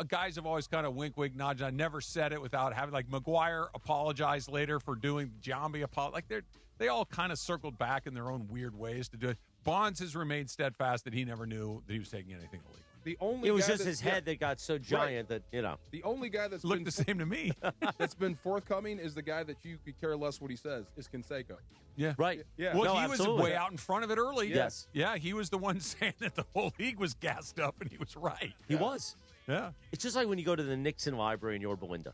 guys have always kind of wink, nudge. I never said it without having, like, McGuire apologized later for doing Giambi apology. Like, they all kind of circled back in their own weird ways to do it. Bonds has remained steadfast that he never knew that he was taking anything illegal. It was just his head that got so giant that, The only guy that's Looked the same to me. that's been forthcoming is the guy that you could care less what he says, is Canseco. Yeah. Right. Yeah. Well, No, he was absolutely. way out in front of it early. Yes. Yeah, he was the one saying that the whole league was gassed up, and he was right. He was. Yeah. It's just like when you go to the Nixon Library in Yorba Linda.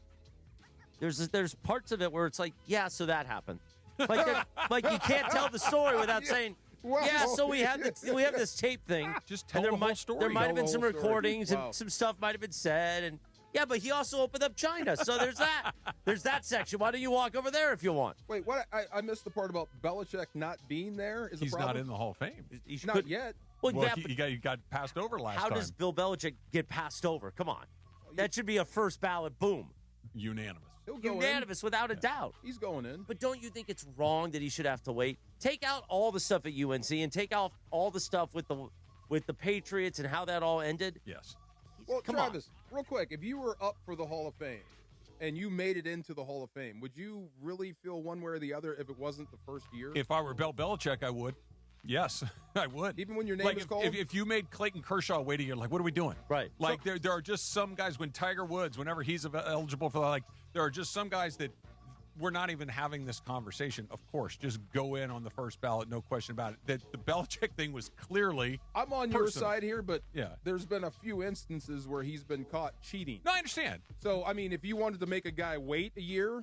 There's parts of it where it's like, yeah, so that happened. Like you can't tell the story without saying, Well, yeah, so we have this tape thing. Just tell and the whole story. There might have been Tell some the whole story. recordings Wow. and some stuff might have been said, and yeah, but he also opened up China, so there's that. There's that section. Why don't you walk over there if you want? Wait, what? I missed the part about Belichick not being there. Is He's the problem? not in the Hall of Fame. He Not yet. Well, Well, yeah, he got passed over last how time. does Bill Belichick get passed over? Come on. That should be a first ballot boom. Unanimous. He'll go Unanimous, without a doubt. He's going in. But don't you think it's wrong that he should have to wait? Take out all the stuff at UNC and take out all the stuff with the Patriots and how that all ended. Yes. Well, Come Travis, real quick, if you were up for the Hall of Fame and you made it into the Hall of Fame, would you really feel one way or the other if it wasn't the first year? If I were Bill Belichick, I would. Yes, I would. Even when your name like is called? if you made Clayton Kershaw wait a year, like, what are we doing? Right. Like, there are just some guys, when Tiger Woods, whenever he's eligible for, like, there are just some guys that we're not even having this conversation. Of course, just go in on the first ballot, no question about it. That the Belichick thing was clearly I'm on your side here, but yeah, there's been a few instances where he's been caught cheating. No, I understand. So, I mean, if you wanted to make a guy wait a year,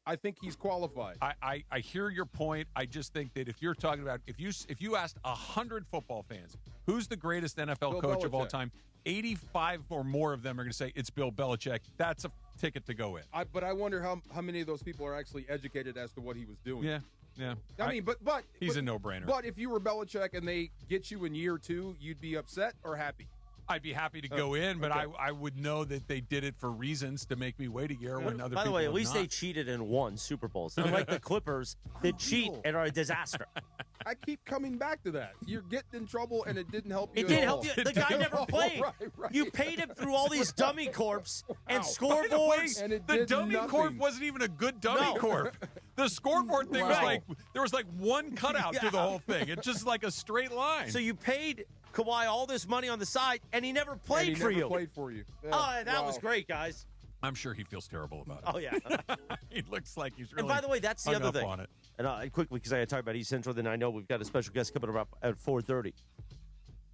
I think he's qualified. I hear your point. I just think that if you're talking about, if you asked 100 football fans, who's the greatest NFL coach of all time, 85 or more of them are going to say it's Bill Belichick. That's a ticket to go in. But I wonder how many of those people are actually educated as to what he was doing. Yeah. I mean, but he's a no-brainer. But if you were Belichick and they get you in year 2, you'd be upset or happy? I'd be happy to go in, but okay. I would know that they did it for reasons to make me wait a year when other people By the way, at would least not. they cheated and won Super Bowls. Unlike the Clippers that cheat and are a disaster. I keep coming back to that. You're getting in trouble, and it didn't help you. It didn't at all. help you. The guy never played. Right. You paid him through all these dummy corps and By scoreboards. the way, And it the did dummy nothing. corp wasn't even a good dummy corp. The scoreboard thing was Wow. like, there was like one cutout to the whole thing. It's just like a straight line. So you paid Kawhi all this money on the side, and he never played And he for never you. played for you. Yeah. Oh, that was Wow. great, guys. I'm sure he feels terrible about it. Oh, yeah. He looks like he's really And by the way, that's the hung other up thing. on it. And quickly, because I had talked about East Central, then I know we've got a special guest coming up at 4:30.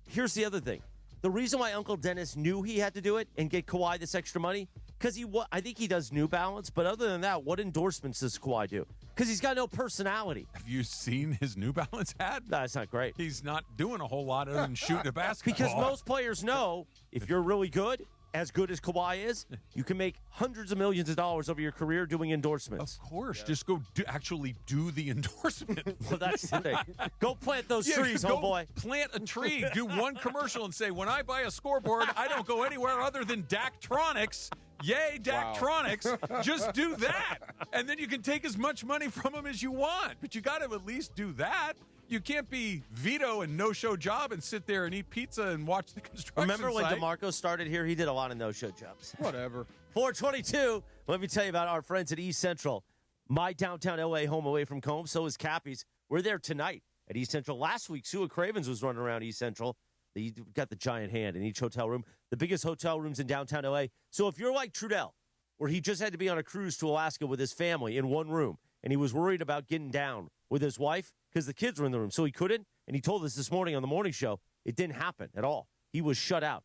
Here's the other thing. The reason why Uncle Dennis knew he had to do it and get Kawhi this extra money, because I think he does New Balance, but other than that, what endorsements does Kawhi do? Because he's got no personality. Have you seen his New Balance ad? No, it's not great. He's not doing a whole lot other than shooting a basketball. Because most players know if you're really good as Kawhi is, you can make hundreds of millions of dollars over your career doing endorsements. Of course. Just go actually do the endorsement. Well, that's the thing. Go plant those trees, go homeboy. Plant a tree. Do one commercial and say, when I buy a scoreboard, I don't go anywhere other than Daktronics. Yay, Daktronics. Just do that. And then you can take as much money from them as you want. But you got to at least do that. You can't be Vito and no-show job and sit there and eat pizza and watch the construction Remember when site. DeMarco started here? He did a lot of no-show jobs. Whatever. 422. Let me tell you about our friends at East Central. My downtown LA home away from home. So is Cappy's. We're there tonight at East Central. Last week, Sua Cravens was running around East Central. They got the giant hand in each hotel room. The biggest hotel rooms in downtown LA. So if you're like Trudell, where he just had to be on a cruise to Alaska with his family in one room, and he was worried about getting down with his wife because the kids were in the room, so he couldn't. And he told us this morning on the morning show, it didn't happen at all. He was shut out.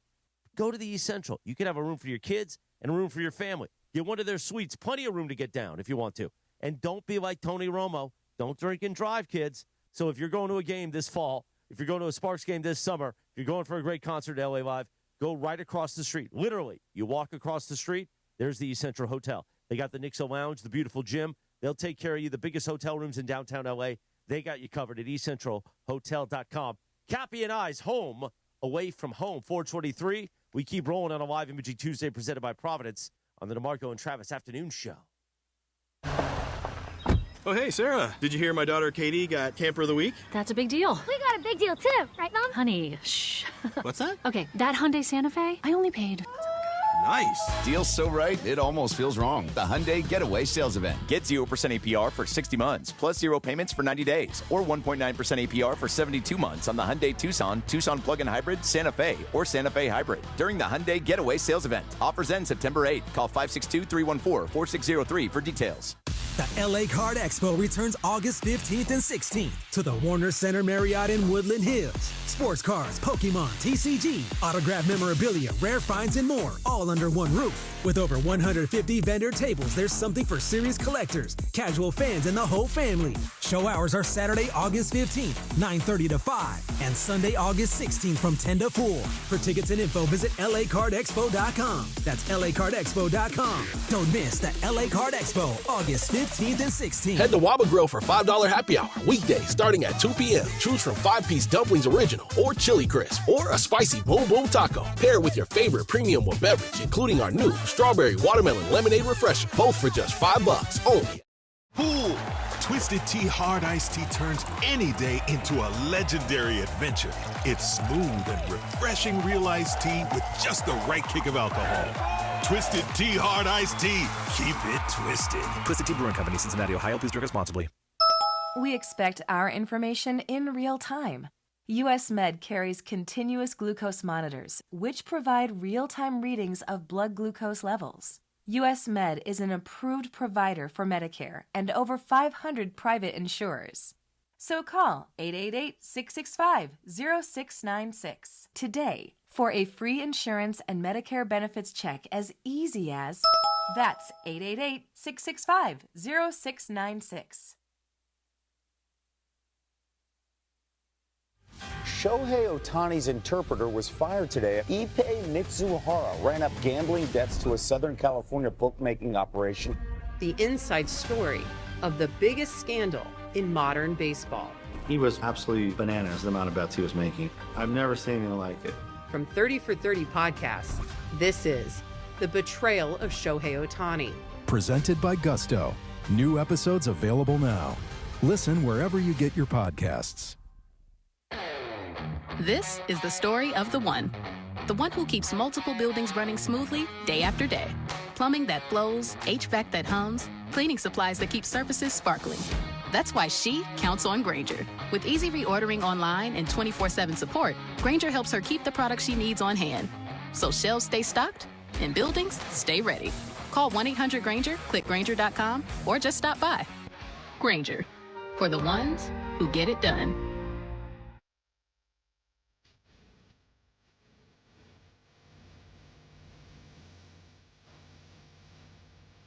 Go to the East Central. You can have a room for your kids and a room for your family. Get one of their suites. Plenty of room to get down if you want to. And don't be like Tony Romo. Don't drink and drive, kids. So if you're going to a game this fall, if you're going to a Sparks game this summer, if you're going for a great concert at LA Live, go right across the street. Literally, you walk across the street, there's the East Central Hotel. They got the Nixo Lounge, the beautiful gym. They'll take care of you. The biggest hotel rooms in downtown LA. They got you covered at eastcentralhotel.com. Cappy and I's home away from home. 423. We keep rolling on a live Imaging Tuesday presented by Providence on the DeMarco and Travis Afternoon Show. Oh, hey, Sarah. Did you hear my daughter Katie got Camper of the Week? That's a big deal. We got a big deal too, right, Mom? Honey, shh. What's that? Okay, that Hyundai Santa Fe, I only paid. Nice. Deal's so right, it almost feels wrong. The Hyundai Getaway Sales Event. Get 0% APR for 60 months, plus 0 payments for 90 days, or 1.9% APR for 72 months on the Hyundai Tucson, Tucson Plug-in Hybrid, Santa Fe, or Santa Fe Hybrid. During the Hyundai Getaway Sales Event. Offers end September 8th. Call 562-314-4603 for details. The LA Card Expo returns August 15th and 16th to the Warner Center Marriott in Woodland Hills. Sports cars, Pokemon, TCG, autographed memorabilia, rare finds, and more, all under one roof. With over 150 vendor tables, there's something for serious collectors, casual fans, and the whole family. Show hours are Saturday, August 15th, 9:30 to 5, and Sunday, August 16th from 10 to 4. For tickets and info, visit lacardexpo.com. That's lacardexpo.com. Don't miss the LA Card Expo, August 15th and 16th. Head to Waba Grill for $5 happy hour weekdays starting at 2 p.m. Choose from 5-piece dumplings original or chili crisp or a spicy boom boom taco. Pair it with your favorite premium beverage, including our new strawberry watermelon lemonade refresher, both for just $5 only. Pool! Twisted Tea Hard Iced Tea turns any day into a legendary adventure. It's smooth and refreshing real iced tea with just the right kick of alcohol. Twisted Tea Hard Iced Tea. Keep it twisted. Twisted Tea Brewing Company, Cincinnati, Ohio. Please drink responsibly. We expect our information in real time. US Med carries continuous glucose monitors, which provide real-time readings of blood glucose levels. US Med is an approved provider for Medicare and over 500 private insurers. So call 888-665-0696 today for a free insurance and Medicare benefits check as easy as... That's 888-665-0696. Shohei Ohtani's interpreter was fired today. Ippei Mitsuhara ran up gambling debts to a Southern California bookmaking operation. The inside story of the biggest scandal in modern baseball. He was absolutely bananas, the amount of bets he was making. I've never seen anything like it. From 30 for 30 podcasts, this is The Betrayal of Shohei Ohtani. Presented by Gusto. New episodes available now. Listen wherever you get your podcasts. This is the story of the one who keeps multiple buildings running smoothly day after day. Plumbing that flows, HVAC that hums, cleaning supplies that keep surfaces sparkling. That's why she counts on Grainger. With easy reordering online and 24/7 support, Grainger helps her keep the products she needs on hand. So shelves stay stocked and buildings stay ready. Call 1-800-GRAINGER, click Grainger.com, or just stop by. Grainger, for the ones who get it done.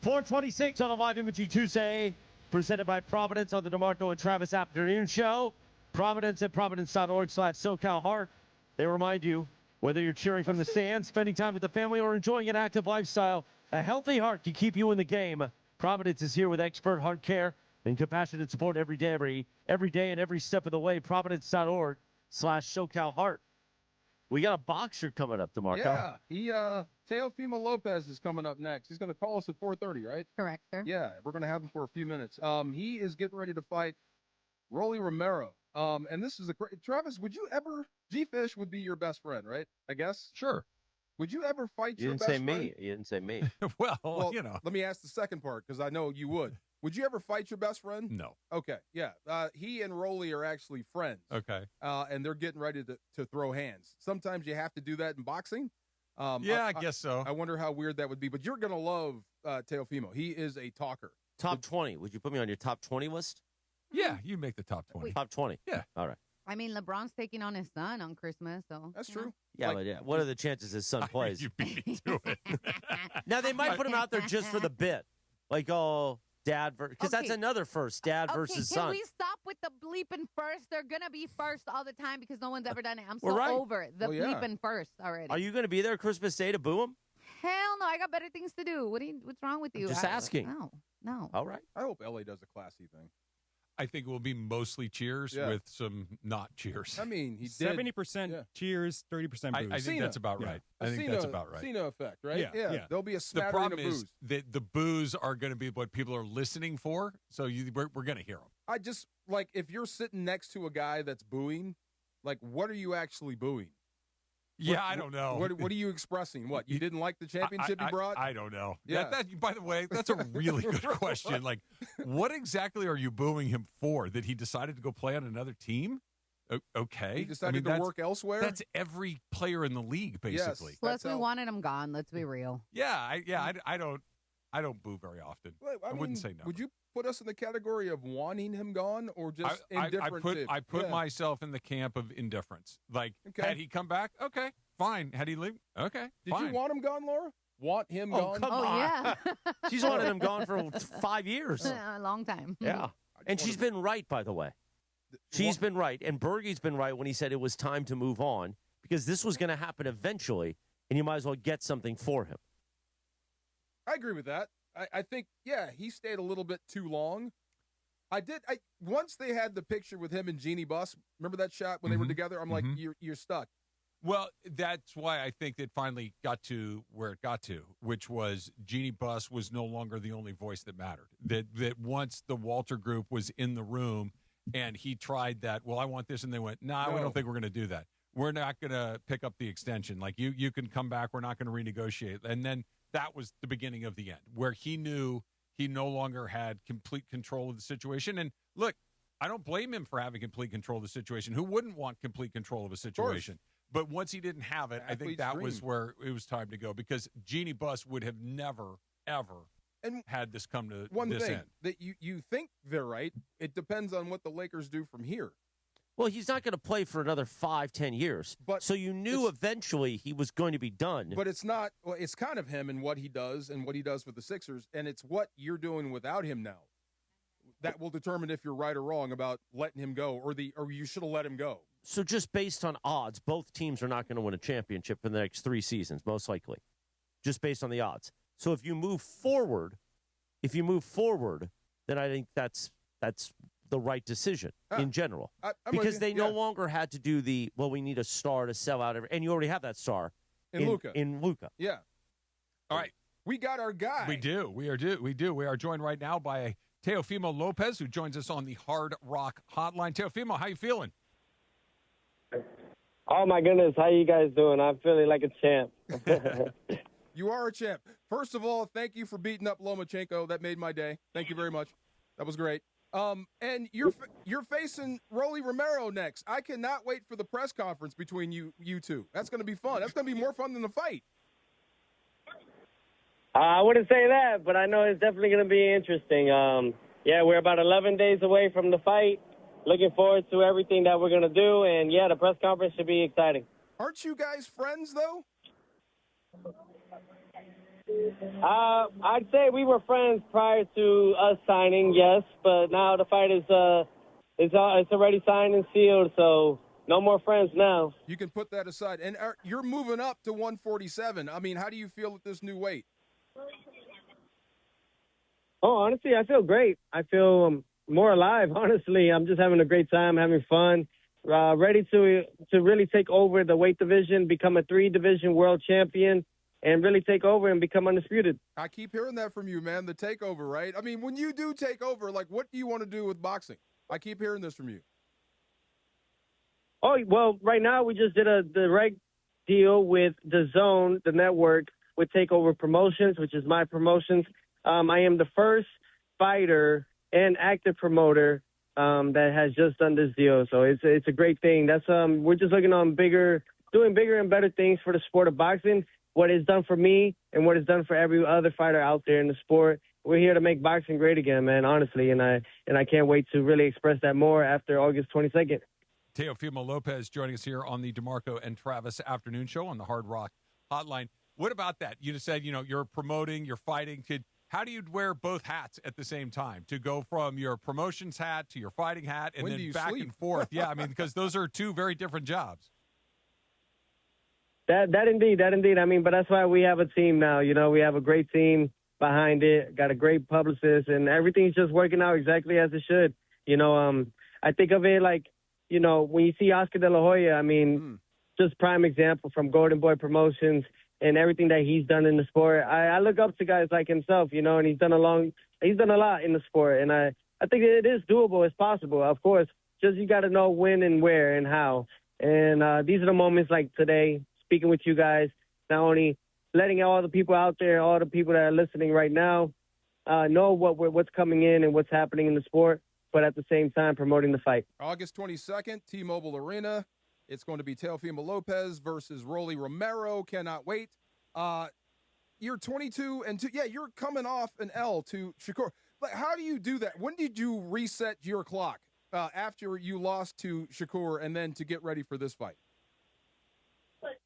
426 on a live imaging Tuesday, presented by Providence on the DeMarco and Travis Afternoon Show. Providence at providence.org/SoCal Heart. They remind you, whether you're cheering from the stands, spending time with the family, or enjoying an active lifestyle, a healthy heart can keep you in the game. Providence is here with expert heart care and compassionate support every day and every step of the way. Providence.org/SoCal Heart. We got a boxer coming up, DeMarco. Yeah, Teofimo Lopez is coming up next. He's going to call us at 4:30, right? Correct, sir. Yeah, we're going to have him for a few minutes. He is getting ready to fight Rolly Romero. And this is a great... Travis, would you ever... G-Fish would be your best friend, right? I guess? Sure. Would you ever fight your best friend? You didn't say me. well, you know. Let me ask the second part, because I know you would. Would you ever fight your best friend? No. Okay, yeah. He and Rolly are actually friends. Okay. And they're getting ready to throw hands. Sometimes you have to do that in boxing. I guess so. I wonder how weird that would be. But you're going to love Teofimo. He is a talker. Top 20. Would you put me on your top 20 list? Yeah, you make the top 20. Top 20. Yeah. All right. I mean, LeBron's taking on his son on Christmas, so. That's true. Yeah, but what are the chances his son plays? You beat me to it. Now, they might put him out there just for the bit. Like, dad versus... Because that's another first, dad versus son. Can we stop with the bleeping first? They're going to be first all the time because no one's ever done it. I'm so right. over it. The bleeping first already. Are you going to be there Christmas Day to boo him? Hell no, I got better things to do. What's wrong with you? Just asking. No. All right. I hope LA does a classy thing. I think it will be mostly cheers with some not cheers. I mean, he 70% cheers, 30% booze. I think that's about right. I think that's about right. Cena effect, right? Yeah. There'll be a The smattering problem of is booze. that the boos are going to be what people are listening for, so we're going to hear them. I just, like, if you're sitting next to a guy that's booing, like, what are you actually booing? Yeah, I don't know. What are you expressing? What, you didn't like the championship he brought? I don't know. Yeah. That, by the way, that's a really good question. Like, what exactly are you booing him for? That he decided to go play on another team? Okay. He decided to work elsewhere? That's every player in the league, basically. Plus, we wanted him gone. Let's be real. Yeah, I don't boo very often. I wouldn't say no. Would you put us in the category of wanting him gone or just indifferent? I put myself in the camp of indifference. Like, had he come back? Okay, fine. Had he leave? Okay, fine. Did you want him gone, Laura? Want him gone? Come on. Yeah. She's wanted him gone for 5 years. A long time. Yeah. And she's been right, by the way. She's been right. And Bergie's been right when he said it was time to move on because this was going to happen eventually, and you might as well get something for him. I agree with that. I think, he stayed a little bit too long. Once they had the picture with him and Jeannie Buss, remember that shot when they were together? I'm like, you're stuck. Well, that's why I think it finally got to where it got to, which was Jeannie Buss was no longer the only voice that mattered. That once the Walter Group was in the room and he tried that, well, I want this, and they went, no. We don't think we're going to do that. We're not going to pick up the extension. Like, you can come back. We're not going to renegotiate. And then that was the beginning of the end, where he knew he no longer had complete control of the situation. And look, I don't blame him for having complete control of the situation. Who wouldn't want complete control of a situation? But once he didn't have it, I think that was where it was time to go, because Jeannie Buss would have never, ever had this come to this end. That you think they're right. It depends on what the Lakers do from here. Well, he's not going to play for another 5-10 years. So you knew eventually he was going to be done. But it's not. Well, it's kind of him and what he does for the Sixers, and it's what you're doing without him now. That will determine if you're right or wrong about letting him go, or you should have let him go. So just based on odds, both teams are not going to win a championship for the next 3 seasons, most likely, just based on the odds. So if you move forward, then I think that's the right decision in general, because they no longer had to do we need a star to sell out, and you already have that star in Luka. Yeah. All right, we got our guy. We do. We are joined right now by Teofimo Lopez, who joins us on the Hard Rock Hotline. Teofimo, how you feeling? Oh, my goodness. How you guys doing? I'm feeling like a champ. You are a champ. First of all, thank you for beating up Lomachenko. That made my day. Thank you very much. That was great. And you're facing Rolly Romero next. I cannot wait for the press conference between you two. That's going to be fun. That's going to be more fun than the fight. I wouldn't say that, but I know it's definitely going to be interesting. We're about 11 days away from the fight. Looking forward to everything that we're going to do. And, the press conference should be exciting. Aren't you guys friends, though? I'd say we were friends prior to us signing, yes. But now the fight is it's already signed and sealed, so no more friends now. You can put that aside. And you're moving up to 147. I mean, how do you feel at this new weight? Oh, honestly, I feel great. I feel more alive, honestly. I'm just having a great time, having fun, ready to really take over the weight division, become a 3-division world champion, and really take over and become undisputed. I keep hearing that from you, man, the takeover, right? I mean, when you do take over, like, what do you want to do with boxing? I keep hearing this from you. Oh, well, right now we just did a direct deal with DAZN, the network, with Takeover Promotions, which is my promotions. I am the first fighter and active promoter that has just done this deal. So it's a great thing. That's we're just looking on doing bigger and better things for the sport of boxing. What it's done for me and what it's done for every other fighter out there in the sport. We're here to make boxing great again, man, honestly, and I can't wait to really express that more after August 22nd. Teofimo Lopez joining us here on the DeMarco and Travis Afternoon Show on the Hard Rock Hotline. What about that? You just said, you're promoting, you're fighting. How do you wear both hats at the same time? To go from your promotions hat to your fighting hat and then back and forth? Yeah, I mean, because those are 2 very different jobs. That indeed. I mean, but that's why we have a team now. We have a great team behind it, got a great publicist, and everything's just working out exactly as it should. I think of it like, when you see Oscar De La Hoya, I mean, just prime example from Golden Boy Promotions and everything that he's done in the sport. I look up to guys like himself, and he's done a lot in the sport, and I think it is doable. It's possible, of course. Just you got to know when and where and how. And these are the moments like today, speaking with you guys, not only letting all the people out there, all the people that are listening right now, know what's coming in and what's happening in the sport, but at the same time promoting the fight. August 22nd, T-Mobile Arena. It's going to be Teofimo Lopez versus Rolly Romero. Cannot wait. You're 22-2. Yeah, you're coming off an L to Shakur. But how do you do that? When did you reset your clock after you lost to Shakur and then to get ready for this fight?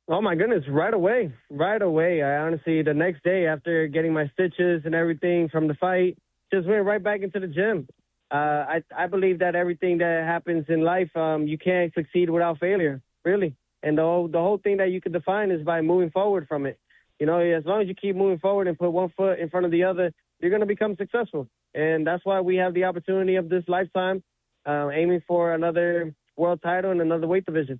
Oh, my goodness, right away. I honestly, the next day after getting my stitches and everything from the fight, just went right back into the gym. I believe that everything that happens in life, you can't succeed without failure, really. And the whole thing that you can define is by moving forward from it. You know, as long as you keep moving forward and put one foot in front of the other, you're going to become successful. And that's why we have the opportunity of this lifetime, aiming for another world title and another weight division.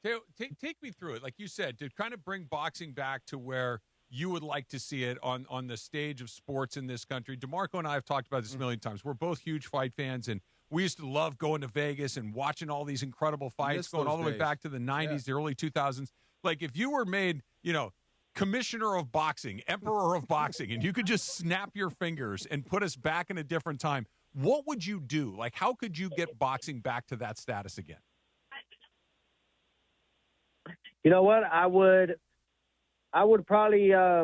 Take me through it. Like you said, to kind of bring boxing back to where you would like to see it on the stage of sports in this country. DeMarco and I have talked about this a million times. We're both huge fight fans, and we used to love going to Vegas and watching all these incredible fights, going all the way back to the 90s, the early 2000s. Like, if you were made, commissioner of boxing, emperor of boxing, and you could just snap your fingers and put us back in a different time, what would you do? Like, how could you get boxing back to that status again? You know what? I would probably I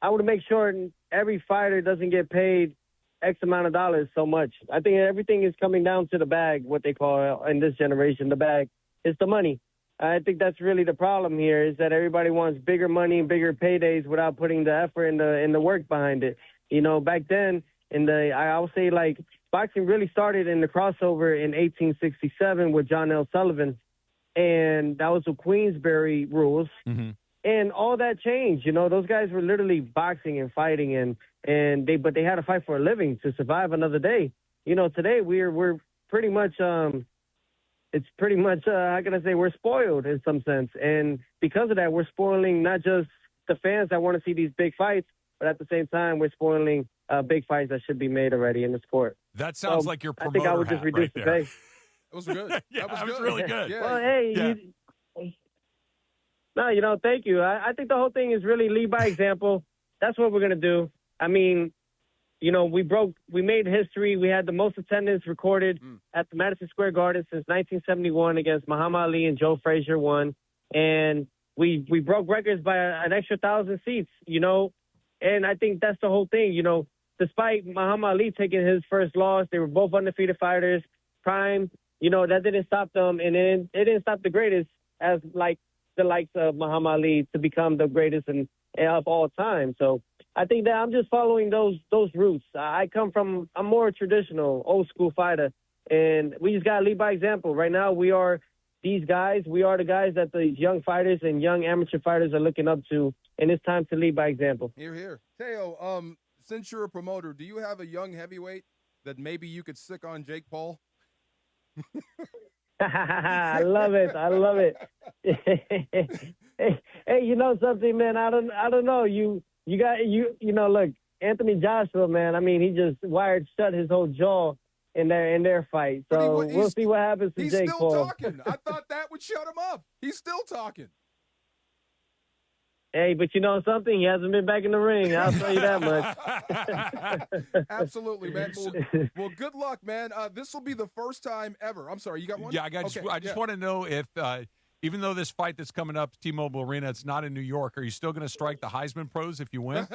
would make sure every fighter doesn't get paid X amount of dollars so much. I think everything is coming down to the bag, what they call in this generation, the bag. It's the money. I think that's really the problem here, is that everybody wants bigger money and bigger paydays without putting the effort and the work behind it. You know, back then, I would say, like, boxing really started in the crossover in 1867 with John L. Sullivan, and that was the Queensberry rules. Mm-hmm. And all that changed. You know, those guys were literally boxing and fighting, but they had to fight for a living to survive another day. You know, today we're pretty much it's pretty much how can I say, we're spoiled in some sense, and because of that, we're spoiling not just the fans that want to see these big fights, but at the same time, we're spoiling big fights that should be made already in the sport. That sounds like your promoter I think I would just reduce the pay. That was good. Yeah, that was really good. Yeah. Well, hey, thank you. I think the whole thing is really lead by example. That's what we're going to do. I mean, we made history. We had the most attendance recorded at the Madison Square Garden since 1971 against Muhammad Ali and Joe Frazier won. And we broke records by an extra 1,000 seats, and I think that's the whole thing. Despite Muhammad Ali taking his first loss, they were both undefeated fighters, prime. That didn't stop them, and it didn't stop the greatest as like the likes of Muhammad Ali to become the greatest of all time. So I think that I'm just following those roots. I'm more traditional, old school fighter, and we just got to lead by example. Right now, we are these guys. We are the guys that the young fighters and young amateur fighters are looking up to, and it's time to lead by example. Hear, hear. Teo, since you're a promoter, do you have a young heavyweight that maybe you could stick on Jake Paul? I love it. Hey, you know something, man? I don't know. Look, Anthony Joshua, man. I mean, he just wired shut his whole jaw in their fight. So we'll see what happens to Jake Paul. He's still talking. I thought that would shut him up. He's still talking. Hey, but you know something? He hasn't been back in the ring. I'll tell you that much. Absolutely, man. Well, good luck, man. This will be the first time ever. I'm sorry, you got one? Yeah, I just want to know if, even though this fight that's coming up, T-Mobile Arena, it's not in New York, are you still going to strike the Heisman pros if you win?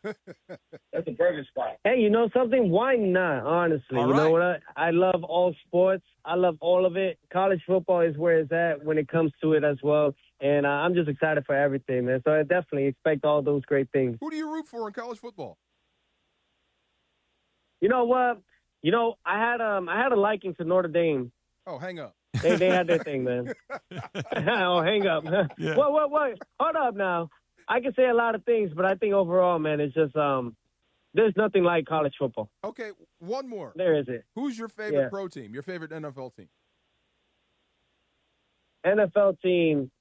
That's a burger spot. Hey, you know something? Why not, honestly? All you know right. what? I love all sports. I love all of it. College football is where it's at when it comes to it as well. And I'm just excited for everything, man. So I definitely expect all those great things. Who do you root for in college football? You know what? I had a liking to Notre Dame. Oh, hang up. They had their thing, man. Oh, hang up. Yeah. What? Hold up now. I can say a lot of things, but I think overall, man, it's just there's nothing like college football. Okay, one more. There is it. Who's your favorite pro team? Your favorite NFL team? NFL team.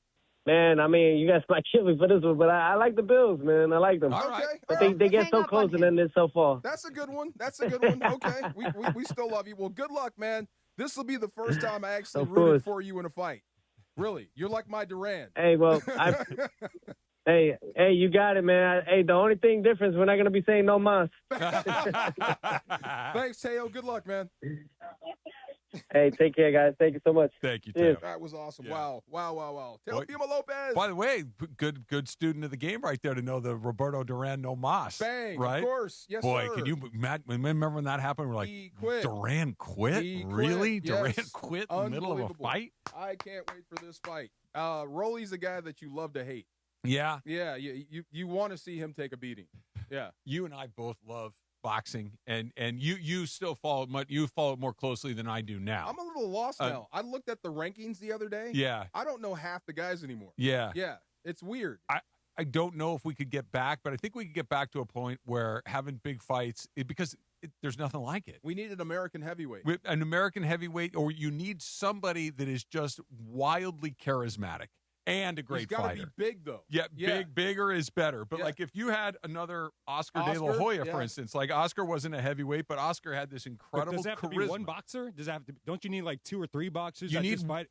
Man, I mean, you guys might kill me for this one, but I like the Bills, man. I like them. All right. But they get so close and then they're so far. That's a good one. Okay. We still love you. Well, good luck, man. This will be the first time I actually rooted for you in a fight. Really. You're like my Durant. Hey, well, Hey, you got it, man. Hey, the only thing different is we're not going to be saying no mas. Thanks, Teo. Good luck, man. Hey, take care, guys. Thank you so much. Thank you, Teo. That was awesome. Yeah. Wow. Teofimo Lopez. By the way, good student of the game right there to know the Roberto Duran no mas. Bang, right? Of course. Yes, Boy, sir. can you remember when that happened? We're like, He quit. Duran quit? He quit. Really? Yes. Duran quit in the middle of a fight? I can't wait for this fight. Rolly's a guy that you love to hate. Yeah. Yeah, you want to see him take a beating. Yeah. You and I both love boxing, and you still follow it more closely than I do now. I'm a little lost now. I looked at the rankings the other day. Yeah. I don't know half the guys anymore. Yeah. Yeah. It's weird. I don't know if we could get back, but I think we could get back to a point where having big fights, because there's nothing like it. We need an American heavyweight. An American heavyweight, or you need somebody that is just wildly charismatic and a great fighter. He's got to be big, though. Yeah, bigger is better. But, like, if you had another Oscar De La Hoya, for instance, like Oscar wasn't a heavyweight, but Oscar had this incredible does it have charisma. to be one boxer? Does it have to? Don't you need like 2 or 3 boxers? You need one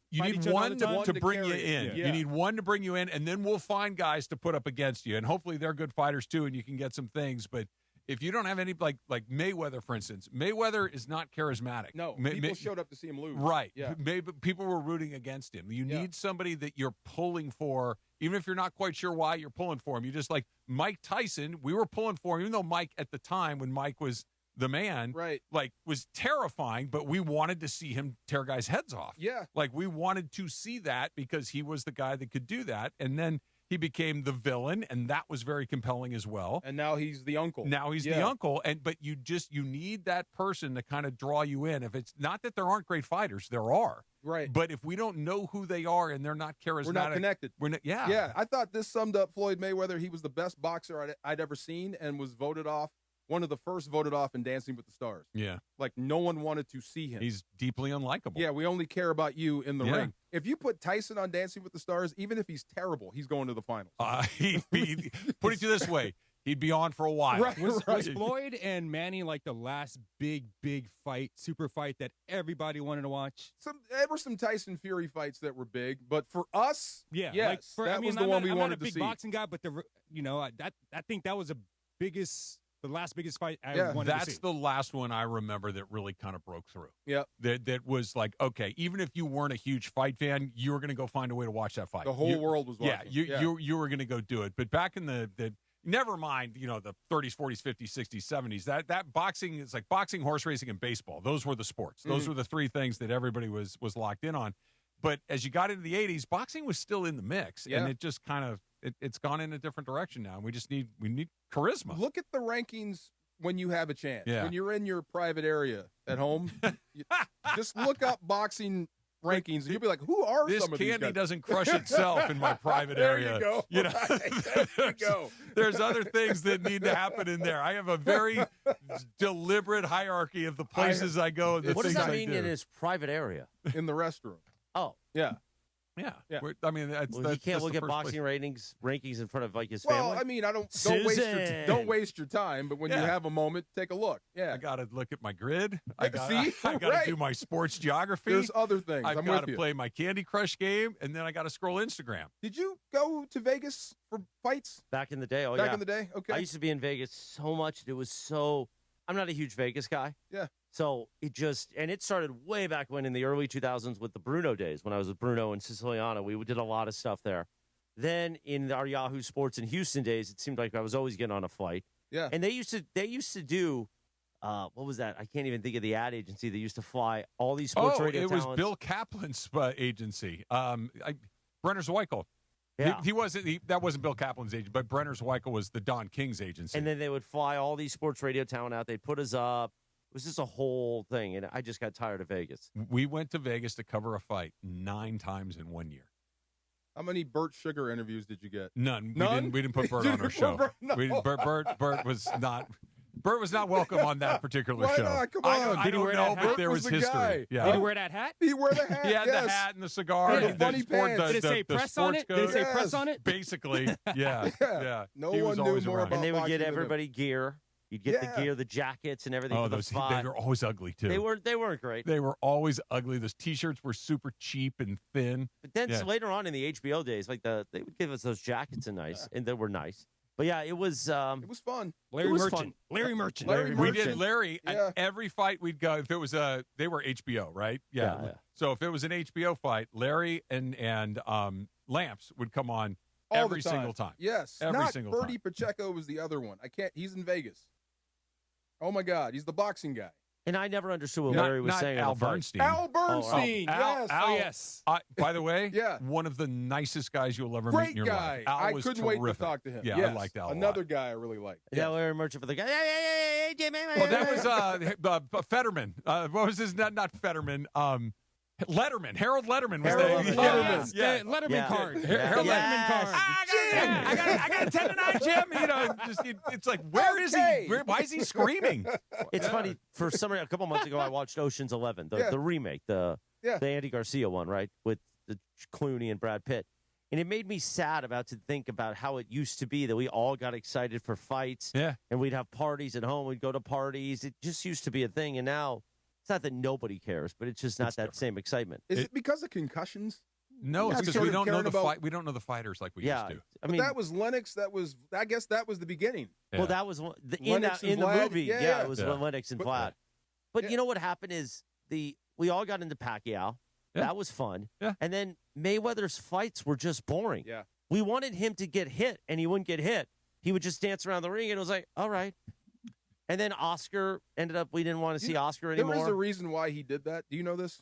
to bring you in. Yeah. You need one to bring you in, and then we'll find guys to put up against you, and hopefully they're good fighters too, and you can get some things. But if you don't have any, like Mayweather, for instance, Mayweather is not charismatic. No, people showed up to see him lose. Right. Yeah. Maybe people were rooting against him. You need somebody that you're pulling for, even if you're not quite sure why you're pulling for him. You just like Mike Tyson, we were pulling for him, even though Mike at the time when Mike was the man, right, like was terrifying, but we wanted to see him tear guys' heads off. Yeah. Like we wanted to see that because he was the guy that could do that. And then he became the villain, and that was very compelling as well. And now he's the uncle. The uncle, but you need that person to kind of draw you in. If it's not that there aren't great fighters, there are. Right. But if we don't know who they are and they're not charismatic, we're not connected. Yeah. Yeah. I thought this summed up Floyd Mayweather. He was the best boxer I'd ever seen and was one of the first voted off in Dancing with the Stars. Yeah. Like no one wanted to see him. He's deeply unlikable. Yeah, we only care about you in the ring. If you put Tyson on Dancing with the Stars, even if he's terrible, he's going to the finals. Put it this way, he'd be on for a while. Right, Was Floyd and Manny like the last big fight, super fight that everybody wanted to watch? There were some Tyson Fury fights that were big, but for us, yes, that was the one we wanted to see. I'm not a big boxing guy, but I think that was the last biggest fight I wanted to see. That's the last one I remember that really kind of broke through. Yeah. That was like, okay, even if you weren't a huge fight fan, you were going to go find a way to watch that fight. The whole world was watching. You were going to go do it. But back in the never mind, the 30s, 40s, 50s, 60s, 70s, that boxing is like boxing, horse racing, and baseball. Those were the sports. Those were the 3 things that everybody was locked in on. But as you got into the 80s, boxing was still in the mix, and it just kind of it's gone in a different direction now. And we need charisma. Look at the rankings when you have a chance. Yeah. When you're in your private area at home, just look up boxing rankings, and you'll be like, "Who are this some of these guys?" candy doesn't crush itself in my private area. There you go. There you go. There's other things that need to happen in there. I have a very deliberate hierarchy of the places I go. And the what does things that mean I do. in his private area? In the restroom. Oh, yeah. Yeah. I mean, he can't look at boxing rankings in front of like his well, family. I mean, don't waste your time. But when you have a moment, take a look. Yeah, I got to look at my grid. I got to do my sports geography. There's other things. I've got to play my Candy Crush game, and then I got to scroll Instagram. Did you go to Vegas for fights back in the day? Back in the day. Okay. I used to be in Vegas so much. It was so. I'm not a huge Vegas guy. Yeah. So it started way back when in the early 2000s with the Bruno days when I was with Bruno and Siciliano. We did a lot of stuff there. Then in our Yahoo Sports in Houston days, it seemed like I was always getting on a flight. Yeah. And they used to do, what was that? I can't even think of the ad agency. They used to fly all these sports radio talents. It was Bill Kaplan's agency. Brenner Zweikel. Yeah. That wasn't Bill Kaplan's agent, but Brenner Zweikel was the Don King's agency. And then they would fly all these sports radio talent out. They'd put us up. It was just a whole thing, and I just got tired of Vegas. We went to Vegas to cover a fight 9 times in 1 year. How many Bert Sugar interviews did you get? None. We didn't put Bert on our show. Bert was not welcome on that particular show. Why not? Come on. I don't know, but there was history. Guy. Yeah. Did he wear that hat? He wore the hat. He had the hat and the cigar. And the funny pants. Did it say press on it? Did it say press on it? Basically, yeah. No he one was knew always more around. about And they would get boxing than everybody gear. You'd get the gear, the jackets, and everything for the spot. They were always ugly, too. They weren't great. They were always ugly. Those T-shirts were super cheap and thin. But then later on in the HBO days, they would give us those jackets and they were nice. But yeah, it was fun. Larry Merchant. We did Larry at every fight we'd go. If it was they were HBO, right? Yeah. So if it was an HBO fight, Larry and Lamps would come on every single time. Yes. Every Not single Bertie time. Pacheco was the other one. He's in Vegas. Oh my God, he's the boxing guy. And I never understood what Larry was saying. Al Bernstein. Al Bernstein, yes. Al, yes. By the way, yeah. One of the nicest guys you'll ever Great meet in your guy. life. Al I was couldn't terrific. wait to talk to him. Yeah, yes. I liked Al Another guy I really liked. Yeah, Larry Merchant for the guy. Hey, Jimmy. Well, that was Fetterman. What was his? Not Fetterman. Letterman. Harold Letterman was there. Letterman. Yeah. Letterman card. Harold Letterman card. I got a 10 to 9, Jim. It's like, where is he? Why is he screaming? It's funny. For some reason, a couple months ago, I watched Ocean's 11, the remake, the Andy Garcia one, right, with the Clooney and Brad Pitt. And it made me sad to think about how it used to be that we all got excited for fights. Yeah. And we'd have parties at home. We'd go to parties. It just used to be a thing. And now it's not that nobody cares, but it's just not that same excitement. Is it because of concussions? No, it's because we don't know the fight. We don't know the fighters like we used to. I mean, that was Lennox. I guess that was the beginning. Well, that was in the Vlad, movie. Yeah, it was Lennox and Vlad. But you know what happened is we all got into Pacquiao. Yeah. That was fun. Yeah. And then Mayweather's fights were just boring. Yeah. We wanted him to get hit, and he wouldn't get hit. He would just dance around the ring, and it was like, all right. And then Oscar ended up, we didn't want to see Oscar anymore. There was a reason why he did that. Do you know this?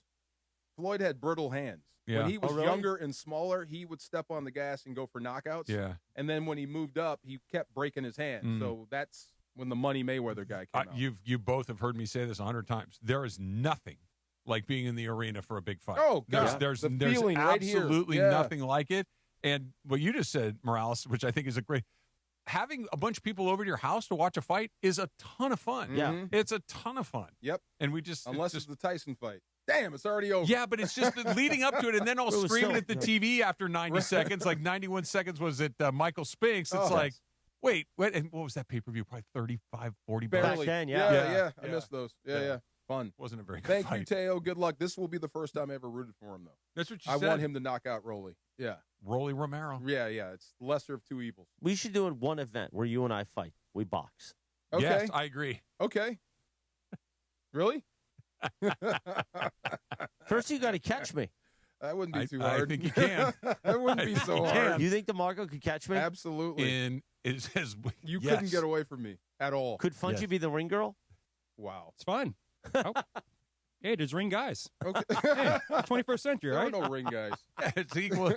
Floyd had brittle hands. Yeah. When he was younger and smaller, he would step on the gas and go for knockouts. Yeah. And then when he moved up, he kept breaking his hand. So that's when the Money Mayweather guy came out. You both have heard me say this 100 times. There is nothing like being in the arena for a big fight. Oh, God. There's feeling right here. absolutely nothing like it. And what you just said, Morales, which I think is a great – having a bunch of people over to your house to watch a fight is a ton of fun. Yeah. It's a ton of fun. Yep. And we just – Unless it's the Tyson fight. Damn, it's already over. Yeah, but it's just leading up to it, and then all screaming at the TV after 90 seconds. Like 91 seconds was it Michael Spinks. It's like, wait, and what was that pay-per-view? Probably 35, 40 bucks. Barely. Back then, Yeah. I missed those. Yeah. Fun. Wasn't a very good Thank fight. you, Teo. Good luck. This will be the first time I ever rooted for him, though. That's what you I said. want him to knock out Rolly. Yeah. Rolly Romero. Yeah. It's lesser of two evils. We should do one event where you and I fight. We box. Okay. Yes, I agree. Okay. Really? First, you got to catch me. That wouldn't be too hard. I think you can. That wouldn't be so hard. You think DeMarco could catch me? Absolutely. You yes. couldn't get away from me at all. Could Fungi be the ring girl? Wow. It's fun. Hey, there's ring guys. Okay. Hey, 21st century, There right? are no ring guys. It's equal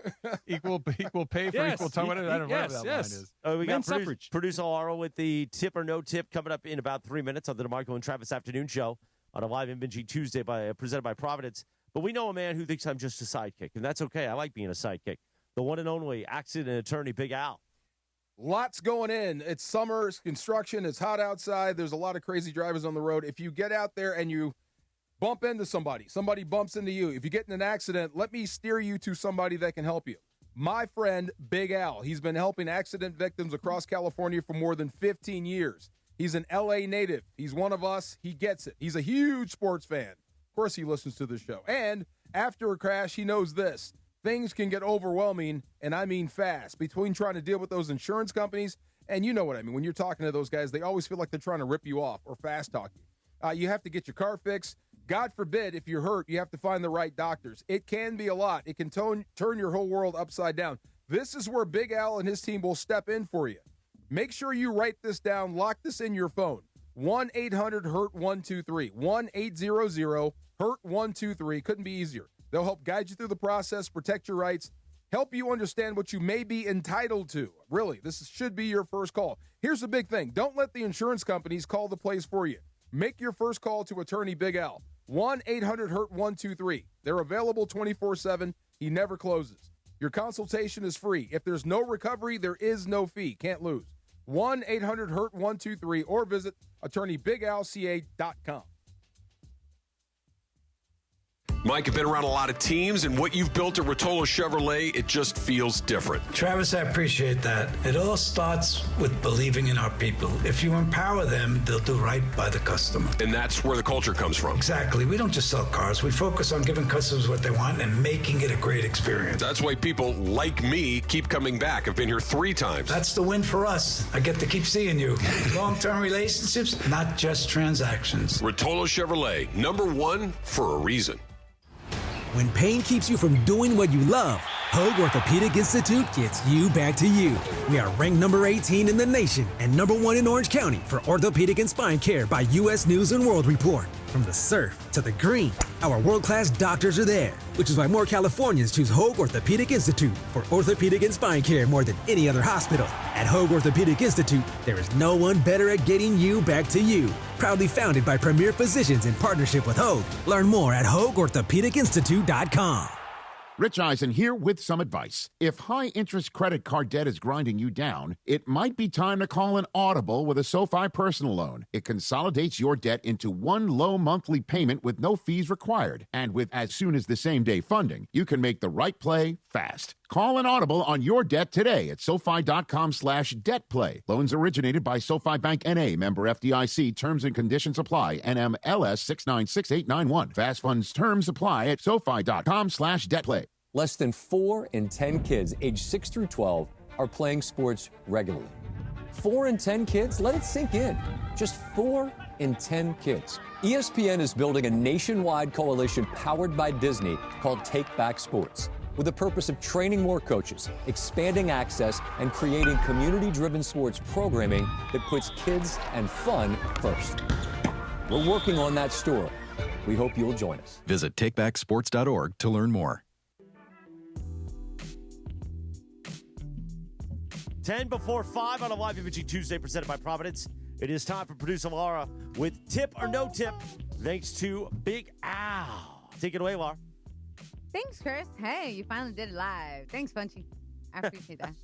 pay for Yes, equal time. Whatever, I don't know what that yes. line is. We Men's got suffrage. producer Laurel with the tip or no tip coming up in about 3 minutes on the DeMarco and Travis Afternoon Show on a live Invinchy Tuesday presented by Providence. But we know a man who thinks I'm just a sidekick, and that's okay. I like being a sidekick. The one and only accident attorney, Big Al. Lots going in. It's summer, it's construction, it's hot outside. There's a lot of crazy drivers on the road. If you get out there and you bump into somebody bumps into you, if you get in an accident, let me steer you to somebody that can help you. My friend, Big Al. He's been helping accident victims across California for more than 15 years. He's an L.A. native. He's one of us. He gets it. He's a huge sports fan. Of course, he listens to the show. And after a crash, he knows this. Things can get overwhelming, and I mean fast, between trying to deal with those insurance companies, and you know what I mean. When you're talking to those guys, they always feel like they're trying to rip you off or fast talk you. You have to get your car fixed. God forbid, if you're hurt, you have to find the right doctors. It can be a lot. It can turn your whole world upside down. This is where Big Al and his team will step in for you. Make sure you write this down. Lock this in your phone. 1-800-HURT-123. 1-800-HURT-123. Couldn't be easier. They'll help guide you through the process, protect your rights, help you understand what you may be entitled to. Really, this should be your first call. Here's the big thing. Don't let the insurance companies call the place for you. Make your first call to attorney Big Al. 1-800-HURT-123. They're available 24/7. He never closes. Your consultation is free. If there's no recovery, there is no fee. Can't lose. 1-800-HURT-123 or visit attorneybigalca.com. Mike, you've been around a lot of teams, and what you've built at Rotolo Chevrolet, it just feels different. Travis, I appreciate that. It all starts with believing in our people. If you empower them, they'll do right by the customer. And that's where the culture comes from. Exactly. We don't just sell cars. We focus on giving customers what they want and making it a great experience. That's why people like me keep coming back. I've been here 3 times. That's the win for us. I get to keep seeing you. Long-term relationships, not just transactions. Rotolo Chevrolet, #1 for a reason. When pain keeps you from doing what you love, Hoag Orthopedic Institute gets you back to you. We are ranked number 18 in the nation and number 1 in Orange County for orthopedic and spine care by U.S. News & World Report. From the surf to the green, our world-class doctors are there, which is why more Californians choose Hoag Orthopedic Institute for orthopedic and spine care more than any other hospital. At Hoag Orthopedic Institute, there is no one better at getting you back to you. Proudly founded by premier physicians in partnership with Hoag. Learn more at HoagOrthopedicInstitute.com. Rich Eisen here with some advice. If high-interest credit card debt is grinding you down, it might be time to call an audible with a SoFi personal loan. It consolidates your debt into one low monthly payment with no fees required. And with as soon as the same-day funding, you can make the right play fast. Call an audible on your debt today at SoFi.com/debtplay. Loans originated by SoFi Bank N.A., member FDIC. Terms and conditions apply. NMLS 696891. Fast funds terms apply at SoFi.com/debtplay. Less than 4 in 10 kids aged 6 through 12 are playing sports regularly. 4 in 10 kids? Let it sink in. Just 4 in 10 kids. ESPN is building a nationwide coalition powered by Disney called Take Back Sports, with the purpose of training more coaches, expanding access, and creating community-driven sports programming that puts kids and fun first. We're working on that story. We hope you'll join us. Visit takebacksports.org to learn more. 10 before 5 on a live imaging Tuesday presented by Providence. It is time for producer Laura with Tip or No Tip, thanks to Big Al. Take it away, Laura. Thanks, Chris. Hey, you finally did it live. Thanks, Punchy. I appreciate that.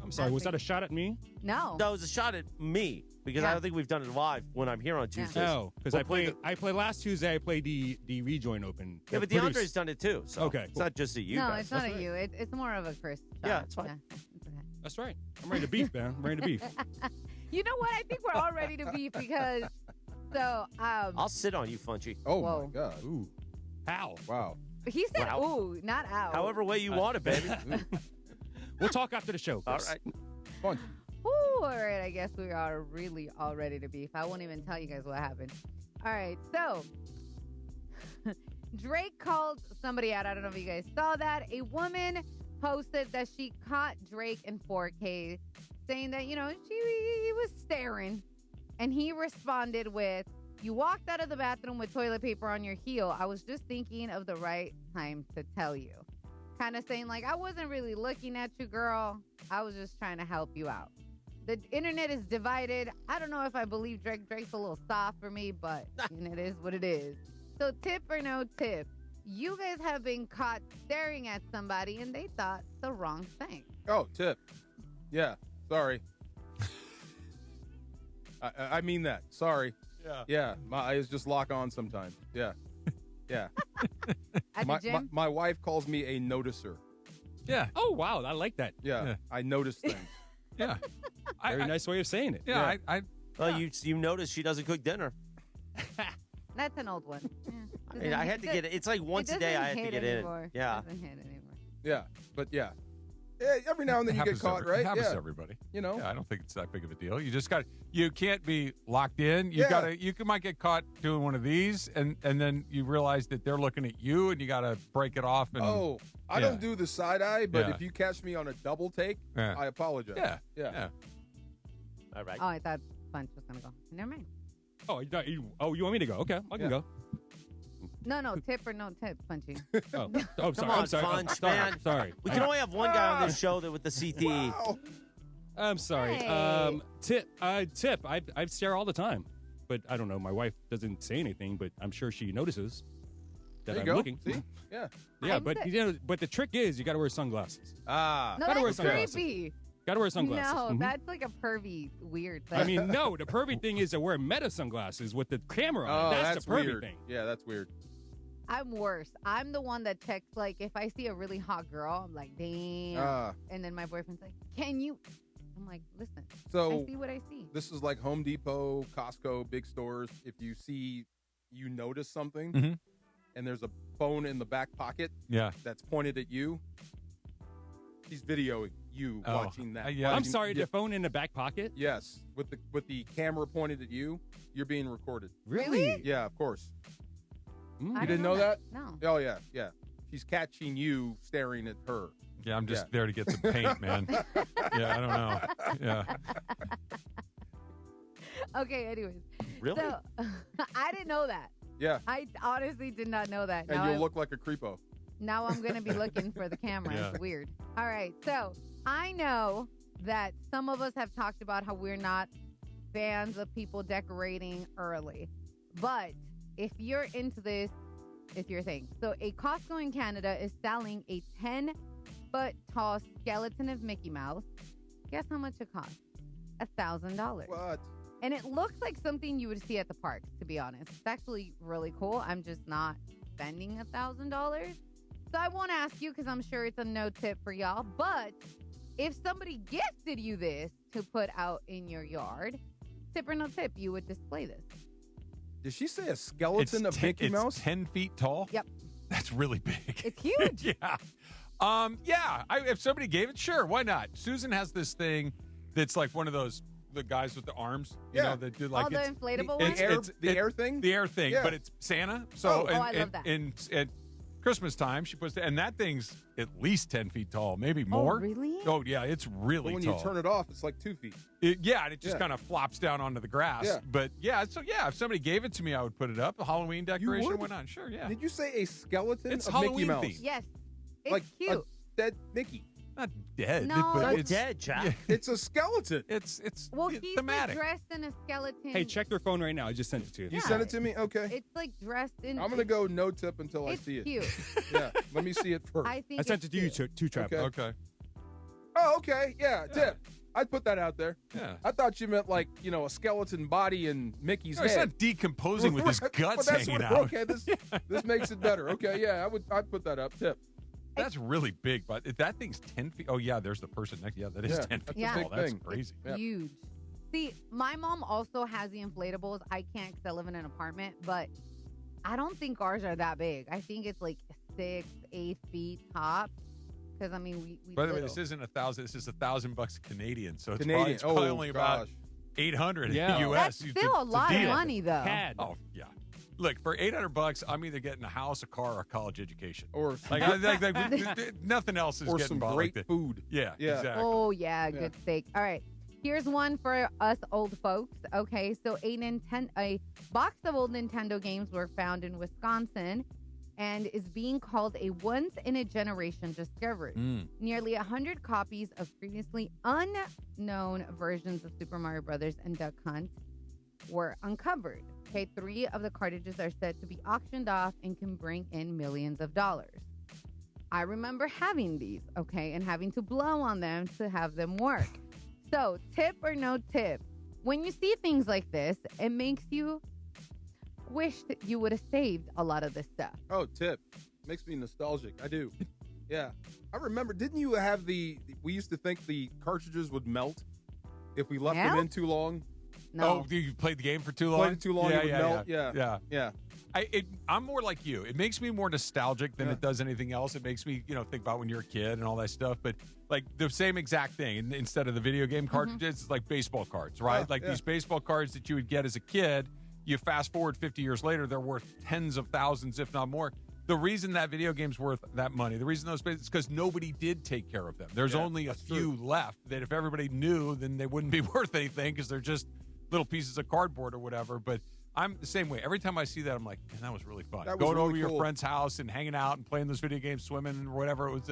I'm sorry, was that a shot at me? No. No, it was a shot at me because I don't think we've done it live when I'm here on Tuesdays. No, because I played last Tuesday. I played the Rejoin Open. Yeah, but DeAndre's done it too. So okay, it's not just a you. No, guys. it's not a you. It's more of a Chris shot. Yeah, it's fine. That's right. I'm ready to beef, man. I'm ready to beef. You know what? I think we're all ready to beef because I'll sit on you, Funchy. Oh Whoa. my God. Ooh. How? Wow. He said ooh, not out. However way you want it, baby. We'll talk after the show, Chris. All right. Fun. Ooh, all right. I guess we are really all ready to beef. I won't even tell you guys what happened. All right. So Drake called somebody out. I don't know if you guys saw that. A woman posted that she caught Drake in 4K saying that, he was staring. And he responded with, "You walked out of the bathroom with toilet paper on your heel. I was just thinking of the right time to tell you." Kind of saying like, I wasn't really looking at you, girl. I was just trying to help you out. The internet is divided. I don't know if I believe Drake. Drake's a little soft for me, but it is what it is. So tip or no tip? You guys have been caught staring at somebody and they thought the wrong thing. Oh, tip. Yeah. Sorry. I mean that. Sorry. Yeah. Yeah. My eyes just lock on sometimes. Yeah. Yeah. At the gym? My wife calls me a noticer. Yeah. Oh, wow. I like that. Yeah. I notice things. Yeah. Very nice way of saying it. Yeah. Well, you notice she doesn't cook dinner. That's an old one. I had to get it. It's like once a day I had to get anymore. in. Yeah. It doesn't hit anymore. Yeah. But yeah. Every now and then you get caught, right? It happens yeah. to everybody. Yeah, I don't think it's that big of a deal. You can't be locked in. You might get caught doing one of these and then you realize that they're looking at you and you got to break it off. And I don't do the side eye, but if you catch me on a double take, I apologize. Yeah. All right. Oh, I thought Punch was going to go. Never mind. You want me to go? Okay, I can go. No, tip or no tip, Punchy. Sorry. Come on, I'm sorry. Funch, man. Sorry. We can only have one guy on this show with the CTE. Wow. I'm sorry. Hey. Tip. I stare all the time, but I don't know. My wife doesn't say anything, but I'm sure she notices that there you I'm go. looking. See? Yeah. Yeah, but but the trick is you got to wear sunglasses. Ah. No, gotta wear that's sunglasses. creepy. Got to wear sunglasses. No, that's like a pervy weird thing. I mean, no. The pervy thing is to wear meta sunglasses with the camera on. That's the pervy weird. thing. Yeah, that's weird. I'm worse. I'm the one that checks, like, if I see a really hot girl, I'm like, damn. And then my boyfriend's like, can you? I'm like, listen, so I see what I see. This is like Home Depot, Costco, big stores. If you notice something and there's a phone in the back pocket that's pointed at you, he's videoing you watching that. I'm sorry, the phone in the back pocket? Yes. With the camera pointed at you, you're being recorded. Really? Yeah, of course. I You didn't know that? No. Oh, yeah. She's catching you staring at her. Yeah, I'm just there to get some paint, man. Yeah, I don't know. Yeah. Okay, anyways. Really? So, I didn't know that. Yeah. I honestly did not know that. And you'll look like a creepo. Now I'm going to be looking for the camera. Yeah. It's weird. All right. So I know that some of us have talked about how we're not fans of people decorating early. But if you're into this, it's your thing. So a Costco in Canada is selling a 10-foot tall skeleton of Mickey Mouse. Guess how much it costs? $1,000. What? And it looks like something you would see at the park, to be honest. It's actually really cool. I'm just not spending $1,000. So I won't ask you because I'm sure it's a no tip for y'all. But if somebody gifted you this to put out in your yard, tip or no tip, you would display this. Did she say a skeleton of Mickey Mouse? 10 feet tall? Yep. That's really big. It's huge. Yeah. If somebody gave it, sure, why not? Susan has this thing that's like one of those, the guys with the arms, you know, that do like the inflatable one? The air thing? The air thing, Yeah. but it's Santa. So I love that. At Christmas time, she puts and that thing's at least 10 feet tall, maybe more. Oh, really? Oh, yeah, it's really But when tall. you turn it off, it's like 2 feet. And it just kind of flops down onto the grass. Yeah. But if somebody gave it to me, I would put it up. A Halloween decoration, would? why not? Sure, yeah. Did you say a skeleton It's of Halloween Mickey Mouse? themed. Yes. It's like cute. a dead Mickey. Not dead. No. but Not it's dead, Jack. Yeah. It's a skeleton. It's Well, he's like thematic. dressed in a skeleton. Hey, check their phone right now. I just sent it to you. You sent it to me? Okay. It's like dressed in. I'm going to go no tip until I It's see it. cute. Yeah. Let me see it first. I think I sent it to you too, Travis. Okay. Oh, okay. Yeah, tip. I'd put that out there. Yeah. I thought you meant like, a skeleton body and Mickey's No, head. it's not decomposing with his Right. guts Well, that's hanging what- out. Okay, this makes it better. Okay, yeah, I'd put that up. Tip. That's really big, but if that thing's 10 feet. Oh, yeah, there's the person next. Yeah, that is Yeah, 10 that's feet a tall. big That's thing. crazy. Yeah. Huge. See, my mom also has the inflatables. I can't because I live in an apartment, but I don't think ours are that big. I think it's like 6, 8 feet top. Because I mean, we. By the way, little. this isn't $1,000. This is $1,000 Canadian. So it's Canadian. it's probably Oh, only gosh. about 800 Yeah. in the That's U.S. still a lot of deal. money, though. CAD. Oh, yeah. Look, for $800, I'm either getting a house, a car, or a college education. Or Nothing else is or getting some bought great like that. food. Yeah, Yeah. exactly. Oh, yeah, good steak. All right. Here's one for us old folks. Okay, so a box of old Nintendo games were found in Wisconsin and is being called a once-in-a-generation discovery. Nearly 100 copies of previously unknown versions of Super Mario Brothers and Duck Hunt were uncovered. Okay, 3 of the cartridges are said to be auctioned off and can bring in millions of dollars. I remember having these, okay, and having to blow on them to have them work. So, tip or no tip? When you see things like this, it makes you wish that you would have saved a lot of this stuff. Oh, tip. Makes me nostalgic. I do. Yeah. I remember, didn't you have we used to think the cartridges would melt if we left them Melt? in too long? No. Oh, you played the game for too long? Played it too long, it would melt. Yeah. Yeah. I'm more like you. It makes me more nostalgic than it does anything else. It makes me, think about when you're a kid and all that stuff. But like the same exact thing. And instead of the video game cartridges, it's like baseball cards, right? These baseball cards that you would get as a kid, you fast forward 50 years later, they're worth tens of thousands, if not more. The reason that video game's worth that money, the reason those is because nobody did take care of them. There's only a few left that if everybody knew, then they wouldn't be worth anything because they're just little pieces of cardboard or whatever. But I'm the same way. Every time I see that, I'm like, man, that was really fun. That was Going really over to your cool. friend's house and hanging out and playing those video games, swimming or whatever it was.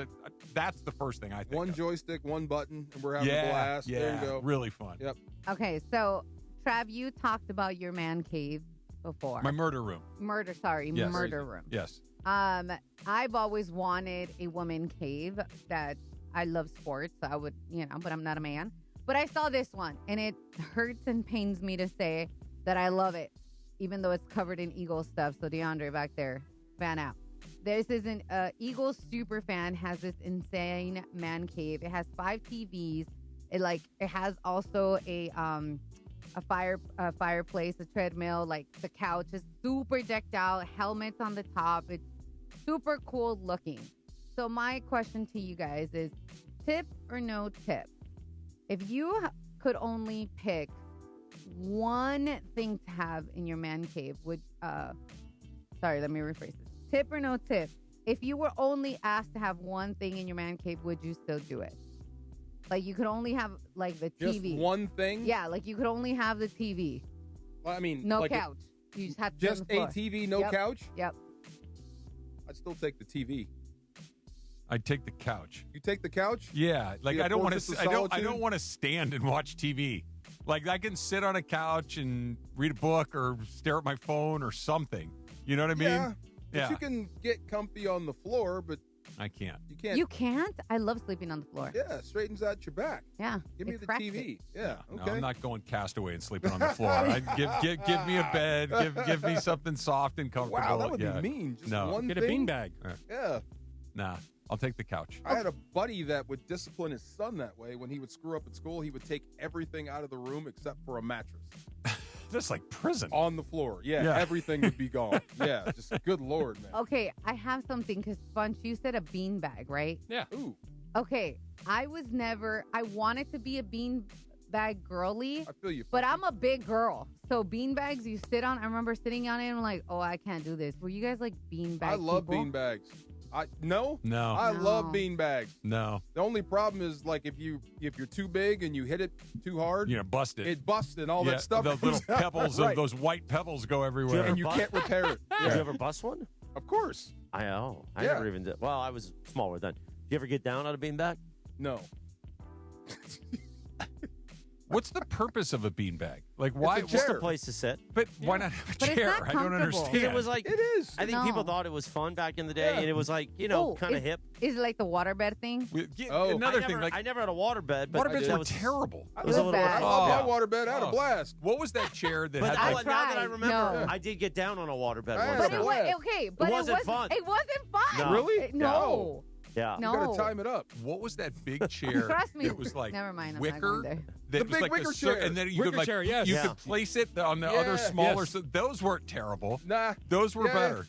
That's the first thing I think. One of. joystick, one button, and we're having a blast. Yeah, There you go. really fun. Yep. Okay, so, Trav, you talked about your man cave before. My murder room. Murder room. Yes. I've always wanted a woman cave that I love sports, so I would, but I'm not a man. But I saw this one, and it hurts and pains me to say that I love it, even though it's covered in Eagles stuff. So DeAndre back there, fan out. This is an Eagles super fan has this insane man cave. It has 5 TVs. It has also a fireplace, a treadmill, like the couch is super decked out, helmets on the top. It's super cool looking. So my question to you guys is, tip or no tip? If you could only pick one thing to have in your man cave, let me rephrase this. Tip or no tip? If you were only asked to have one thing in your man cave, would you still do it? Like, you could only have, like, the TV. Just one thing? Yeah, like, you could only have the TV. Well, I mean, no like couch. You just have to just on the floor. a TV, no couch? Yep. I'd still take the TV. I'd take the couch. You take the couch? Yeah, like The I don't want fortress to. of I don't solitude? want to stand and watch TV. Like I can sit on a couch and read a book or stare at my phone or something. You know what I mean? Yeah. But you can get comfy on the floor, but I can't. you can't. You can't? I love sleeping on the floor. Yeah, straightens out your back. Yeah. Give me it the cracks TV. it. Yeah. No, Okay. I'm not going castaway and sleeping on the floor. Give me a bed. Give me something soft and comfortable. Wow, that would yeah. be mean. Just no. one Get a thing? beanbag. Yeah. Nah, I'll take the couch. I had a buddy that would discipline his son that way. When he would screw up at school, he would take everything out of the room except for a mattress. That's like prison. On the floor. Yeah. Everything would be gone. Yeah. Just good Lord, man. Okay, I have something because Bunch, you said a beanbag, right? Yeah. Ooh. Okay, I wanted to be a beanbag girly, I feel you. but I'm a big girl. So beanbags you sit on, I remember sitting on it and I'm like, oh, I can't do this. Were you guys like beanbag I love people? beanbags. No. No. I love No. beanbags. No. The only problem is like if you're too big and you hit it too hard, Bust it. it busts and all that stuff. The little comes out. pebbles Right. of those white pebbles go everywhere. and you can't repair it. Did Yeah. you ever bust one? Of course. I Yeah. never even did. Well, I was smaller then. Did you ever get down on a beanbag? No. What's the purpose of a beanbag? Like, why? It's a Just a chair. place to sit. But why not have a But it's chair? not I don't comfortable. understand. 'Cause it was like, It is. I think No. people thought it was fun back in the day, Yeah. and it was like, kind Oh, of hip. Is it like the waterbed thing? Another I thing, never, like I never had a waterbed, but waterbeds that were was terrible. I It was a love, little I fun. love Oh. my waterbed. I had a Oh. blast. What was that chair that But had? now like, that I tried. remember, No. I did get down on a waterbed I one had But a time. blast. okay, but wasn't fun. It wasn't fun. No. Really? No. Yeah. No. You got to time it up. What was that big chair? Trust me. It was like Never mind, I'm not wicker. going there. That The was big like wicker cir- chair. and then you Wicker could like chair, yes. you Yeah. could place it on the Yeah. other smaller. Yes. So those weren't terrible. Nah. Those were Yeah. better.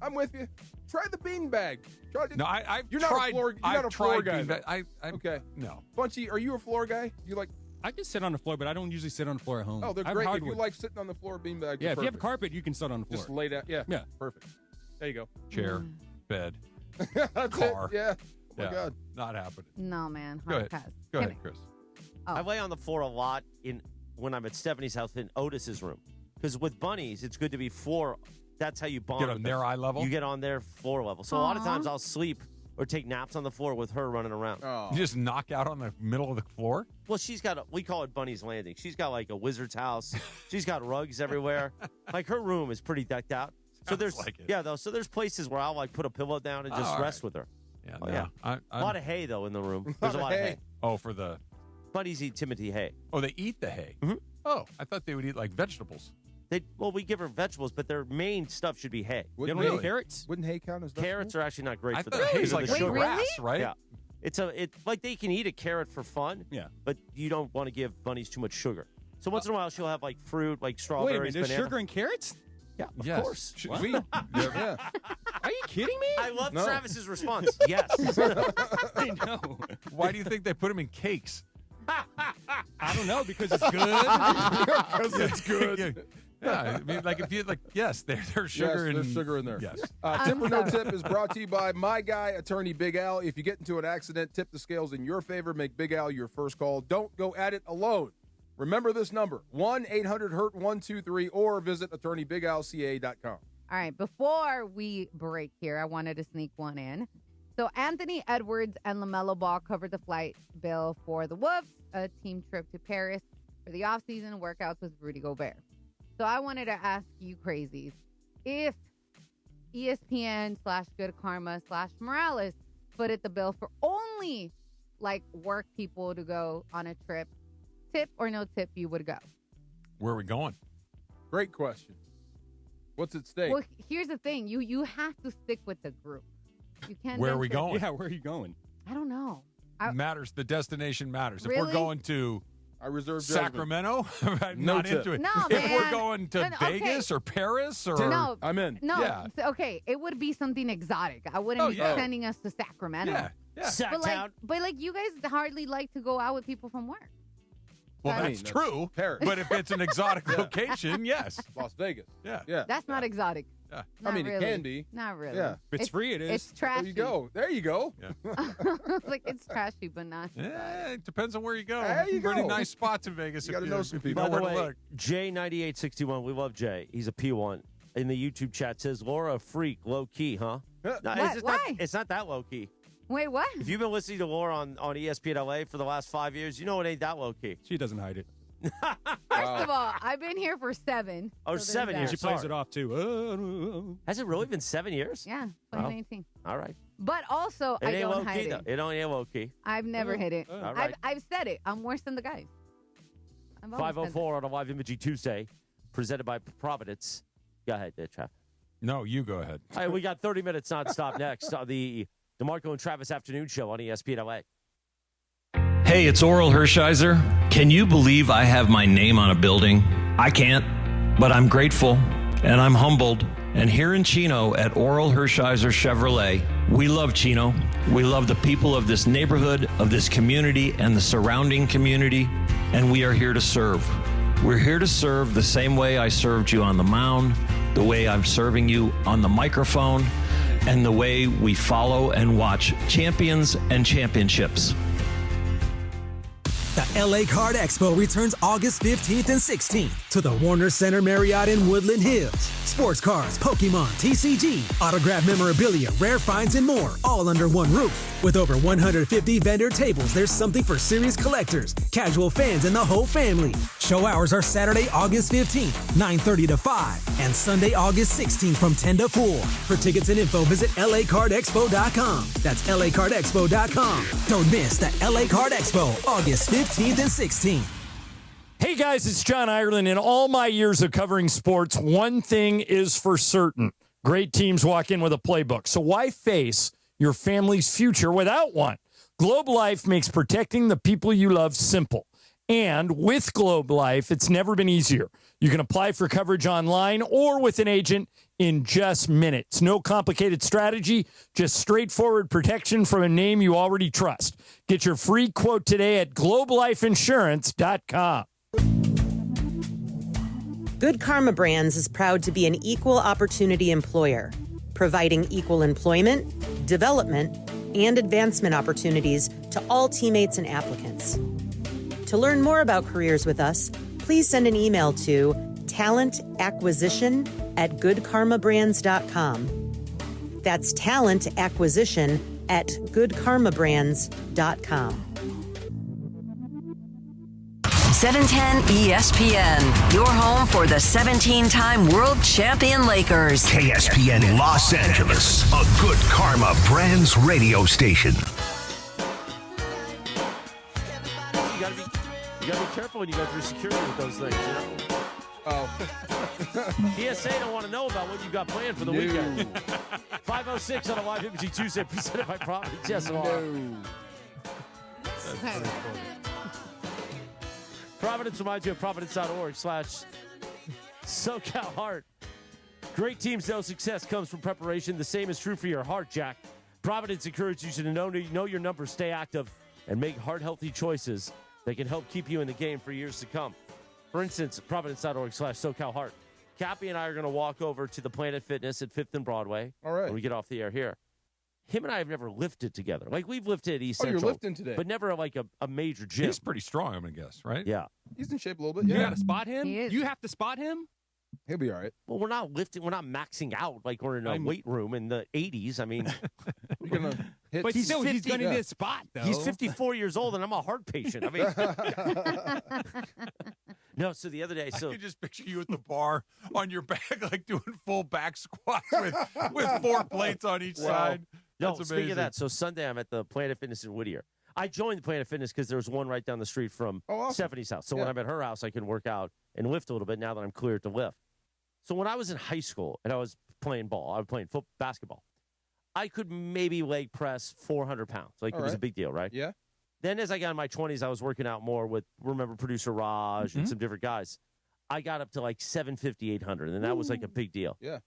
I'm with you. Try the beanbag. Try to, No, I've You're not a tried. floor- you're not I've a floor tried guy, beanbag. I Okay. no. Bunchy, are you a floor guy? You like? I can sit on the floor, but I don't usually sit on the floor at home. Oh, they're I have great. If hardwood. you like sitting on the floor, beanbags. Yeah, are if you have a perfect. carpet, you can sit on the floor. Just lay down. Yeah. Yeah. Perfect. There you go. Chair, bed, That's car. it. Yeah. Oh my Yeah. God. Not happening. No, man. Go Hard ahead. pass. Go Give ahead, me- Chris. Oh. I lay on the floor a lot when I'm at Stephanie's house in Otis's room. Because with bunnies, it's good to be floor. That's how you bond. Get with on them. their eye level. You get on their floor level. So a lot of Aw. times I'll sleep or take naps on the floor with her running around. Oh. You just knock out on the middle of the floor. Well, she's got we call it Bunny's Landing. She's got like a wizard's house. She's got rugs everywhere. Like her room is pretty decked out. So Sounds there's like it. yeah, though. So there's places where I'll like put a pillow down and just All rest right. with her. Yeah. Oh, no. yeah. I'm- A lot of hay though in the room. There's a of lot of hay. hay. Oh, for the. Bunnies eat Timothy hay. Oh, they eat the hay. Mhm. Oh, I thought they would eat like vegetables. We give her vegetables, but their main stuff should be hay. You Wouldn't don't hay, eat carrots? Wouldn't hay count as Carrots are actually not great I for thought them. hay's because of like the Wait, sugar. really? grass, right? Yeah. It's like they can eat a carrot for fun. Yeah. But you don't want to give bunnies too much sugar. So once in a while she'll have like fruit, like Wait a strawberries, minute, there's banana. sugar in carrots? Yeah, of Yes. course. Should What? we? Yeah. Are you kidding me? I love No. Travis's response. Yes. I know. Why do you think they put them in cakes? I don't know, because it's good. Because it's good. Yeah, I mean, like if you like, yes, there's sugar Yes, in there's sugar in there. Yes. Tip or no tip is brought to you by my guy, attorney Big Al. If you get into an accident, tip the scales in your favor. Make Big Al your first call. Don't go at it alone. Remember this number, 1-800-HURT-123, or visit attorneybigalca.com. All right, before we break here, I wanted to sneak one in. So Anthony Edwards and LaMelo Ball covered the flight bill for the Wolves, a team trip to Paris for the offseason workouts with Rudy Gobert. So I wanted to ask you crazies, if ESPN/Good Karma/Morales footed the bill for only like work people to go on a trip, tip or no tip, you would go? Where are we going? Great question. What's at stake? Well, here's the thing. You have to stick with the group. You can't. Where are don't we say- going? Yeah, where are you going? I don't know. Matters. The destination matters. If Really? we're going to I reserve judgment. Sacramento, I'm No not tip. into it. No, if man. we're going to No, okay. Vegas or Paris or No. I'm in. No, Yeah. okay, it would be something exotic. I wouldn't Oh, be yeah. sending us to Sacramento. yeah, yeah. Sacktown. But like you guys hardly like to go out with people from work. Well, I mean, that's true. Paris. But if it's an exotic Yeah. location, yes. Las Vegas. Yeah. Yeah. That's not exotic. Yeah. Not I mean, really. it can be. Not really. Yeah. If it's free, it is. It's trashy. There you go. Like, it's trashy, but not. Yeah, it depends on where you go. There you Pretty go. nice spots in Vegas. You gotta know some if you people. know By the where to way, look. J9861, we love Jay. He's a P1. In the YouTube chat says, Laura, a freak, low key, huh? No, What? Why? It's not that low key. Wait, what? If you've been listening to Laura on ESPN LA for the last 5 years, you know it ain't that low key. She doesn't hide it. First of all, I've been here for 7. Oh, so 7 there's years. She that. plays it off, too. Has it really been 7 years? Yeah, Oh. 2019. All right. But also, It I ain't don't low hide key, though. it. It don't ain't low key. I've never hit it. All right. I've said it. I'm worse than the guys. I've always said 504 on a Live Imaging Tuesday, presented by Providence. Go ahead, Trav. No, you go ahead. All right, we got 30 minutes nonstop next on the DeMarco and Travis Afternoon Show on ESPN LA. Hey, it's Oral Hershiser. Can you believe I have my name on a building? I can't, but I'm grateful and I'm humbled. And here in Chino at Oral Hershiser Chevrolet, we love Chino. We love the people of this neighborhood, of this community, and the surrounding community, and we are here to serve. We're here to serve the same way I served you on the mound, the way I'm serving you on the microphone, and the way we follow and watch champions and championships. The LA Card Expo returns August 15th and 16th to the Warner Center Marriott in Woodland Hills. Sports cars, Pokemon, TCG, autographed memorabilia, rare finds, and more, all under one roof. With over 150 vendor tables, there's something for serious collectors, casual fans, and the whole family. Show hours are Saturday, August 15th, 9:30 to 5, and Sunday, August 16th from 10 to 4. For tickets and info, visit lacardexpo.com. That's lacardexpo.com. Don't miss the LA Card Expo, August 15th and 16th. Hey guys, it's John Ireland. In all my years of covering sports, one thing is for certain. Great teams walk in with a playbook. So why face your family's future without one? Globe Life makes protecting the people you love simple. And with Globe Life, it's never been easier. You can apply for coverage online or with an agent in just minutes. No complicated strategy, just straightforward protection from a name you already trust. Get your free quote today at globelifeinsurance.com. Good Karma Brands is proud to be an equal opportunity employer, providing equal employment, development, and advancement opportunities to all teammates and applicants. To learn more about careers with us, please send an email to talentacquisition@goodkarmabrands.com. That's talentacquisition@goodkarmabrands.com. 710 ESPN, your home for the 17-time world champion Lakers. KSPN Los Angeles, a Good Karma Brands radio station. You gotta be careful when you go through security with those things, you know? Oh. TSA don't want to know about what you got planned for the weekend. 506 on a Live Imaging Tuesday presented by Providence. Yes, Providence reminds you of providence.org/SoCal Heart. Great teams know success comes from preparation. The same is true for your heart, Jack. Providence encourages you to know your numbers, stay active, and make heart-healthy choices that can help keep you in the game for years to come. For instance, providence.org/SoCal Heart. Cappy and I are going to walk over to the Planet Fitness at 5th and Broadway. All right. When we get off the air here. Him and I have never lifted together. Like, we've lifted at East Oh, Central. you're lifting today. But never like a major gym. He's pretty strong, I'm going to guess, right? Yeah. He's in shape a little bit. You Yeah. got to spot him? He is. You have to spot him? He'll be all right. Well, we're not lifting. We're not maxing out like we're in a weight room in the 80s. I mean, You're going to hit. But still, he's going to need a spot, though. He's 54 years old, and I'm a heart patient. I mean, no. So the other day, I so can just picture you at the bar on your back, like doing full back squats with 4 plates on each side. no. That's Speaking of amazing. that, so Sunday I'm at the Planet Fitness in Whittier. I joined the Planet Fitness because there was one right down the street from awesome. Stephanie's house. So when I'm at her house, I can work out and lift a little bit now that I'm cleared to lift. So when I was in high school and I was playing ball, I was playing basketball, I could maybe leg press 400 pounds. Like, it was a big deal, right? Yeah. Then as I got in my 20s, I was working out more with, remember, producer Raj and some different guys. I got up to like 750, 800, and that was like a big deal. Yeah.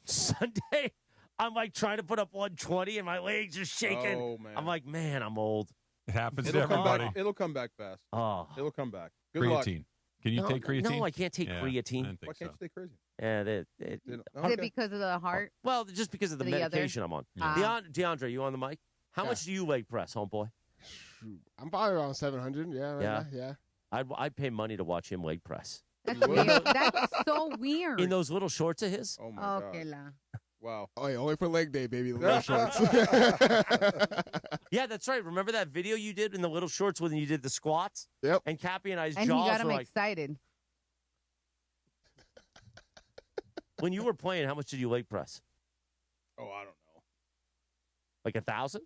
Sunday, I'm like trying to put up 120, and my legs are shaking. Oh, man. I'm like, man, I'm old. It happens to It'll come everybody. back. It'll come back fast. Oh. It'll come back. Good luck. Creatine. Can you take creatine? No, I can't take creatine. Why can't you take creatine? Yeah, Is it because of the heart? well, just because of the medication I'm on. DeAndre, you on the mic? How much do you leg press, homeboy? I'm probably around 700. Yeah. I'd pay money to watch him leg press. That's weird. That's so weird. In those little shorts of his? Oh, my God. Okay, la. Wow. Oh, yeah, only for leg day, baby. The little shorts. Yeah, that's right. Remember that video you did in the little shorts when you did the squats? Yep. And Cappy and I's And jaws he got him were like... excited. When you were playing, how much did you leg press? Oh, I don't know. Like 1,000?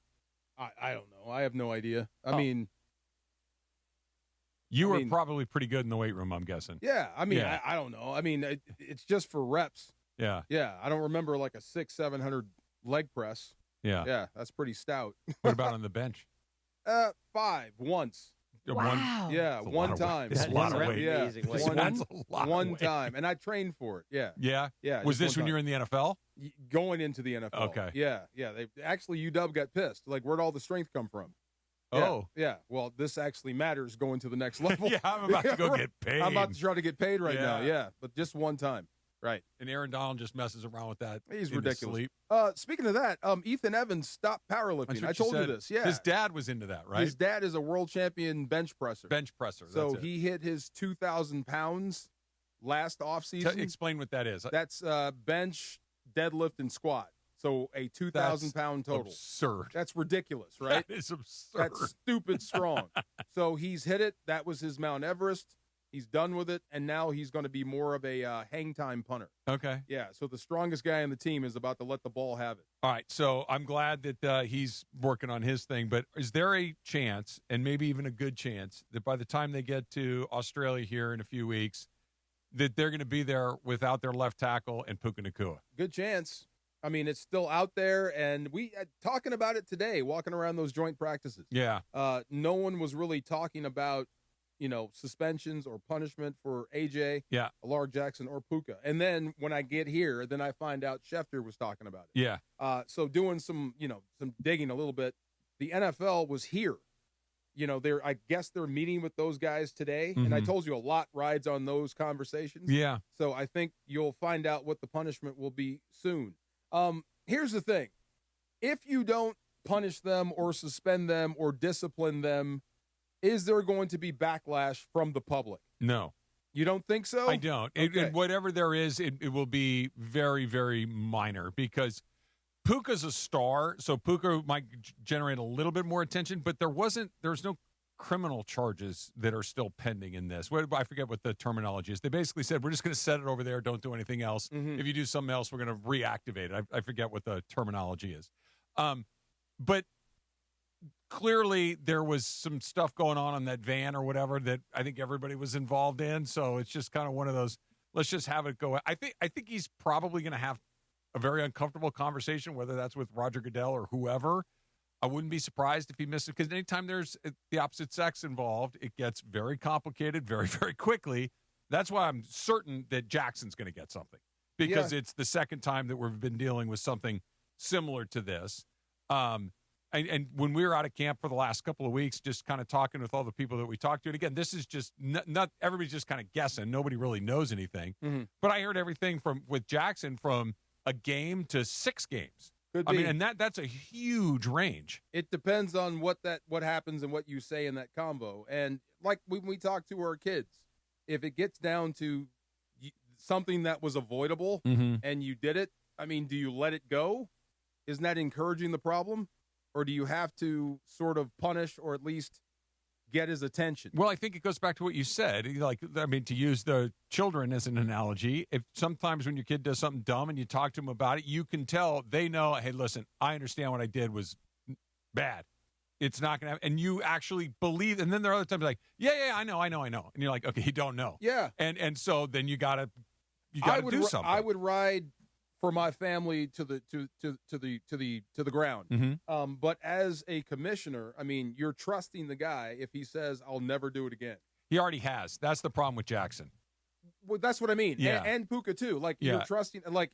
I don't know. I have no idea. I mean... You were probably pretty good in the weight room, I'm guessing. Yeah. I mean, I don't know. I mean, it's just for reps. Yeah. Yeah. I don't remember like a 600-700 leg press. Yeah. Yeah. That's pretty stout. What about on the bench? 5 once. Wow. Yeah, one time. That's a lot of weight. Yeah, one weight. time, and I trained for it. Yeah. Yeah. Yeah. Was this when you were in the NFL? Going into the NFL. Okay. Yeah. Yeah. They actually UW got pissed. Like, where'd all the strength come from? Yeah, oh. Yeah. Well, this actually matters going to the next level. Yeah, I'm about to go get paid. I'm about to try to get paid right now. Yeah, but just one time. Right. And Aaron Donald just messes around with that. He's ridiculous. Sleep. Speaking of that, Ethan Evans stopped powerlifting. I told you this. Yeah. His dad was into that, right? His dad is a world champion bench presser. Bench presser. So he hit his 2,000 pounds last offseason. Explain what that is. That's bench, deadlift, and squat. So a 2,000-pound total. Absurd. That's ridiculous, right? That is absurd. That's stupid strong. So he's hit it. That was his Mount Everest. He's done with it, and now he's going to be more of a hang time punter. Okay. Yeah, so the strongest guy on the team is about to let the ball have it. All right, so I'm glad that he's working on his thing, but is there a chance, and maybe even a good chance, that by the time they get to Australia here in a few weeks, that they're going to be there without their left tackle and Puka Nacua? Good chance. I mean, it's still out there, and we talking about it today, walking around those joint practices. Yeah. No one was really talking about, suspensions or punishment for AJ, Alar Jackson, or Puka. And then when I get here, then I find out Schefter was talking about it. Yeah. So doing some digging a little bit, the NFL was here. I guess they're meeting with those guys today. And I told you a lot rides on those conversations. Yeah. So I think you'll find out what the punishment will be soon. Here's the thing. If you don't punish them or suspend them or discipline them, is there going to be backlash from the public? No. You don't think so? I don't. Okay. And whatever there is, it will be very, very minor because Puka's a star, so Puka might generate a little bit more attention, but there's no criminal charges that are still pending in this. I forget what the terminology is. They basically said, we're just going to set it over there. Don't do anything else. If you do something else, we're going to reactivate it. I forget what the terminology is. But clearly there was some stuff going on that van or whatever that I think everybody was involved in. So it's just kind of one of those, let's just have it go. I think he's probably going to have a very uncomfortable conversation, whether that's with Roger Goodell or whoever. I wouldn't be surprised if he missed it because anytime there's the opposite sex involved, it gets very complicated very, very quickly. That's why I'm certain that Jackson's going to get something because it's the second time that we've been dealing with something similar to this. And when we were out of camp for the last couple of weeks, just kind of talking with all the people that we talked to, and again, this is just not everybody's just kind of guessing. Nobody really knows anything. But I heard everything with Jackson from a game to 6 games. Could be. I mean, and that's a huge range. It depends on what happens and what you say in that combo. And like when we talk to our kids, if it gets down to something that was avoidable and you did it, I mean, do you let it go? Isn't that encouraging the problem? Or do you have to sort of punish or at least get his attention? Well, I think it goes back to what you said. To use the children as an analogy, if sometimes when your kid does something dumb and you talk to them about it, you can tell they know, hey, listen, I understand what I did was bad. It's not going to happen. And you actually believe. And then there are other times like, yeah, I know. And you're like, okay, you don't know. Yeah. And so then you got to do something. I would ride for my family to the ground. But as a commissioner, I mean, you're trusting the guy if he says, I'll never do it again. He already has. That's the problem with Jackson. Well, that's what I mean. Yeah. And Puka too. Like you're trusting, like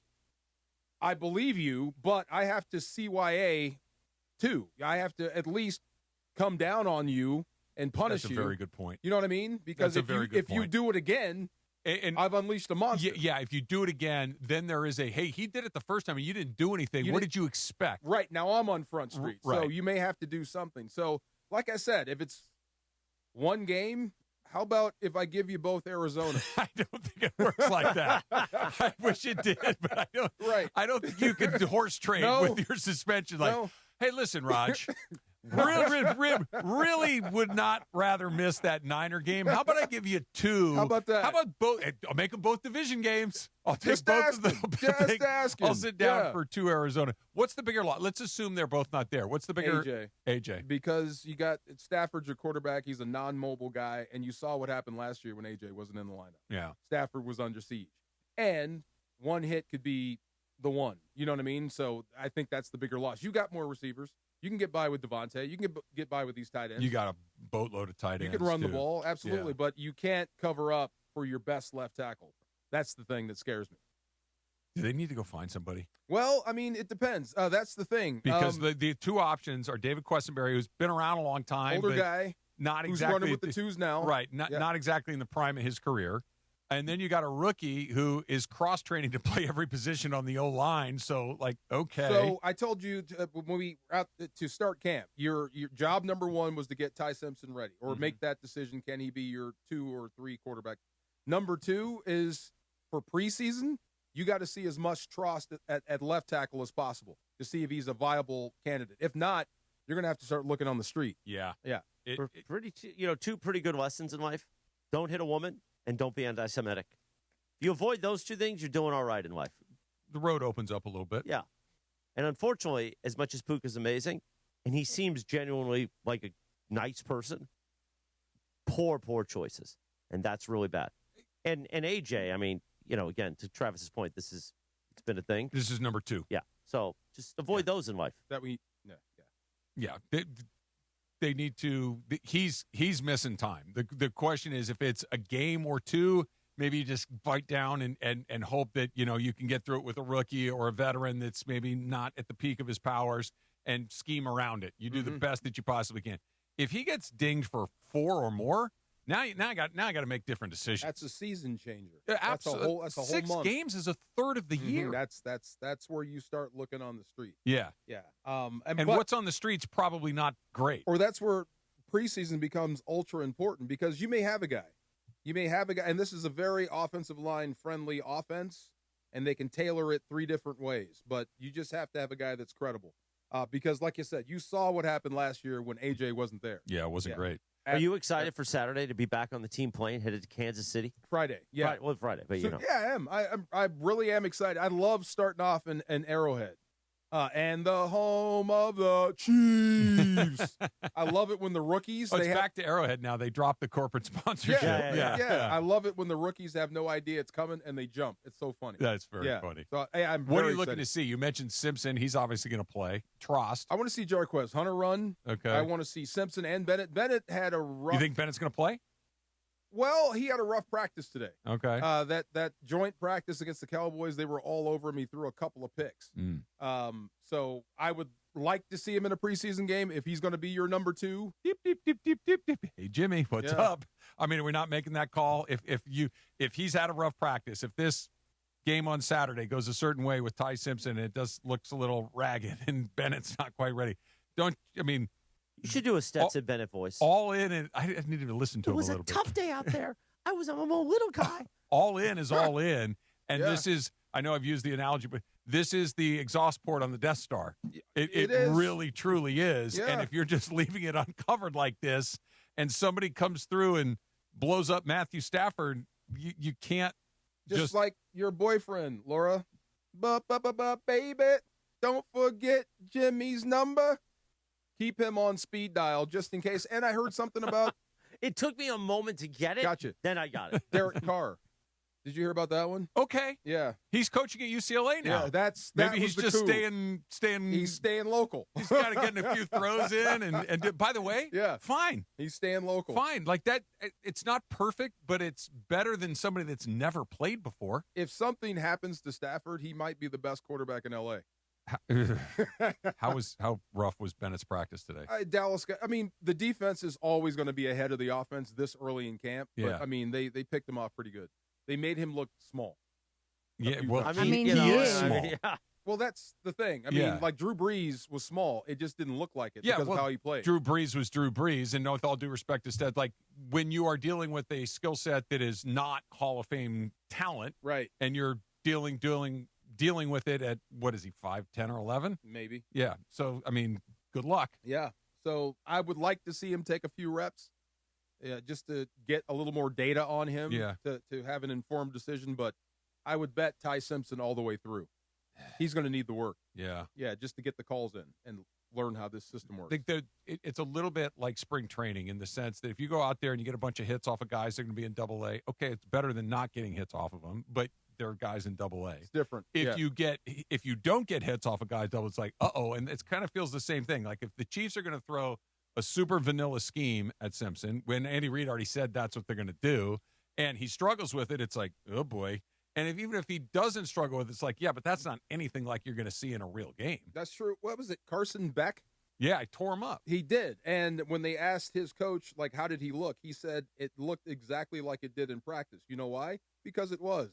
I believe you, but I have to CYA too. I have to at least come down on you and punish you. That's a very good point. You know what I mean? Because if you do it again, and I've unleashed a monster. Yeah, if you do it again, then there is hey, he did it the first time and you didn't do anything. What did you expect? Right. Now I'm on Front Street, right. So you may have to do something. So, like I said, if it's one game, how about if I give you both Arizona? I don't think it works like that. I wish it did, but I don't. Right. I don't think you could horse trade with your suspension. Like, hey, listen, Raj, really would not rather miss that Niner game. How about I give you 2? How about that? How about both? I'll make them both division games. I'll take Just both ask of them. Just ask him. I'll sit down for 2 Arizona. What's the bigger lot? Let's assume they're both not there. What's the bigger? AJ. Because you got Stafford's your quarterback. He's a non-mobile guy, and you saw what happened last year when AJ wasn't in the lineup. Yeah. Stafford was under siege. And one hit could be the one. You know what I mean? So I think that's the bigger loss. You got more receivers. You can get by with Devontae. You can get by with these tight ends. You got a boatload of tight ends. You can run the too. ball, absolutely, but you can't cover up for your best left tackle. That's the thing that scares me. Do they need to go find somebody? Well, I mean, it depends. That's the thing. Because the 2 options are David Questenberry, who's been around a long time. Older guy. Not who's exactly. running with the 2s now. Right. Not exactly in the prime of his career. And then you got a rookie who is cross-training to play every position on the O-line. So, okay. So I told you when we were out to start camp, your job number 1 was to get Ty Simpson ready or make that decision. Can he be your 2 or 3 quarterback? Number 2 is for preseason, you got to see as much Trost at left tackle as possible to see if he's a viable candidate. If not, you're going to have to start looking on the street. Yeah. Yeah. Pretty, 2 pretty good lessons in life. Don't hit a woman. And don't be anti-Semitic. If you avoid those 2 things, you're doing all right in life. The road opens up a little bit. Yeah. And unfortunately, as much as Puka's amazing, and he seems genuinely like a nice person, poor choices. And that's really bad. And AJ, I mean, again, to Travis's point, it's been a thing. This is number 2. Yeah. So just avoid those in life. Yeah. They need to. He's missing time. The question is, if it's a game or 2, maybe you just bite down and hope that you can get through it with a rookie or a veteran that's maybe not at the peak of his powers and scheme around it. You do the best that you possibly can. If he gets dinged for 4 or more, now I got to make different decisions. That's a season changer. Absolutely. That's a whole 6 month. games is a third of the year. That's where you start looking on the street. Yeah. Yeah. And what's on the street's probably not great. Or that's where preseason becomes ultra important because you may have a guy, and this is a very offensive line friendly offense, and they can tailor it 3 different ways. But you just have to have a guy that's credible. Because, like you said, you saw what happened last year when AJ wasn't there. Yeah, it wasn't great. Are you excited for Saturday to be back on the team plane headed to Kansas City? Friday, yeah. Friday, but Yeah, I am. I really am excited. I love starting off in Arrowhead. And the home of the Chiefs. I love it when the rookies. It's back to Arrowhead now. They dropped the corporate sponsorship. Yeah. I love it when the rookies have no idea it's coming and they jump. It's so funny. That's very funny. So, I'm what are very you looking excited. to see? You mentioned Simpson. He's obviously going to play. Trost. I want to see Jarquez Hunter run. Okay. I want to see Simpson and Bennett. Bennett had a rough. You think Bennett's going to play? Well, he had a rough practice today. Okay. That joint practice against the Cowboys, they were all over him. He threw a couple of picks. So I would like to see him in a preseason game if he's going to be your number 2. Hey, Jimmy, what's up? I mean, are we not making that call? If he's had a rough practice, if this game on Saturday goes a certain way with Ty Simpson and it looks a little ragged and Bennett's not quite ready, you should do a Stetson Bennett voice. All in, and I needed to listen to him a little bit. It was a tough day out there. I'm a little guy. All in is all in, and this is, I know I've used the analogy, but this is the exhaust port on the Death Star. It really, truly is. Yeah. And if you're just leaving it uncovered like this and somebody comes through and blows up Matthew Stafford, you can't just like your boyfriend, Laura. Baby, don't forget Jimmy's number. Keep him on speed dial just in case. And I heard something about. It took me a moment to get it. Gotcha. Then I got it. Derek Carr. Did you hear about that one? Okay. Yeah. He's coaching at UCLA now. Yeah, maybe he's just staying. He's staying local. He's got to get a few throws in, and by the way, fine. He's staying local. Fine. Like that. It's not perfect, but it's better than somebody that's never played before. If something happens to Stafford, he might be the best quarterback in LA. How rough was Bennett's practice today? Dallas, the defense is always going to be ahead of the offense this early in camp. But, Yeah. They picked him off pretty good. They made him look small. Yeah, well, he is small. Yeah. Well, that's the thing. Like Drew Brees was small. It just didn't look like it because of how he played. Drew Brees was Drew Brees, and with all due respect to Steph, like when you are dealing with a skill set that is not Hall of Fame talent, right? And you're dealing with it at, what is he, 5'10" or 11? Maybe. Yeah. So good luck. Yeah. So I would like to see him take a few reps, just to get a little more data on him. Yeah. To have an informed decision, but I would bet Ty Simpson all the way through. He's going to need the work. Yeah. Yeah, just to get the calls in and learn how this system works. I think that it's a little bit like spring training in the sense that if you go out there and you get a bunch of hits off of guys that are going to be in Double-A, okay, it's better than not getting hits off of them, but there are guys in Double-A. It's different. If you don't get hits off a guy double, it's like, uh-oh, and it kind of feels the same thing. Like if the Chiefs are going to throw a super vanilla scheme at Simpson, when Andy Reid already said that's what they're going to do, and he struggles with it, it's like, oh boy. And even if he doesn't struggle with it, it's like, yeah, but that's not anything like you're going to see in a real game. That's true. What was it, Carson Beck? Yeah, I tore him up. He did. And when they asked his coach, like, how did he look? He said it looked exactly like it did in practice. You know why? Because it was.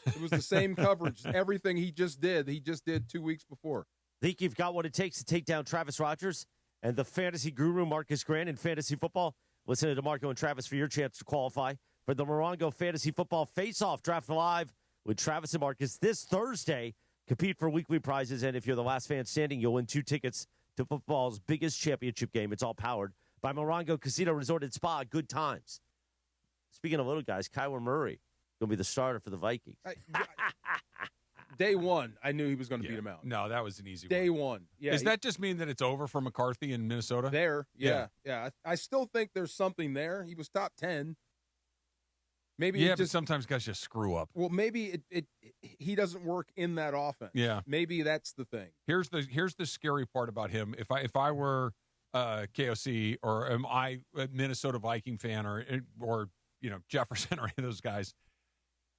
It was the same coverage. Everything he just did 2 weeks before. Think you've got what it takes to take down Travis Rogers and the fantasy guru Marcus Grant in fantasy football? Listen to DeMarco and Travis for your chance to qualify for the Morongo Fantasy Football Face-Off Draft Live with Travis and Marcus this Thursday. Compete for weekly prizes, and if you're the last fan standing, you'll win 2 tickets to football's biggest championship game. It's all powered by Morongo Casino Resort and Spa. Good times. Speaking of little guys, Kyler Murray going to be the starter for the Vikings. Day one, I knew he was going to beat him out. No, that was an easy Day one. Yeah. Does that just mean that it's over for McCarthy in Minnesota? Yeah. I still think there's something there. He was top 10. Maybe but sometimes guys just screw up. Well, maybe he doesn't work in that offense. Yeah, maybe that's the thing. Here's the scary part about him. If I were KOC or am I a Minnesota Viking fan or Jefferson or any of those guys,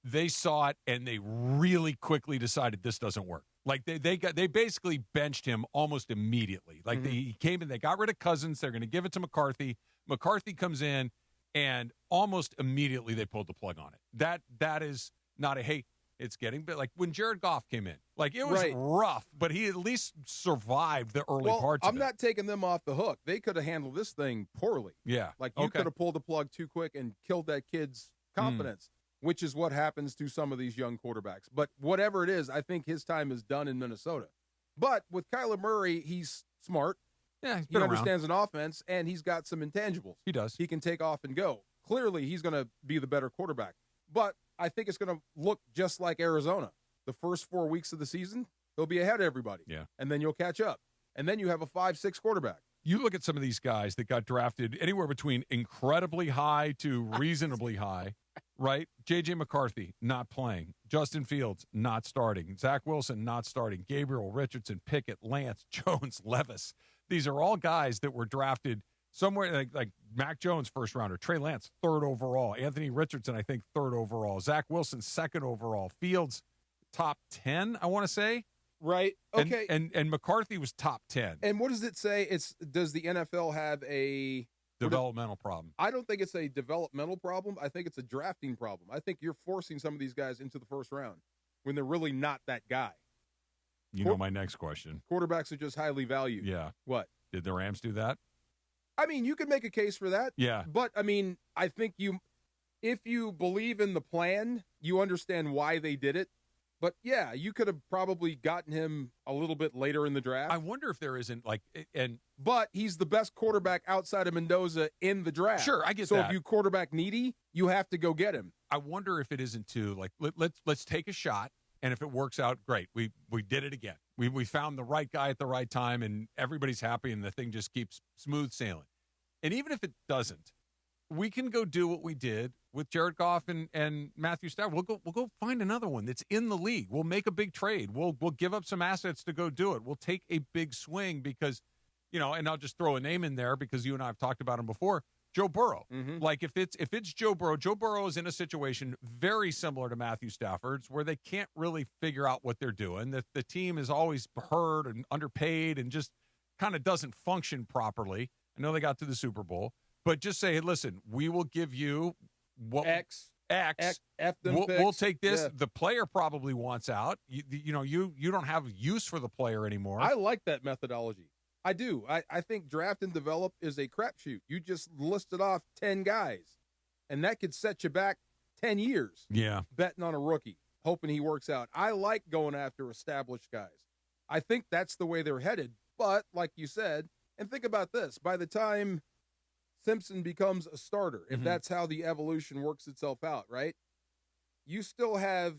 they saw it and they really quickly decided this doesn't work. Like they basically benched him almost immediately. Like he came in, they got rid of Cousins. They're going to give it to McCarthy. McCarthy comes in. And almost immediately they pulled the plug on it. That is not it's getting bit. Like when Jared Goff came in, like it was rough, but he at least survived the early parts of it. I'm not taking them off the hook. They could have handled this thing poorly. Yeah. Like you could have pulled the plug too quick and killed that kid's confidence, which is what happens to some of these young quarterbacks. But whatever it is, I think his time is done in Minnesota. But with Kyler Murray, he's smart. Yeah, he understands an offense, and he's got some intangibles. He does. He can take off and go. Clearly, he's going to be the better quarterback. But I think it's going to look just like Arizona. The first 4 weeks of the season, he'll be ahead of everybody. Yeah. And then you'll catch up. And then you have a 5-6 quarterback. You look at some of these guys that got drafted anywhere between incredibly high to reasonably high, right? J.J. McCarthy, not playing. Justin Fields, not starting. Zach Wilson, not starting. Gabriel, Richardson, Pickett, Lance, Jones, Levis. These are all guys that were drafted somewhere like Mac Jones, first rounder. Trey Lance, 3rd overall. Anthony Richardson, I think, 3rd overall. Zach Wilson, 2nd overall. Fields, top 10, I want to say. Right. Okay. And McCarthy was top 10. And what does it say? Does the NFL have a developmental problem? I don't think it's a developmental problem. I think it's a drafting problem. I think you're forcing some of these guys into the first round when they're really not that guy. You know my next question. Quarterbacks are just highly valued. Yeah. What? Did the Rams do that? I mean, you could make a case for that. Yeah. But, I mean, I think if you believe in the plan, you understand why they did it. But, yeah, you could have probably gotten him a little bit later in the draft. I wonder if there isn't, But he's the best quarterback outside of Mendoza in the draft. Sure, I get that. So if you quarterback needy, you have to go get him. I wonder if it isn't too, like, let's take a shot. And if it works out, great. We did it again. We found the right guy at the right time, and everybody's happy, and the thing just keeps smooth sailing. And even if it doesn't, we can go do what we did with Jared Goff and Matthew Stafford. We'll go find another one that's in the league. We'll make a big trade. We'll give up some assets to go do it. We'll take a big swing because, and I'll just throw a name in there because you and I have talked about him before. Joe Burrow. Like if it's Joe Burrow is in a situation very similar to Matthew Stafford's where they can't really figure out what they're doing. The team is always hurt and underpaid and just kind of doesn't function properly. I know they got to the Super Bowl, but just say, hey, listen, we will give you what X. F them we'll take this. Yeah. The player probably wants out. You don't have use for the player anymore. I like that methodology. I do. I think draft and develop is a crapshoot. You just listed off 10 guys, and that could set you back 10 years. Yeah. Betting on a rookie, hoping he works out. I like going after established guys. I think that's the way they're headed. But, like you said, and think about this, by the time Simpson becomes a starter, if that's how the evolution works itself out, right? You still have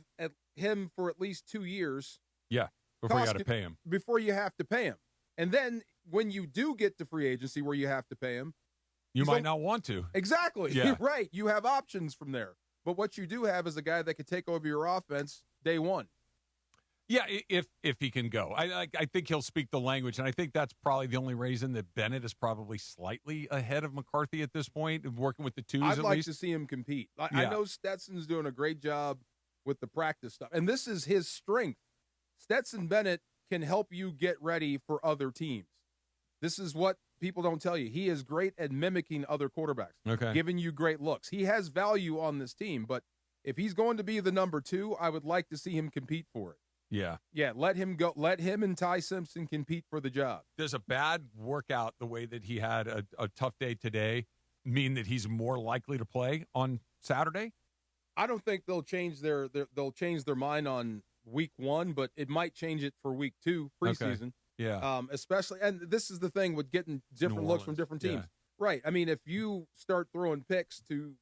him for at least 2 years. Yeah, before you got to pay him. Before you have to pay him. And then when you do get to free agency where you have to pay him, you might not want to. Exactly. Yeah. Right. You have options from there. But what you do have is a guy that could take over your offense day one. Yeah, if he can go. I think he'll speak the language, and I think that's probably the only reason that Bennett is probably slightly ahead of McCarthy at this point, working with the twos I'd at like least. to see him compete. I know Stetson's doing a great job with the practice stuff, and this is his strength. Stetson Bennett can help you get ready for other teams. This is what people don't tell you. He is great at mimicking other quarterbacks, giving you great looks. He has value on this team, but if he's going to be the number 2, I would like to see him compete for it. Yeah. Yeah, let him go. Let him and Ty Simpson compete for the job. Does a bad workout the way that he had a tough day today mean that he's more likely to play on Saturday? I don't think they'll change their mind on week 1, but it might change it for week 2 preseason. Okay. Yeah. Especially, and this is the thing with getting different looks from different teams. Yeah. Right. I mean, if you start throwing picks to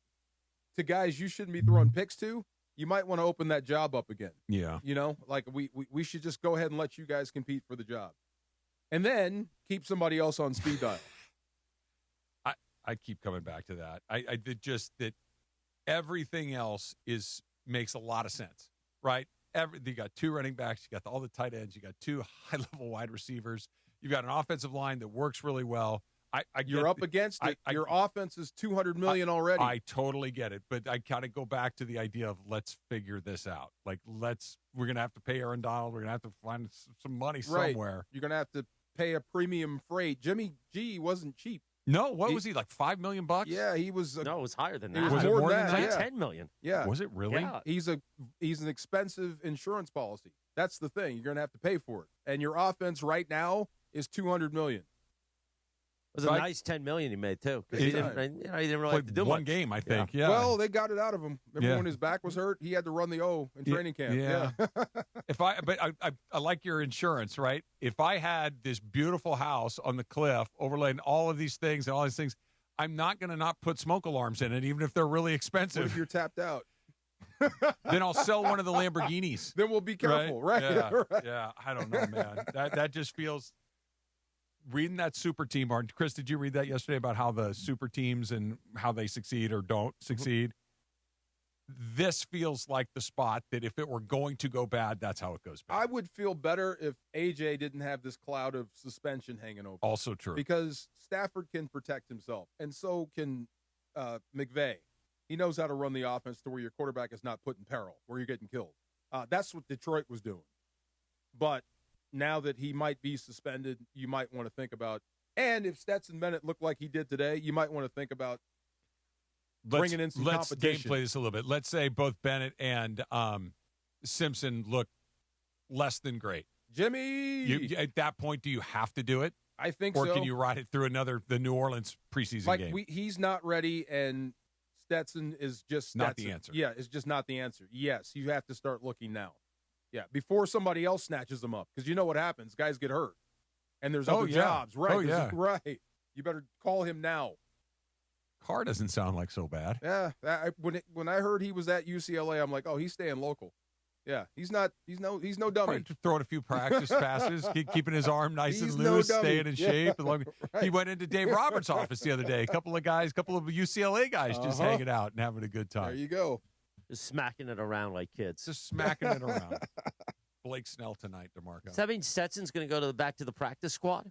guys you shouldn't be throwing picks to, you might want to open that job up again. Yeah. You know, like we should just go ahead and let you guys compete for the job. And then keep somebody else on speed dial. I keep coming back to that. I did just that everything else makes a lot of sense, right? You got 2 running backs, you got all the tight ends, you got 2 high-level wide receivers, you've got an offensive line that works really well. You're up against it. Your offense is $200 million already. I totally get it, but I kind of go back to the idea of let's figure this out. Like we're going to have to pay Aaron Donald. We're going to have to find some money somewhere. You're going to have to pay a premium freight. Jimmy G wasn't cheap. No, what was he, like $5 million? Yeah, he was. No, it was higher than that. It was more than that. It was like $10 million. Yeah. Was it really? Yeah. He's an expensive insurance policy. That's the thing. You're going to have to pay for it. And your offense right now is $200 million. It was a nice $10 million he made too. He didn't really have to do one much. game, I think. Yeah. Well, they got it out of him. Remember when his back was hurt? He had to run the O in training camp. Yeah. I like your insurance, right? If I had this beautiful house on the cliff overlaying all of these things and all these things, I'm not going to not put smoke alarms in it, even if they're really expensive. What if you're tapped out? Then I'll sell one of the Lamborghinis. Then we'll be careful, right? Yeah. Right. Yeah. I don't know, man. That just feels. Reading that super team, Chris, did you read that yesterday about how the super teams and how they succeed or don't succeed? This feels like the spot that if it were going to go bad, that's how it goes bad. I would feel better if AJ didn't have this cloud of suspension hanging over. Also true. Because Stafford can protect himself, and so can McVay. He knows how to run the offense to where your quarterback is not put in peril, where you're getting killed. That's what Detroit was doing. But now that he might be suspended, you might want to think about, and if Stetson Bennett looked like he did today, you might want to think about bringing in some competition. Let's gameplay this a little bit. Let's say both Bennett and Simpson look less than great. Jimmy! At that point, do you have to do it? I think so. Or can you ride it through the New Orleans preseason game? He's not ready, and Stetson is just not the answer. Yeah, it's just not the answer. Yes, you have to start looking now. Yeah, before somebody else snatches them up. Because you know what happens. Guys get hurt. And there's other jobs. Right. Oh, yeah. Right. You better call him now. Carr doesn't sound like so bad. Yeah. When I heard he was at UCLA, I'm like, oh, he's staying local. Yeah. He's no dummy. Probably throwing a few practice passes, keeping his arm nice and no loose, dummy. staying in shape. Right. He went into Dave Roberts' office the other day. A couple of UCLA guys just hanging out and having a good time. There you go. Just smacking it around like kids. Just smacking it around. Blake Snell tonight, DeMarco. Does that mean Stetson's going to go back to the practice squad?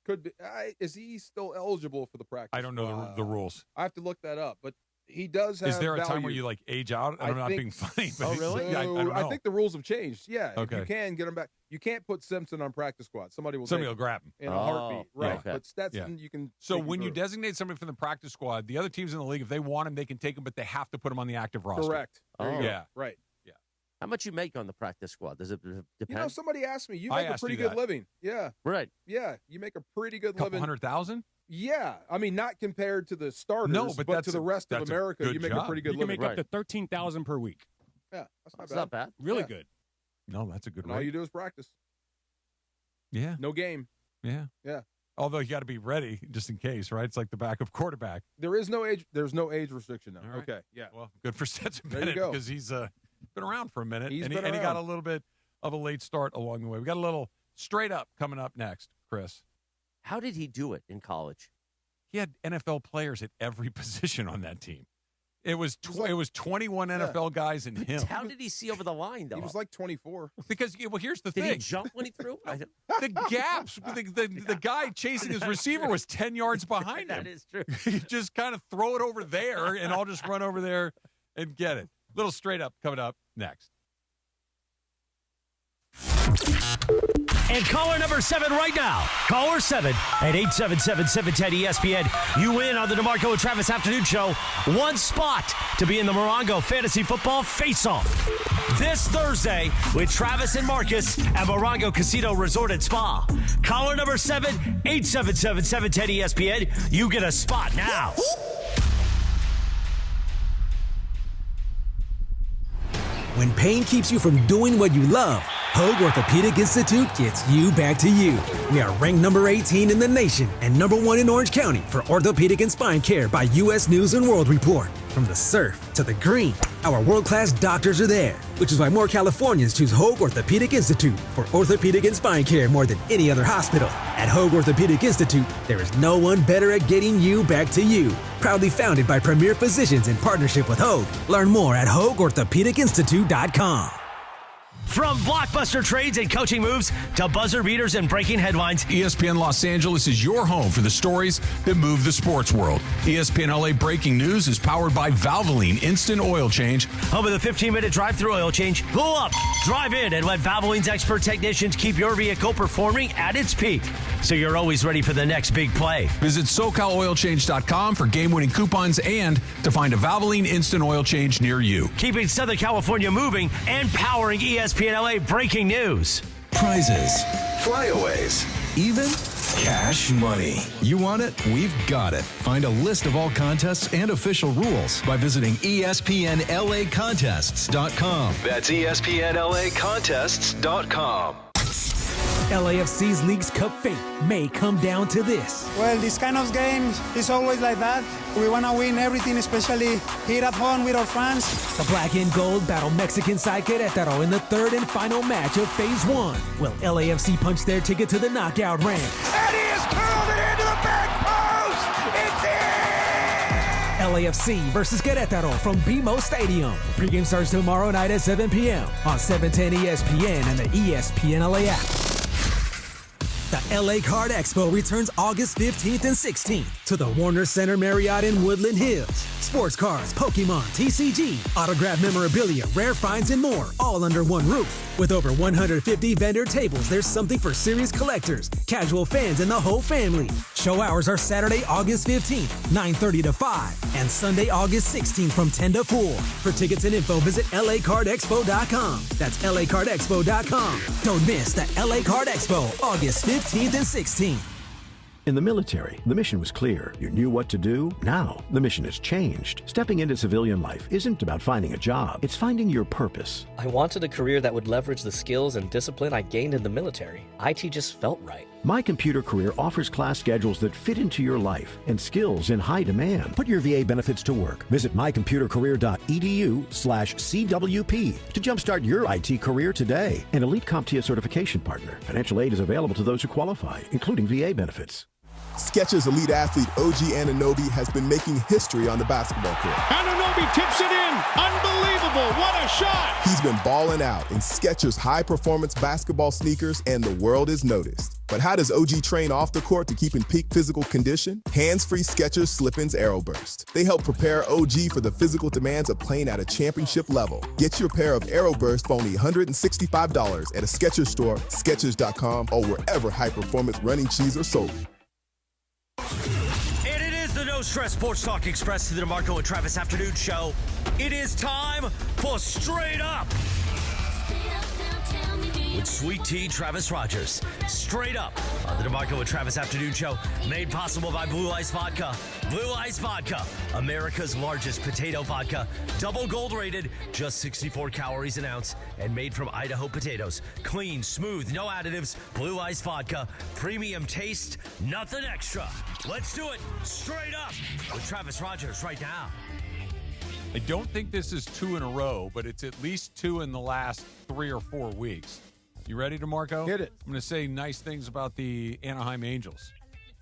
Could be. Is he still eligible for the practice? I don't know the rules. I have to look that up, but he does have. Is there a value. time where you age out? I'm not being funny. But really? I don't know. I think the rules have changed. Yeah. Okay. You can get him back. You can't put Simpson on practice squad. Somebody will grab him in a heartbeat. Right. Okay. But Stetson, you can. So when you designate somebody from the practice squad, the other teams in the league, if they want him, they can take him, but they have to put him on the active roster. Correct. Yeah. Right. Yeah. How much you make on the practice squad? Does it depend? Somebody asked me. You make a pretty good living. Yeah. Right. Yeah. You make a pretty good Couple living. 100,000? Yeah. I mean, not compared to the starters, but to the rest of America, you make a pretty good living. You can make up to $13,000 per week. Yeah. That's not It's bad. not bad. Really good. No, that's a good And all you do is practice. Yeah. No game. Yeah. Yeah. Although you got to be ready just in case, right? It's like the backup quarterback. There is no age. There's no age restriction now. All right. Okay. Yeah. Well, good for Stetson There you Bennett go. because he's been around for a minute. He's and been he got a around. little bit of a late start along the way. We got a little straight up coming up next, Chris. How did he do it in college? He had NFL players at every position on that team. It was 21 NFL guys and him. How did he see over the line, though? He was like 24. Because here's the Did thing. he jump when he threw? The gaps. The guy chasing his receiver was 10 yards behind him. That is true. You just kind of throw it over there, and I'll just run over there and get it. Little straight up coming up next. And caller number 7 right now. Caller 7 at 877-710-ESPN. You win on the DeMarco and Travis Afternoon Show. One spot to be in the Morongo Fantasy Football Face-Off. This Thursday with Travis and Marcus at Morongo Casino Resort and Spa. Caller number 7, 877-710-ESPN. You get a spot now. When pain keeps you from doing what you love, Hoag Orthopedic Institute gets you back to you. We are ranked number 18 in the nation and number 1 in Orange County for orthopedic and spine care by U.S. News & World Report. From the surf to the green, our world-class doctors are there, which is why more Californians choose Hoag Orthopedic Institute for orthopedic and spine care more than any other hospital. At Hoag Orthopedic Institute, there is no one better at getting you back to you. Proudly founded by premier physicians in partnership with Hoag. Learn more at HoagOrthopedicInstitute.com. From blockbuster trades and coaching moves to buzzer beaters and breaking headlines, ESPN Los Angeles is your home for the stories that move the sports world. ESPN LA Breaking News is powered by Valvoline Instant Oil Change. Home of the 15-minute drive-through oil change. Pull up, drive in, and let Valvoline's expert technicians keep your vehicle performing at its peak, so you're always ready for the next big play. Visit SoCalOilChange.com for game-winning coupons and to find a Valvoline Instant Oil Change near you. Keeping Southern California moving and powering ESPN LA Breaking News. Prizes, flyaways, even cash money. You want it? We've got it. Find a list of all contests and official rules by visiting ESPNLAcontests.com. That's ESPNLAcontests.com. LAFC's League's Cup fate may come down to this. Well, this kind of game is always like that. We want to win everything, especially here at home with our fans. The black and gold battle Mexican side Querétaro in the third and final match of Phase 1. Will LAFC punch their ticket to the knockout round? And he has curled it into the back post! It's in! LAFC versus Querétaro from BMO Stadium. Pregame starts tomorrow night at 7 p.m. on 710 ESPN and the ESPN LA app. The LA Card Expo returns August 15th and 16th to the Warner Center Marriott in Woodland Hills. Sports cars, Pokemon, TCG, autographed memorabilia, rare finds, and more, all under one roof. With over 150 vendor tables, there's something for serious collectors, casual fans, and the whole family. Show hours are Saturday, August 15th, 9:30 to 5, and Sunday, August 16th from 10 to 4. For tickets and info, visit LACardExpo.com. That's LACardExpo.com. Don't miss the LA Card Expo, August 15th and 16th. In the military, the mission was clear. You knew what to do. Now, the mission has changed. Stepping into civilian life isn't about finding a job. It's finding your purpose. I wanted a career that would leverage the skills and discipline I gained in the military. IT just felt right. My Computer Career offers class schedules that fit into your life and skills in high demand. Put your VA benefits to work. Visit mycomputercareer.edu/CWP to jumpstart your IT career today. An elite CompTIA certification partner. Financial aid is available to those who qualify, including VA benefits. Skechers elite athlete OG Anunoby has been making history on the basketball court. Anunoby tips it in. Unbelievable. What a shot. He's been balling out in Skechers high-performance basketball sneakers, and the world has noticed. But how does OG train off the court to keep in peak physical condition? Hands-free Skechers Slip-ins Aeroburst. They help prepare OG for the physical demands of playing at a championship level. Get your pair of Aeroburst for only $165 at a Skechers store, Skechers.com, or wherever high-performance running shoes are sold. And it is the No Stress Sports Talk Express to the DeMarco and Travis Afternoon Show. It is time for Straight Up with Sweet Tea Travis Rogers. Straight Up on the DeMarco and Travis Afternoon Show, made possible by Blue Ice Vodka. Blue Ice Vodka, America's largest potato vodka, double gold rated, just 64 calories an ounce, and made from Idaho potatoes. Clean, smooth, no additives. Blue Ice Vodka, premium taste, nothing extra. Let's do it straight up with Travis Rogers right now. I don't think this is 2 in a row, but it's at least 2 in the last 3 or 4 weeks. You ready, DeMarco? Hit it. I'm going to say nice things about the Anaheim Angels.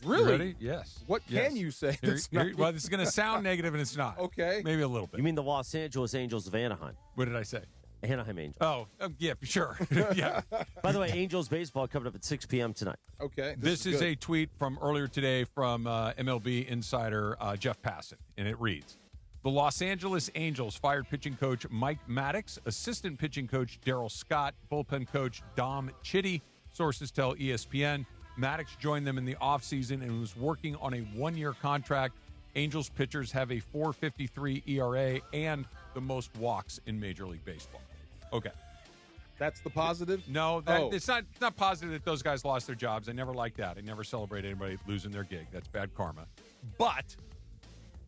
Really? You ready? Yes. What can you say? Well, this is going to sound negative, and it's not. Okay. Maybe a little bit. You mean the Los Angeles Angels of Anaheim? What did I say? Anaheim Angels. Oh, yeah, sure. Yeah. By the way, Angels baseball coming up at 6 p.m. tonight. Okay. This is a tweet from earlier today from MLB insider Jeff Passan, and it reads, the Los Angeles Angels fired pitching coach Mike Maddox, assistant pitching coach Darryl Scott, bullpen coach Dom Chitty. Sources tell ESPN. Maddox joined them in the offseason and was working on a 1-year contract. Angels pitchers have a .453 ERA and the most walks in Major League Baseball. Okay. That's the positive? No, it's not positive that those guys lost their jobs. I never liked that. I never celebrate anybody losing their gig. That's bad karma. But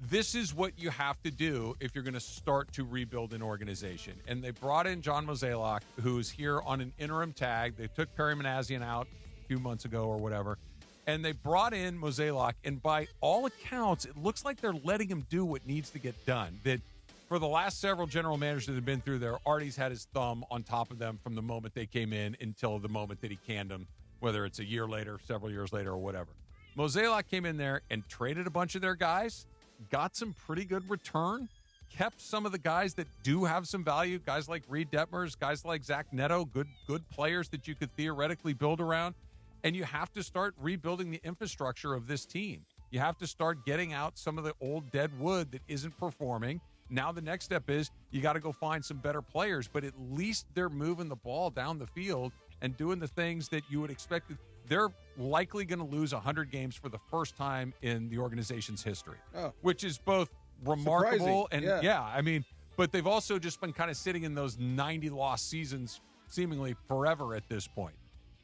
this is what you have to do if you're going to start to rebuild an organization. And they brought in John Mozeliak, who's here on an interim tag. They took Perry Manassian out a few months ago or whatever. And they brought in Mozeliak. And by all accounts, it looks like they're letting him do what needs to get done. That for the last several general managers that have been through there, Artie's had his thumb on top of them from the moment they came in until the moment that he canned them, whether it's a year later, several years later, or whatever. Mozeliak came in there and traded a bunch of their guys, got some pretty good return, kept some of the guys that do have some value, guys like Reed Detmers, guys like Zach Neto, good players that you could theoretically build around. And you have to start rebuilding the infrastructure of this team. You have to start getting out some of the old dead wood that isn't performing. Now the next step is you got to go find some better players, but at least they're moving the ball down the field and doing the things that you would expect. They're likely going to lose 100 games for the first time in the organization's history, which is both remarkable and but they've also just been kind of sitting in those 90-loss seasons seemingly forever at this point.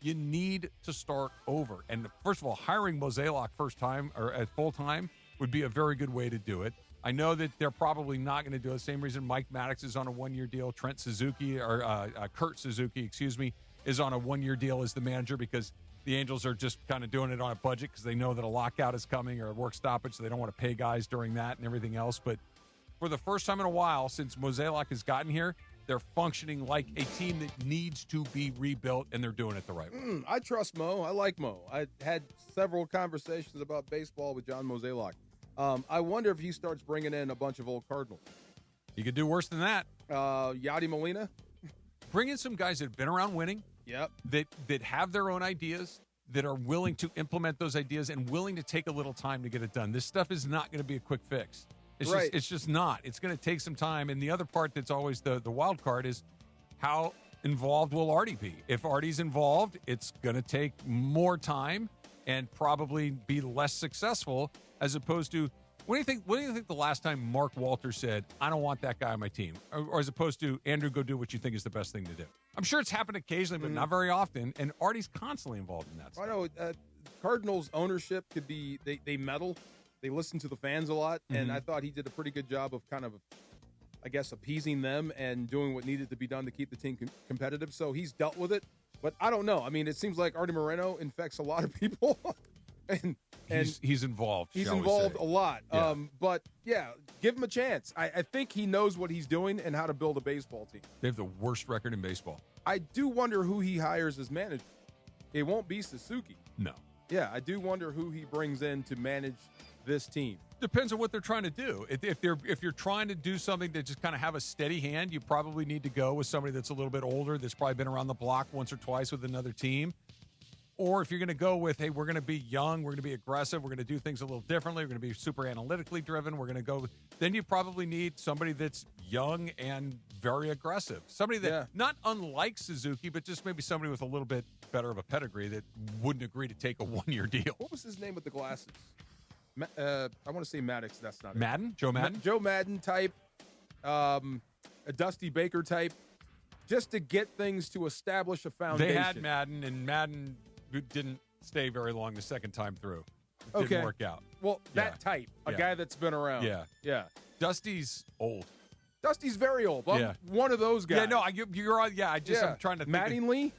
You need to start over. And first of all, hiring Mozeliak first time or at full time would be a very good way to do it. I know that they're probably not going to do it. Same reason Mike Maddox is on a 1-year deal. Kurt Suzuki, is on a 1-year deal as the manager because the Angels are just kind of doing it on a budget because they know that a lockout is coming or a work stoppage, so they don't want to pay guys during that and everything else. But for the first time in a while since Mozeliak has gotten here, they're functioning like a team that needs to be rebuilt, and they're doing it the right way. I trust Mo. I like Mo. I had several conversations about baseball with John Mozeliak. I wonder if he starts bringing in a bunch of old Cardinals. He could do worse than that. Yadi Molina? Bring in some guys that have been around winning. Yep. That have their own ideas, that are willing to implement those ideas and willing to take a little time to get it done. This stuff is not going to be a quick fix. It's just not. It's going to take some time. And the other part that's always the wild card is how involved will Artie be? If Artie's involved, it's going to take more time and probably be less successful as opposed to what do you think the last time Mark Walter said, I don't want that guy on my team? Or as opposed to, Andrew, go do what you think is the best thing to do. I'm sure it's happened occasionally, but not very often. And Artie's constantly involved in that stuff. I know Cardinals ownership could be, they meddle. They listen to the fans a lot. And I thought he did a pretty good job of kind of, I guess, appeasing them and doing what needed to be done to keep the team competitive. So he's dealt with it. But I don't know. I mean, it seems like Artie Moreno infects a lot of people. and he's involved. He's involved a lot. Yeah. But, yeah, give him a chance. I think he knows what he's doing and how to build a baseball team. They have the worst record in baseball. I do wonder who he hires as manager. It won't be Suzuki. No. Yeah, I do wonder who he brings in to manage this team. Depends on what they're trying to do. If you're trying to do something to just kind of have a steady hand, you probably need to go with somebody that's a little bit older, that's probably been around the block once or twice with another team. Or if you're going to go with, hey, we're going to be young, we're going to be aggressive, we're going to do things a little differently, we're going to be super analytically driven, we're going to go, then you probably need somebody that's young and very aggressive. Somebody that, not unlike Suzuki, but just maybe somebody with a little bit better of a pedigree that wouldn't agree to take a one-year deal. What was his name with the glasses? I want to say Maddox. That's not Madden? it. Joe Madden? Joe Madden type, a Dusty Baker type, just to get things to establish a foundation. They had Madden, and Madden didn't stay very long the second time through. It didn't work out. Well, that type, a guy that's been around. Yeah. Dusty's old. Dusty's very old. I'm one of those guys. Yeah, no, you're on. Yeah, I'm trying to think. Mattingly?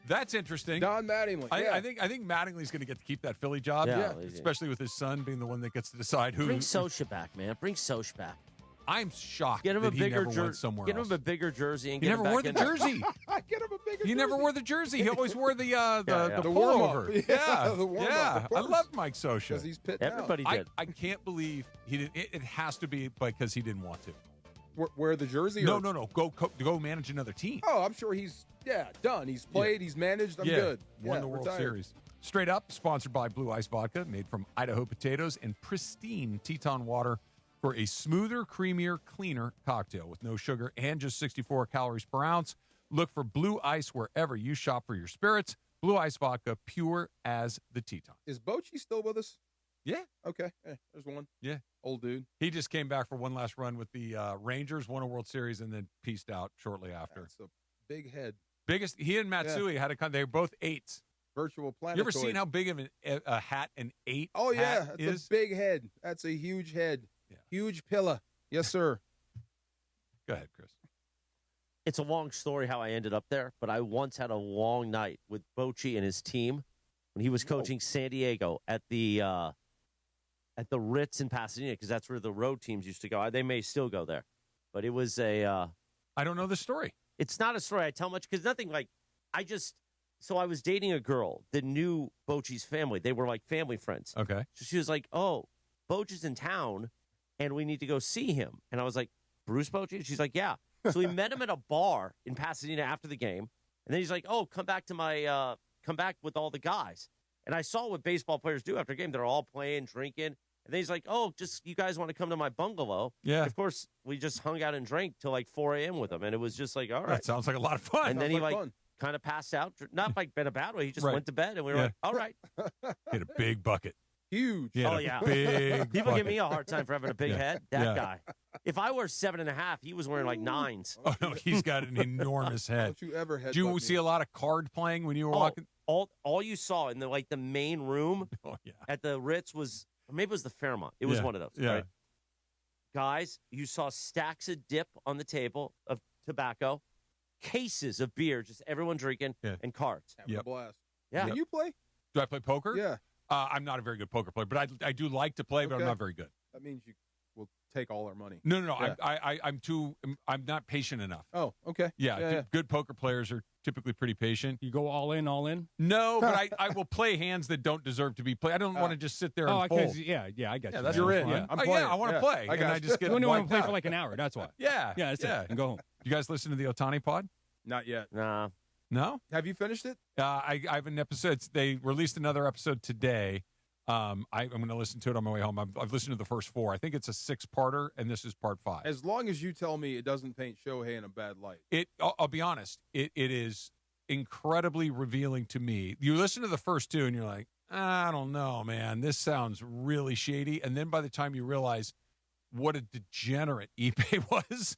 That's interesting. Don Mattingly. I think Mattingly's going to get to keep that Philly job. Yeah. Especially with his son being the one that gets to decide who. Bring Sosha back, man. Bring Soch back. I'm shocked Get him that a bigger he never went somewhere Get else. him a bigger jersey and He get never him back wore the in. jersey. Get him a bigger He never wore the jersey. He always wore the the pullover. warm-up. Yeah, The warm-up, yeah. of course. I love Mike Sosha. Because he's pitched Everybody did. I can't believe he didn't. It has to be because he didn't want to. Wear the jersey? No. Go manage another team. Oh, I'm sure he's done. He's played. He's managed. I'm good. Won the World retired. Series. Straight Up, sponsored by Blue Ice Vodka, made from Idaho potatoes and pristine Teton water for a smoother, creamier, cleaner cocktail with no sugar and just 64 calories per ounce. Look for Blue Ice wherever you shop for your spirits. Blue Ice Vodka, pure as the Teton. Is Bochy still with us? Yeah. Okay. There's one. Yeah. Old dude. He just came back for one last run with the Rangers, won a World Series, and then pieced out shortly after. That's a big head. Biggest. He and Matsui had a. They were both 8s. Virtual planet. You ever seen how big of a hat an 8? Oh yeah, hat that's is? a big head. That's a huge head. Yeah. Huge pillar. Yes, sir. Go ahead, Chris. It's a long story how I ended up there, but I once had a long night with Bochy and his team when he was coaching San Diego at the Ritz in Pasadena, because that's where the road teams used to go. They may still go there, but it was a. I don't know the story. It's not a story I tell much because nothing like So I was dating a girl that knew Bochy's family. They were like family friends. Okay. So she was like, "Oh, Boch is in town, and we need to go see him." And I was like, "Bruce Bochy?" She's like, "Yeah." So we met him at a bar in Pasadena after the game, and then he's like, "Oh, come back with all the guys." And I saw what baseball players do after a game. They're all playing, drinking. And then he's like, "Oh, just you guys want to come to my bungalow?" Yeah. And of course, we just hung out and drank till like 4 a.m. with him, and it was just like, all right. That sounds like a lot of fun. And then he kind of passed out, not like in a bad way. He just went to bed, and we were like, all right. Hit a big bucket. Huge. Oh, yeah. Big People bucket. give me a hard time for having a big head. That guy. If I were 7.5, he was wearing like 9s. Oh, no, he's got an enormous head. Don't you ever head? Did you see a lot of card playing when you were walking? All you saw in the main room at the Ritz was, or maybe it was the Fairmont. It was one of those. Yeah. Right? Guys, you saw stacks of dip on the table of tobacco, cases of beer, just everyone drinking, and cards. Having a blast. Yeah. Can you play? Do I play poker? Yeah. I'm not a very good poker player, but I do like to play, but I'm not very good. That means you will take all our money. No. Yeah. I'm not patient enough. Oh, okay. Yeah, good poker players are typically pretty patient. You go all in? No, but I will play hands that don't deserve to be played. I don't want to just sit there and fold. Yeah, I got you. That's You're fun. in. Yeah. I'm playing. I want to play. I just get You only want to wiped play out. for like an hour. That's why. Yeah. That's it. And go home. You guys listen to the Ohtani pod? Not yet. Nah. No? Have you finished it? I have an episode. They released another episode today. I'm going to listen to it on my way home. I've listened to the first 4. I think it's a 6-parter, and this is part 5. As long as you tell me it doesn't paint Shohei in a bad light. I'll be honest. It is incredibly revealing to me. You listen to the first 2, and you're like, I don't know, man. This sounds really shady. And then by the time you realize what a degenerate Ippei was,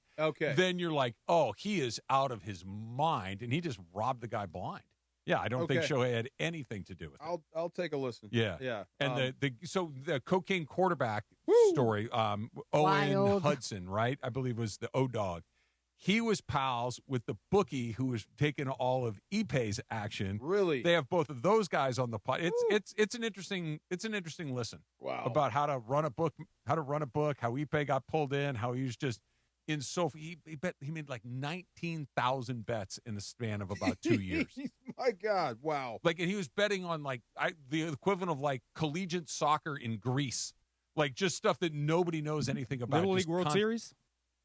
then you're like, oh, he is out of his mind, and he just robbed the guy blind. Yeah, I don't think Shohei had anything to do with it. I'll take a listen. Yeah. And the cocaine quarterback story, Owen Wild. Hudson, right? I believe was the O-Dog. He was pals with the bookie who was taking all of Ippei's action. Really? They have both of those guys on the pod. It's an interesting listen. Wow. About how to run a book, how Ippei got pulled in, how he was just in he made like 19,000 bets in the span of about 2 years. My God, wow. Like, and he was betting on the equivalent of like collegiate soccer in Greece. Like just stuff that nobody knows anything about. Little League World Series?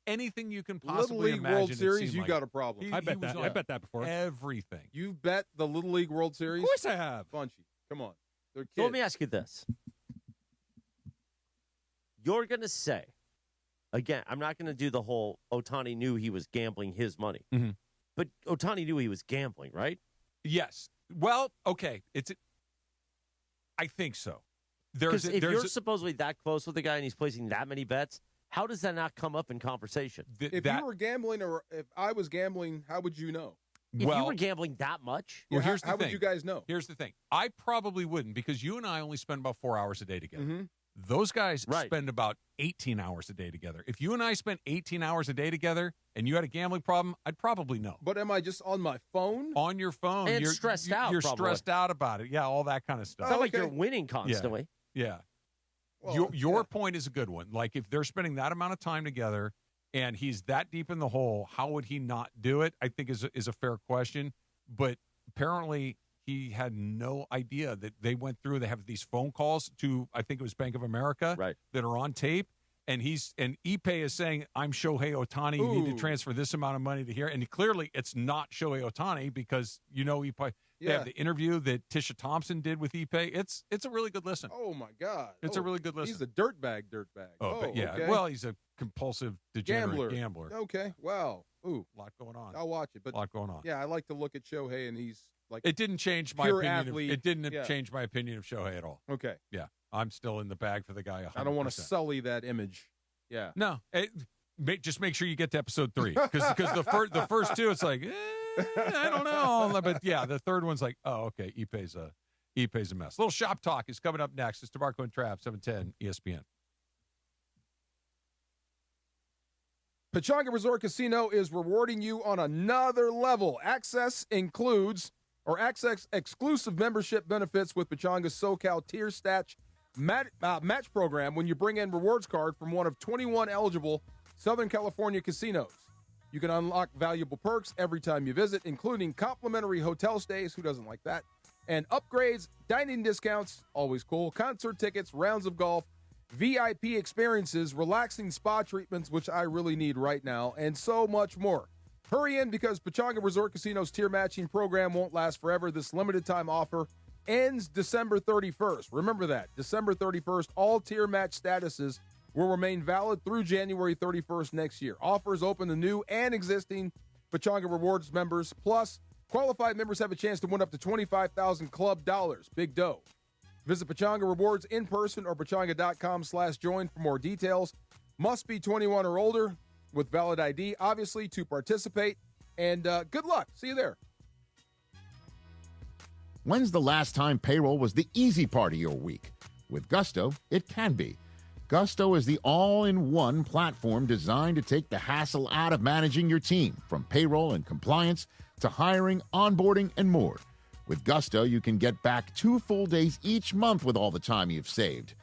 anything you can Little possibly League imagine. World Series, you got a problem. I bet that before. Everything. You've bet the Little League World Series? Of course I have. Bunchy, come on. They're kids. So let me ask you this. You're going to say, again, I'm not going to do the whole Ohtani knew he was gambling his money. Mm-hmm. But Ohtani knew he was gambling, right? Yes. Well, okay. I think so. Because if you're supposedly that close with the guy and he's placing that many bets, how does that not come up in conversation? If you were gambling or if I was gambling, how would you know? If you were gambling that much? Well, here's the how thing. would you guys know? Here's the thing. I probably wouldn't because you and I only spend about 4 hours a day together. Mm-hmm. Those guys spend about 18 hours a day together. If you and I spent 18 hours a day together and you had a gambling problem, I'd probably know. But am I just on my phone? On your phone. And you're stressed out, You're probably. stressed out about it. Yeah, all that kind of stuff. It's not like you're winning constantly. Yeah. Well, your point is a good one. Like, if they're spending that amount of time together and he's that deep in the hole, how would he not do it? I think is a fair question. But apparently he had no idea that they went through. They have these phone calls to, I think it was Bank of America, that are on tape. And Ipe is saying, I'm Shohei Ohtani. You need to transfer this amount of money to here. And clearly it's not Shohei Ohtani because, Ipe. They have the interview that Tisha Thompson did with Ipe. It's a really good listen. Oh, my God. It's a really good listen. He's a dirtbag. Oh, but yeah. Okay. Well, he's a compulsive, degenerate gambler. Okay. Wow. Ooh. A lot going on. I'll watch it. But a lot going on. Yeah, I like to look at Shohei, and he's like it didn't change my pure opinion. athlete. It didn't change my opinion of Shohei at all. Okay. Yeah. I'm still in the bag for the guy 100%. I don't want to sully that image. Yeah. No. Just make sure you get to episode 3. Because the first two, it's like, I don't know. But, yeah, the third one's like, oh, okay, Ipe's a mess. Little shop talk is coming up next. It's DeMarco and Trav, 710 ESPN. Pechanga Resort Casino is rewarding you on another level. Access exclusive membership benefits with Pechanga's SoCal Tier Stats match program when you bring in rewards card from one of 21 eligible Southern California casinos. You can unlock valuable perks every time you visit, including complimentary hotel stays, who doesn't like that, and upgrades, dining discounts, always cool, concert tickets, rounds of golf, VIP experiences, relaxing spa treatments, which I really need right now, and so much more. Hurry in because Pechanga Resort Casino's tier matching program won't last forever. This limited time offer ends December 31st. Remember that. December 31st, all tier match statuses will remain valid through January 31st next year. Offers open to new and existing Pechanga Rewards members. Plus, qualified members have a chance to win up to $25,000 club dollars. Big dough. Visit Pechanga Rewards in person or pechanga.com/join for more details. Must be 21 or older with valid ID, obviously, to participate. And good luck. See you there. When's the last time payroll was the easy part of your week? With Gusto, it can be. Gusto is the all-in-one platform designed to take the hassle out of managing your team, from payroll and compliance to hiring, onboarding, and more. With Gusto, you can get back 2 full days each month with all the time you've saved.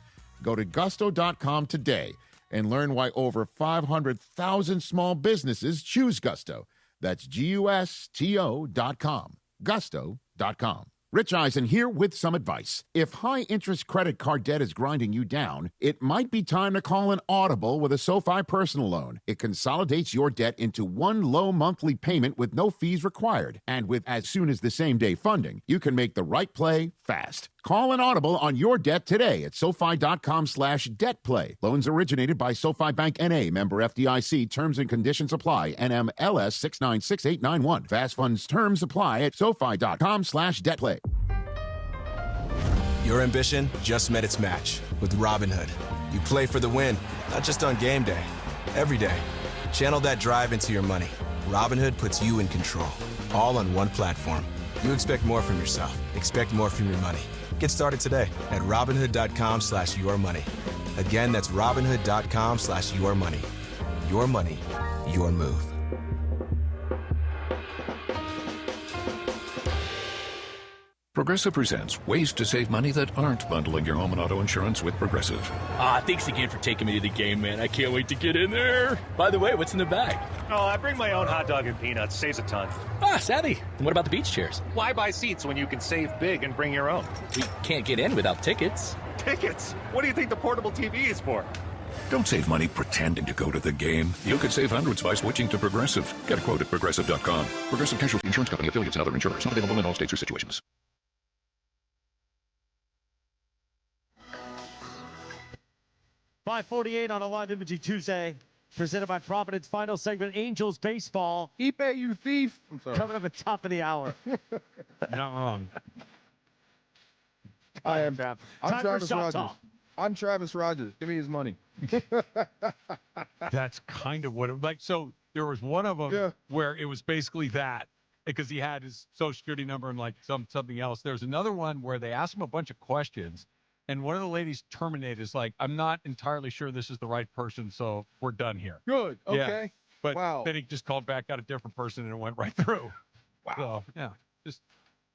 Go to gusto.com today and learn why over 500,000 small businesses choose Gusto. That's GUSTO.com. Gusto.com. Rich Eisen here with some advice. If high-interest credit card debt is grinding you down, it might be time to call an audible with a SoFi personal loan. It consolidates your debt into one low monthly payment with no fees required. And with as soon as the same-day funding, you can make the right play fast. Call an audible on your debt today at SoFi.com/debtplay. Loans originated by SoFi Bank N.A., member FDIC. Terms and conditions apply. NMLS 696891. Fast funds terms apply at SoFi.com/debtplay. Your ambition just met its match with Robinhood. You play for the win, not just on game day. Every day. Channel that drive into your money. Robinhood puts you in control. All on one platform. You expect more from yourself. Expect more from your money. Get started today at Robinhood.com/yourmoney. Again, that's Robinhood.com/yourmoney. Your money, your move. Progressive presents ways to save money that aren't bundling your home and auto insurance with Progressive. Thanks again for taking me to the game, man. I can't wait to get in there. By the way, what's in the bag? Oh, I bring my own hot dog and peanuts. Saves a ton. Savvy. And what about the beach chairs? Why buy seats when you can save big and bring your own? We can't get in without tickets. Tickets? What do you think the portable TV is for? Don't save money pretending to go to the game. You could save hundreds by switching to Progressive. Get a quote at Progressive.com. Progressive Casualty Insurance Company, affiliates, and other insurers. Not available in all states or situations. $5:48 on a live imaging Tuesday, presented by Providence. Final segment, Angels baseball. Ipe, you thief. I'm sorry. Coming up at the top of the hour. Not wrong. I'm Time for Travis shop Rogers. talk. I'm Travis Rogers. Give me his money. That's kind of what it like. So there was one of them where it was basically that because he had his social security number and like something else. There's another one where they asked him a bunch of questions, and one of the ladies terminated is like, "I'm not entirely sure this is the right person, so we're done here." Good. Okay. Yeah. But wow. then he just called back, got a different person, and it went right through. Wow. So, yeah, just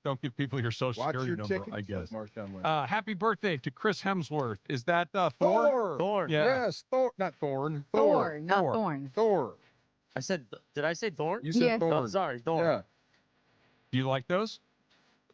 don't give people your social Watch security your number, tickets. I guess. Marshawn Lynch. Happy birthday to Chris Hemsworth. Is that Thor? Thor. Yeah. Yes, Thor. Not Thorn. Thor, not Thorn. Thor. I said, did I say Thorn? You said Yeah. Thorn. Oh, sorry, Thorn. Yeah. Do you like those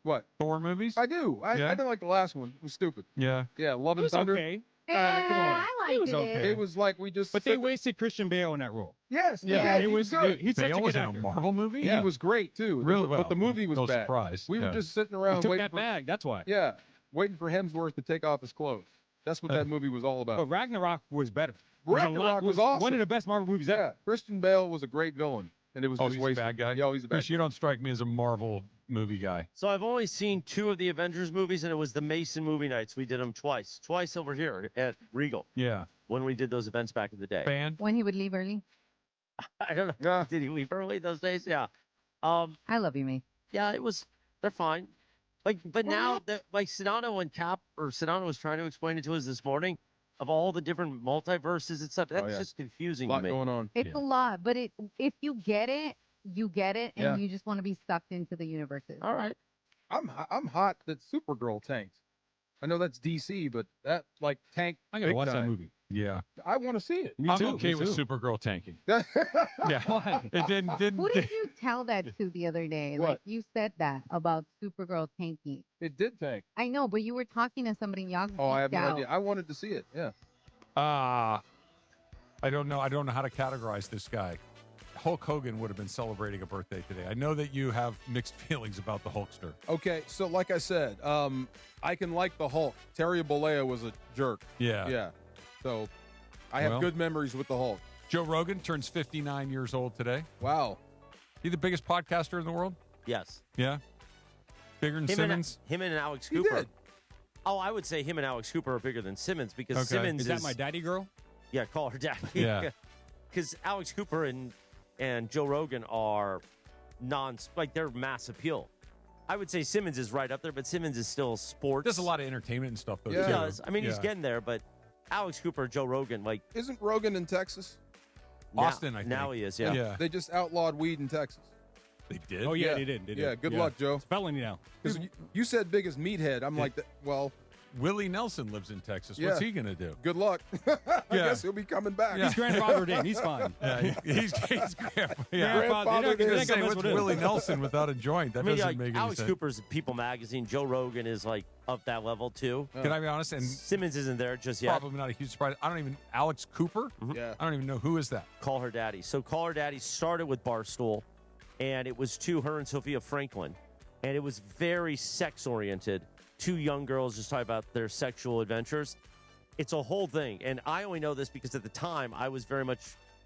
What? Thor movies? I do. I Yeah? didn't like the last one. It was stupid. Yeah. Yeah, Love It and was Thunder. okay. Come on. I liked was it. okay. It was like we just. But they wasted Christian Bale in that role. Yes. Yeah, he was good. He's such a Bale good was in a actor. Marvel movie? He was great too. Really but the well. movie was No bad. surprise. We were Yeah. just sitting He around took waiting that for bag. That's why. yeah, waiting for Hemsworth to take off his clothes. That's what that movie was all about. But Ragnarok was better. There's a lot- Ragnarok was awesome. One of the best Marvel movies ever. Yeah, Christian Bale was a great villain, and it was Oh, just he's a wasted. bad guy? Yeah, he's a bad Chris, you don't strike me as a Marvel movie guy. So I've only seen 2 of the Avengers movies, and it was the Mason movie nights. We did them twice over here at Regal Yeah. when we did those events back in the day. Fan? When he would leave early. I don't know. Yeah. Did he leave early those days? Yeah. I love you, me. Yeah, it was. They're fine. But now that like Sedano and Cap or Sedano was trying to explain it to us this morning of all the different multiverses and stuff. That's yeah. just confusing A lot to me. going on. It's a lot, but if you get it, you get it, and Yeah. you just want to be sucked into the universes. All right. I'm hot that Supergirl tanked. I know that's DC, but that like tank. I gotta big watch that time. movie. Yeah. I want to see it. Me I'm too. okay me with too. Supergirl tanking. Yeah. Yeah. It didn't. Who did you tell that to the other day? What? Like you said that about Supergirl tanking. It did tank. I know, but you were talking to somebody and y'all Oh, I have geeked no out. idea. I wanted to see it. Yeah. I don't know. I don't know how to categorize this guy. Hulk Hogan would have been celebrating a birthday today. I know that you have mixed feelings about the Hulkster. Okay, so like I said, I can like the Hulk. Terry Bollea was a jerk. Yeah. Yeah. So I have Well. good memories with the Hulk. Joe Rogan turns 59 years old today. Wow. He the biggest podcaster in the world? Yes. Yeah. Bigger than Him Simmons? and Alex He Cooper. did. Oh, I would say him and Alex Cooper are bigger than Simmons because Okay. Simmons Is that my daddy girl? Yeah, call her daddy. Yeah. Because Alex Cooper and Joe Rogan are they're mass appeal. I would say Simmons is right up there, but Simmons is still sports. Does a lot of entertainment and stuff, though. Yeah. He too. does. I mean, he's Yeah. getting there, but Alex Cooper, Joe Rogan, like Isn't Rogan in Texas? Austin, I think. now he is. Yeah. Yeah. They just outlawed weed in Texas. They did? Oh, yeah, Yeah. they did. They did. Yeah, good luck, Joe. It's felony now. Because you said biggest meathead. I'm like, well, Willie Nelson lives in Texas. Yeah. What's he going to do? good luck. I Yeah. guess he'll be coming back. He's grandfathered in. He's fine. Yeah, he's grandpa. Yeah. Grandfathered in. I was They say, don't mess what's with him. Willie Nelson without a joint? That I mean, doesn't like, make any Alex sense. Cooper's at People Magazine. Joe Rogan is like up that level too. Can I be honest? And Simmons isn't there just yet. probably not a huge surprise. I don't even Alex Cooper. Yeah. I don't even know who is that. Call Her Daddy. So Call Her Daddy started with Barstool, and it was to her and Sophia Franklin, and it was very sex oriented. 2 young girls just talking about their sexual adventures. It's a whole thing, and I only know this because at the time I was very much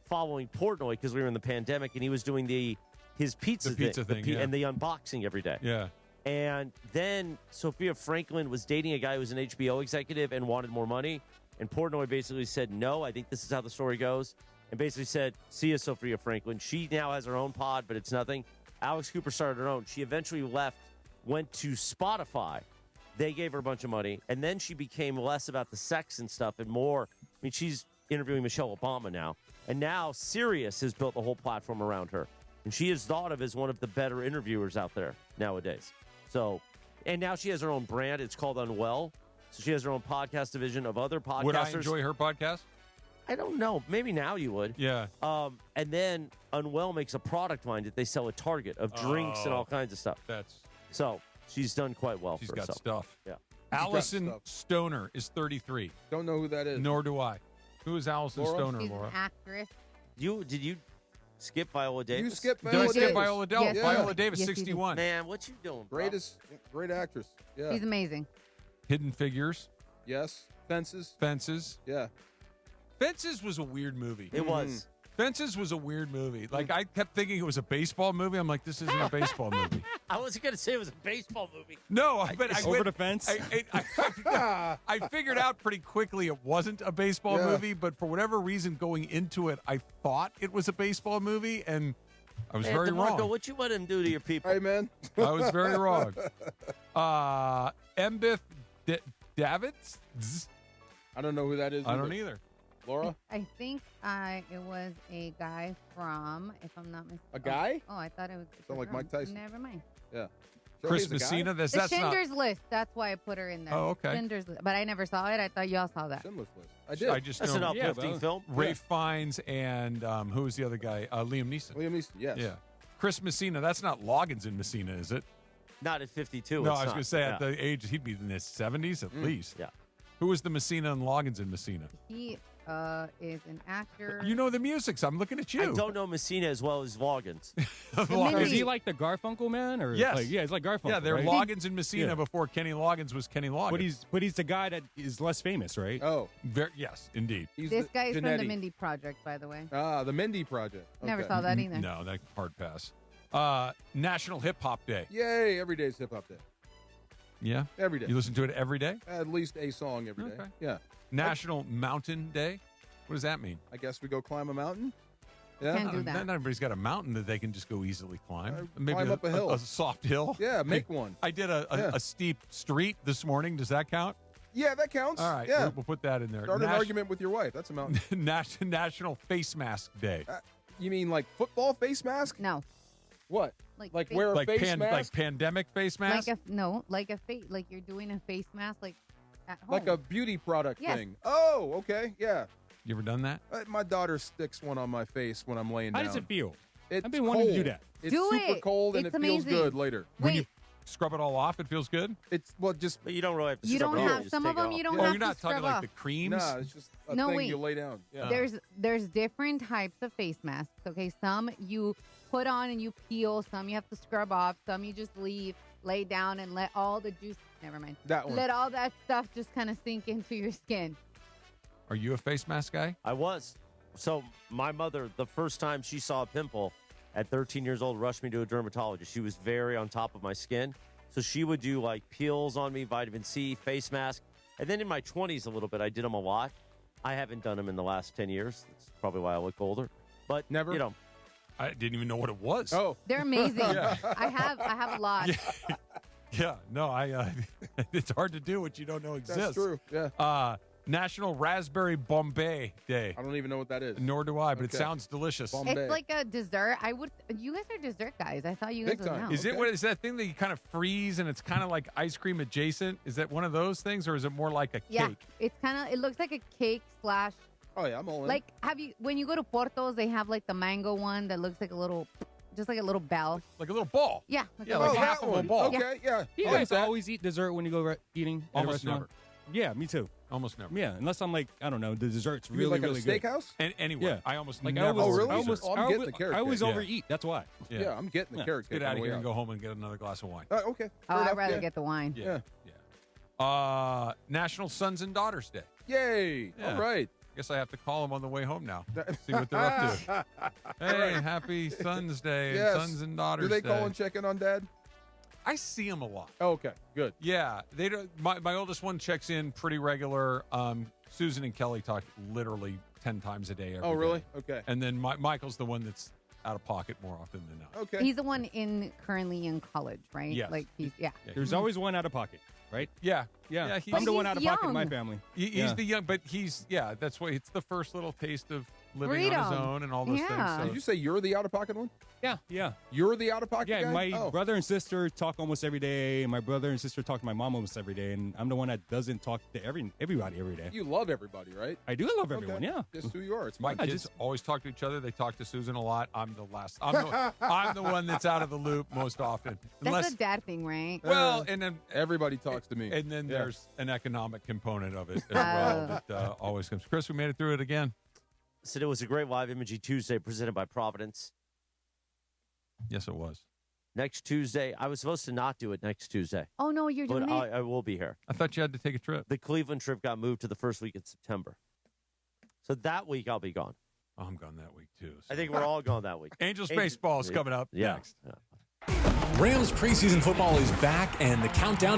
following Portnoy because we were in the pandemic, and he was doing his pizza thing, yeah. and the unboxing every day. Yeah. And then Sophia Franklin was dating a guy who was an HBO executive and wanted more money. And Portnoy basically said, no, I think this is how the story goes. And basically said, see you, Sophia Franklin. She now has her own pod, but it's nothing. Alex Cooper started her own. She eventually left, went to Spotify. They gave her a bunch of money. And then she became less about the sex and stuff and more. I mean, she's interviewing Michelle Obama now. And now Sirius has built a whole platform around her. And she is thought of as one of the better interviewers out there nowadays. So, and now she has her own brand. It's called Unwell. So she has her own podcast division of other podcasters. Would I enjoy her podcast? I don't know. Maybe now you would. Yeah. And then Unwell makes a product line that they sell at Target of drinks and all kinds of stuff. So she's done quite well She's for got herself. stuff. Yeah. Allison Stoner is 33. Don't know who that is. Nor do I. Who is Allison Stoner, She's Laura? an actress. Did you skip Viola Davis? You skipped Did Viola I skip Davis. Viola Davis? Yes, Viola sir. Davis, Yes, you did. 61. Man, what you doing, bro? Great actress. Yeah. She's amazing. Hidden Figures. Yes. Fences. Yeah. Fences was a weird movie. It was. Fences was a weird movie. Like, I kept thinking it was a baseball movie. I'm like, this isn't a baseball movie. I wasn't going to say it was a baseball movie. No, but I Over went, the fence? I figured out pretty quickly it wasn't a baseball movie, but for whatever reason, going into it, I thought it was a baseball movie, and I was very DeMarco, wrong. what you let him do to your people? Hey, man. I was very wrong. Embeth Davids? I don't know who that is. I don't either. Laura? I think it was a guy from, if I'm not mistaken. A guy? Oh, I thought it was. Sound like Mike Tyson. Never mind. Yeah. Chris Messina? The That's not. Schindler's List. That's why I put her in there. Oh, okay. Schindler's List. But I never saw it. I thought y'all saw that. Schindler's List. I did. I just That's know an uplifting film. Ray Fiennes and who was the other guy? Liam Neeson. Liam Neeson, yes. Yeah. Chris Messina. That's not Loggins in Messina, is it? Not at 52. No, it's I was not. going to say Yeah. at the age, he'd be in his 70s at least. Yeah. Who was the Messina and Loggins in Messina? He is an actor. You know the music, so I'm looking at you. I don't know Messina as well as Loggins. Is he like the Garfunkel man? Or Yes. Like, yeah, he's like Garfunkel. Yeah, they're right? Loggins and Messina Yeah. before Kenny Loggins was Kenny Loggins. But he's the guy that is less famous, right? Oh. Yes, indeed. This guy is from the Genetti. Mindy Project, by the way. Ah, the Mindy Project. Never Okay. saw that either. No, that hard pass. National Hip Hop Day. Yay, every day's hip hop day. Yeah? Every day. You listen to it every day? At least a song every day. Okay. Yeah. National Mountain Day. What does that mean? I guess we go climb a mountain. Yeah. Can't do that. Not everybody's got a mountain that they can just go easily climb. Climb up a hill. A soft hill. Yeah, make one. I did a steep street this morning. Does that count? Yeah, that counts. All right. Yeah. We'll put that in there. Start an argument with your wife. That's a mountain. National Face Mask Day. You mean like football face mask? No. What? Like wear a like face mask? like pandemic face mask? Like a face, like you're doing a face mask, like at home. Like a beauty product Yes. thing. Oh, okay. Yeah. You ever done that? My daughter sticks one on my face when I'm laying How down. does it feel? It's I've been wanting to do cold. that. It's Do super it. cold and It's it feels amazing. good later. When you Wait. scrub it all off, it feels good? It's just But you don't really have to You scrub don't it off, have just some take of it them. off. You don't Oh, have you're to not talking scrub like off. the creams? no, it's just a No, thing wait. you lay down. Yeah. There's different types of face masks. Okay, some you put on and you peel. Some you have to scrub off. Some you just lay down and let all the juice. Never mind. That one. Let all that stuff just kind of sink into your skin. Are you a face mask guy? I was. So my mother, the first time she saw a pimple at 13 years old, rushed me to a dermatologist. She was very on top of my skin. So she would do like peels on me, vitamin C, face mask. And then in my 20s a little bit, I did them a lot. I haven't done them in the last 10 years. That's probably why I look older. But, Never? you know. I didn't even know what it was. Oh. They're amazing. I have a lot. Yeah, no, it's hard to do what you don't know exists. That's true. Yeah. National Raspberry Bombay Day. I don't even know what that is. Nor do I, but it Okay. sounds delicious. Bombay. It's like a dessert. You guys are dessert guys. I thought you guys Big would time. know. Is it what is that thing that you kind of freeze and it's kind of like ice cream adjacent? Is that one of those things, or is it more like a Yeah, cake? it's it looks like a cake slash. Oh yeah, I'm all in. Like, when you go to Portos, they have like the mango one that looks like just like a little bell. Like a little ball. Yeah. Like Yeah, a like little half that of a one. ball. Okay, yeah. You I guys like that. always eat dessert when you go eating at a Almost restaurant? never. Yeah, me too. Almost never. Yeah, unless I'm like, I don't know, the dessert's You mean really, like really at a good. steakhouse? And anyway, Yeah. I almost Like never. I always, Oh, really? I almost, Oh, I'm I getting always, the carrot I always cake. overeat. That's why. Yeah, I'm getting the Yeah. carrot cake. Get out on of the way here and out. go home and get another glass of wine. Okay. Oh, Fair I'd enough, rather yeah. get the wine. Yeah. National Sons and Daughters Day. Yay! Yeah. All right. Guess I have to call them on the way home now. See what they're up to. Hey, happy Sons Day Yes. and Sons and Daughters Do they Day. call and check in on Dad? I see them a lot. Oh, okay, good. Yeah, they don't. My oldest one checks in pretty regular. Susan and Kelly talk literally 10 times a day. Every Oh, really? day. Okay. And then Michael's the one that's out of pocket more often than not. Okay. He's the one currently in college, right? Yes. Like he's There's always one out of pocket, right? Yeah. Yeah. Yeah, he's- I'm the But one he's out of pocket in my young. family. He's Yeah. the young, but that's why it's the first little taste of living on his own and all those things. So. Did you say you're the out-of-pocket one? Yeah. You're the out-of-pocket guy? Yeah, my brother and sister talk almost every day. And my brother and sister talk to my mom almost every day. And I'm the one that doesn't talk to everybody every day. You love everybody, right? I do love everyone, yeah. That's who you are. It's My fine. kids always talk to each other. They talk to Susan a lot. I'm the last. I'm the one that's out of the loop most often. That's a dad thing, right? Well, and then everybody talks to me. And then there's an economic component of it as well that always comes. Chris, we made it through it again. So it was a great Live Imaging Tuesday presented by Providence. Yes, it was. Next Tuesday, I was supposed to not do it next Tuesday. Oh, no, you're doing but it? I will be here. I thought you had to take a trip. The Cleveland trip got moved to the first week in September. So that week, I'll be gone. Oh, I'm gone that week, too. So. I think we're all gone that week. Angels baseball is coming up next. Rams preseason football is back, and the countdown to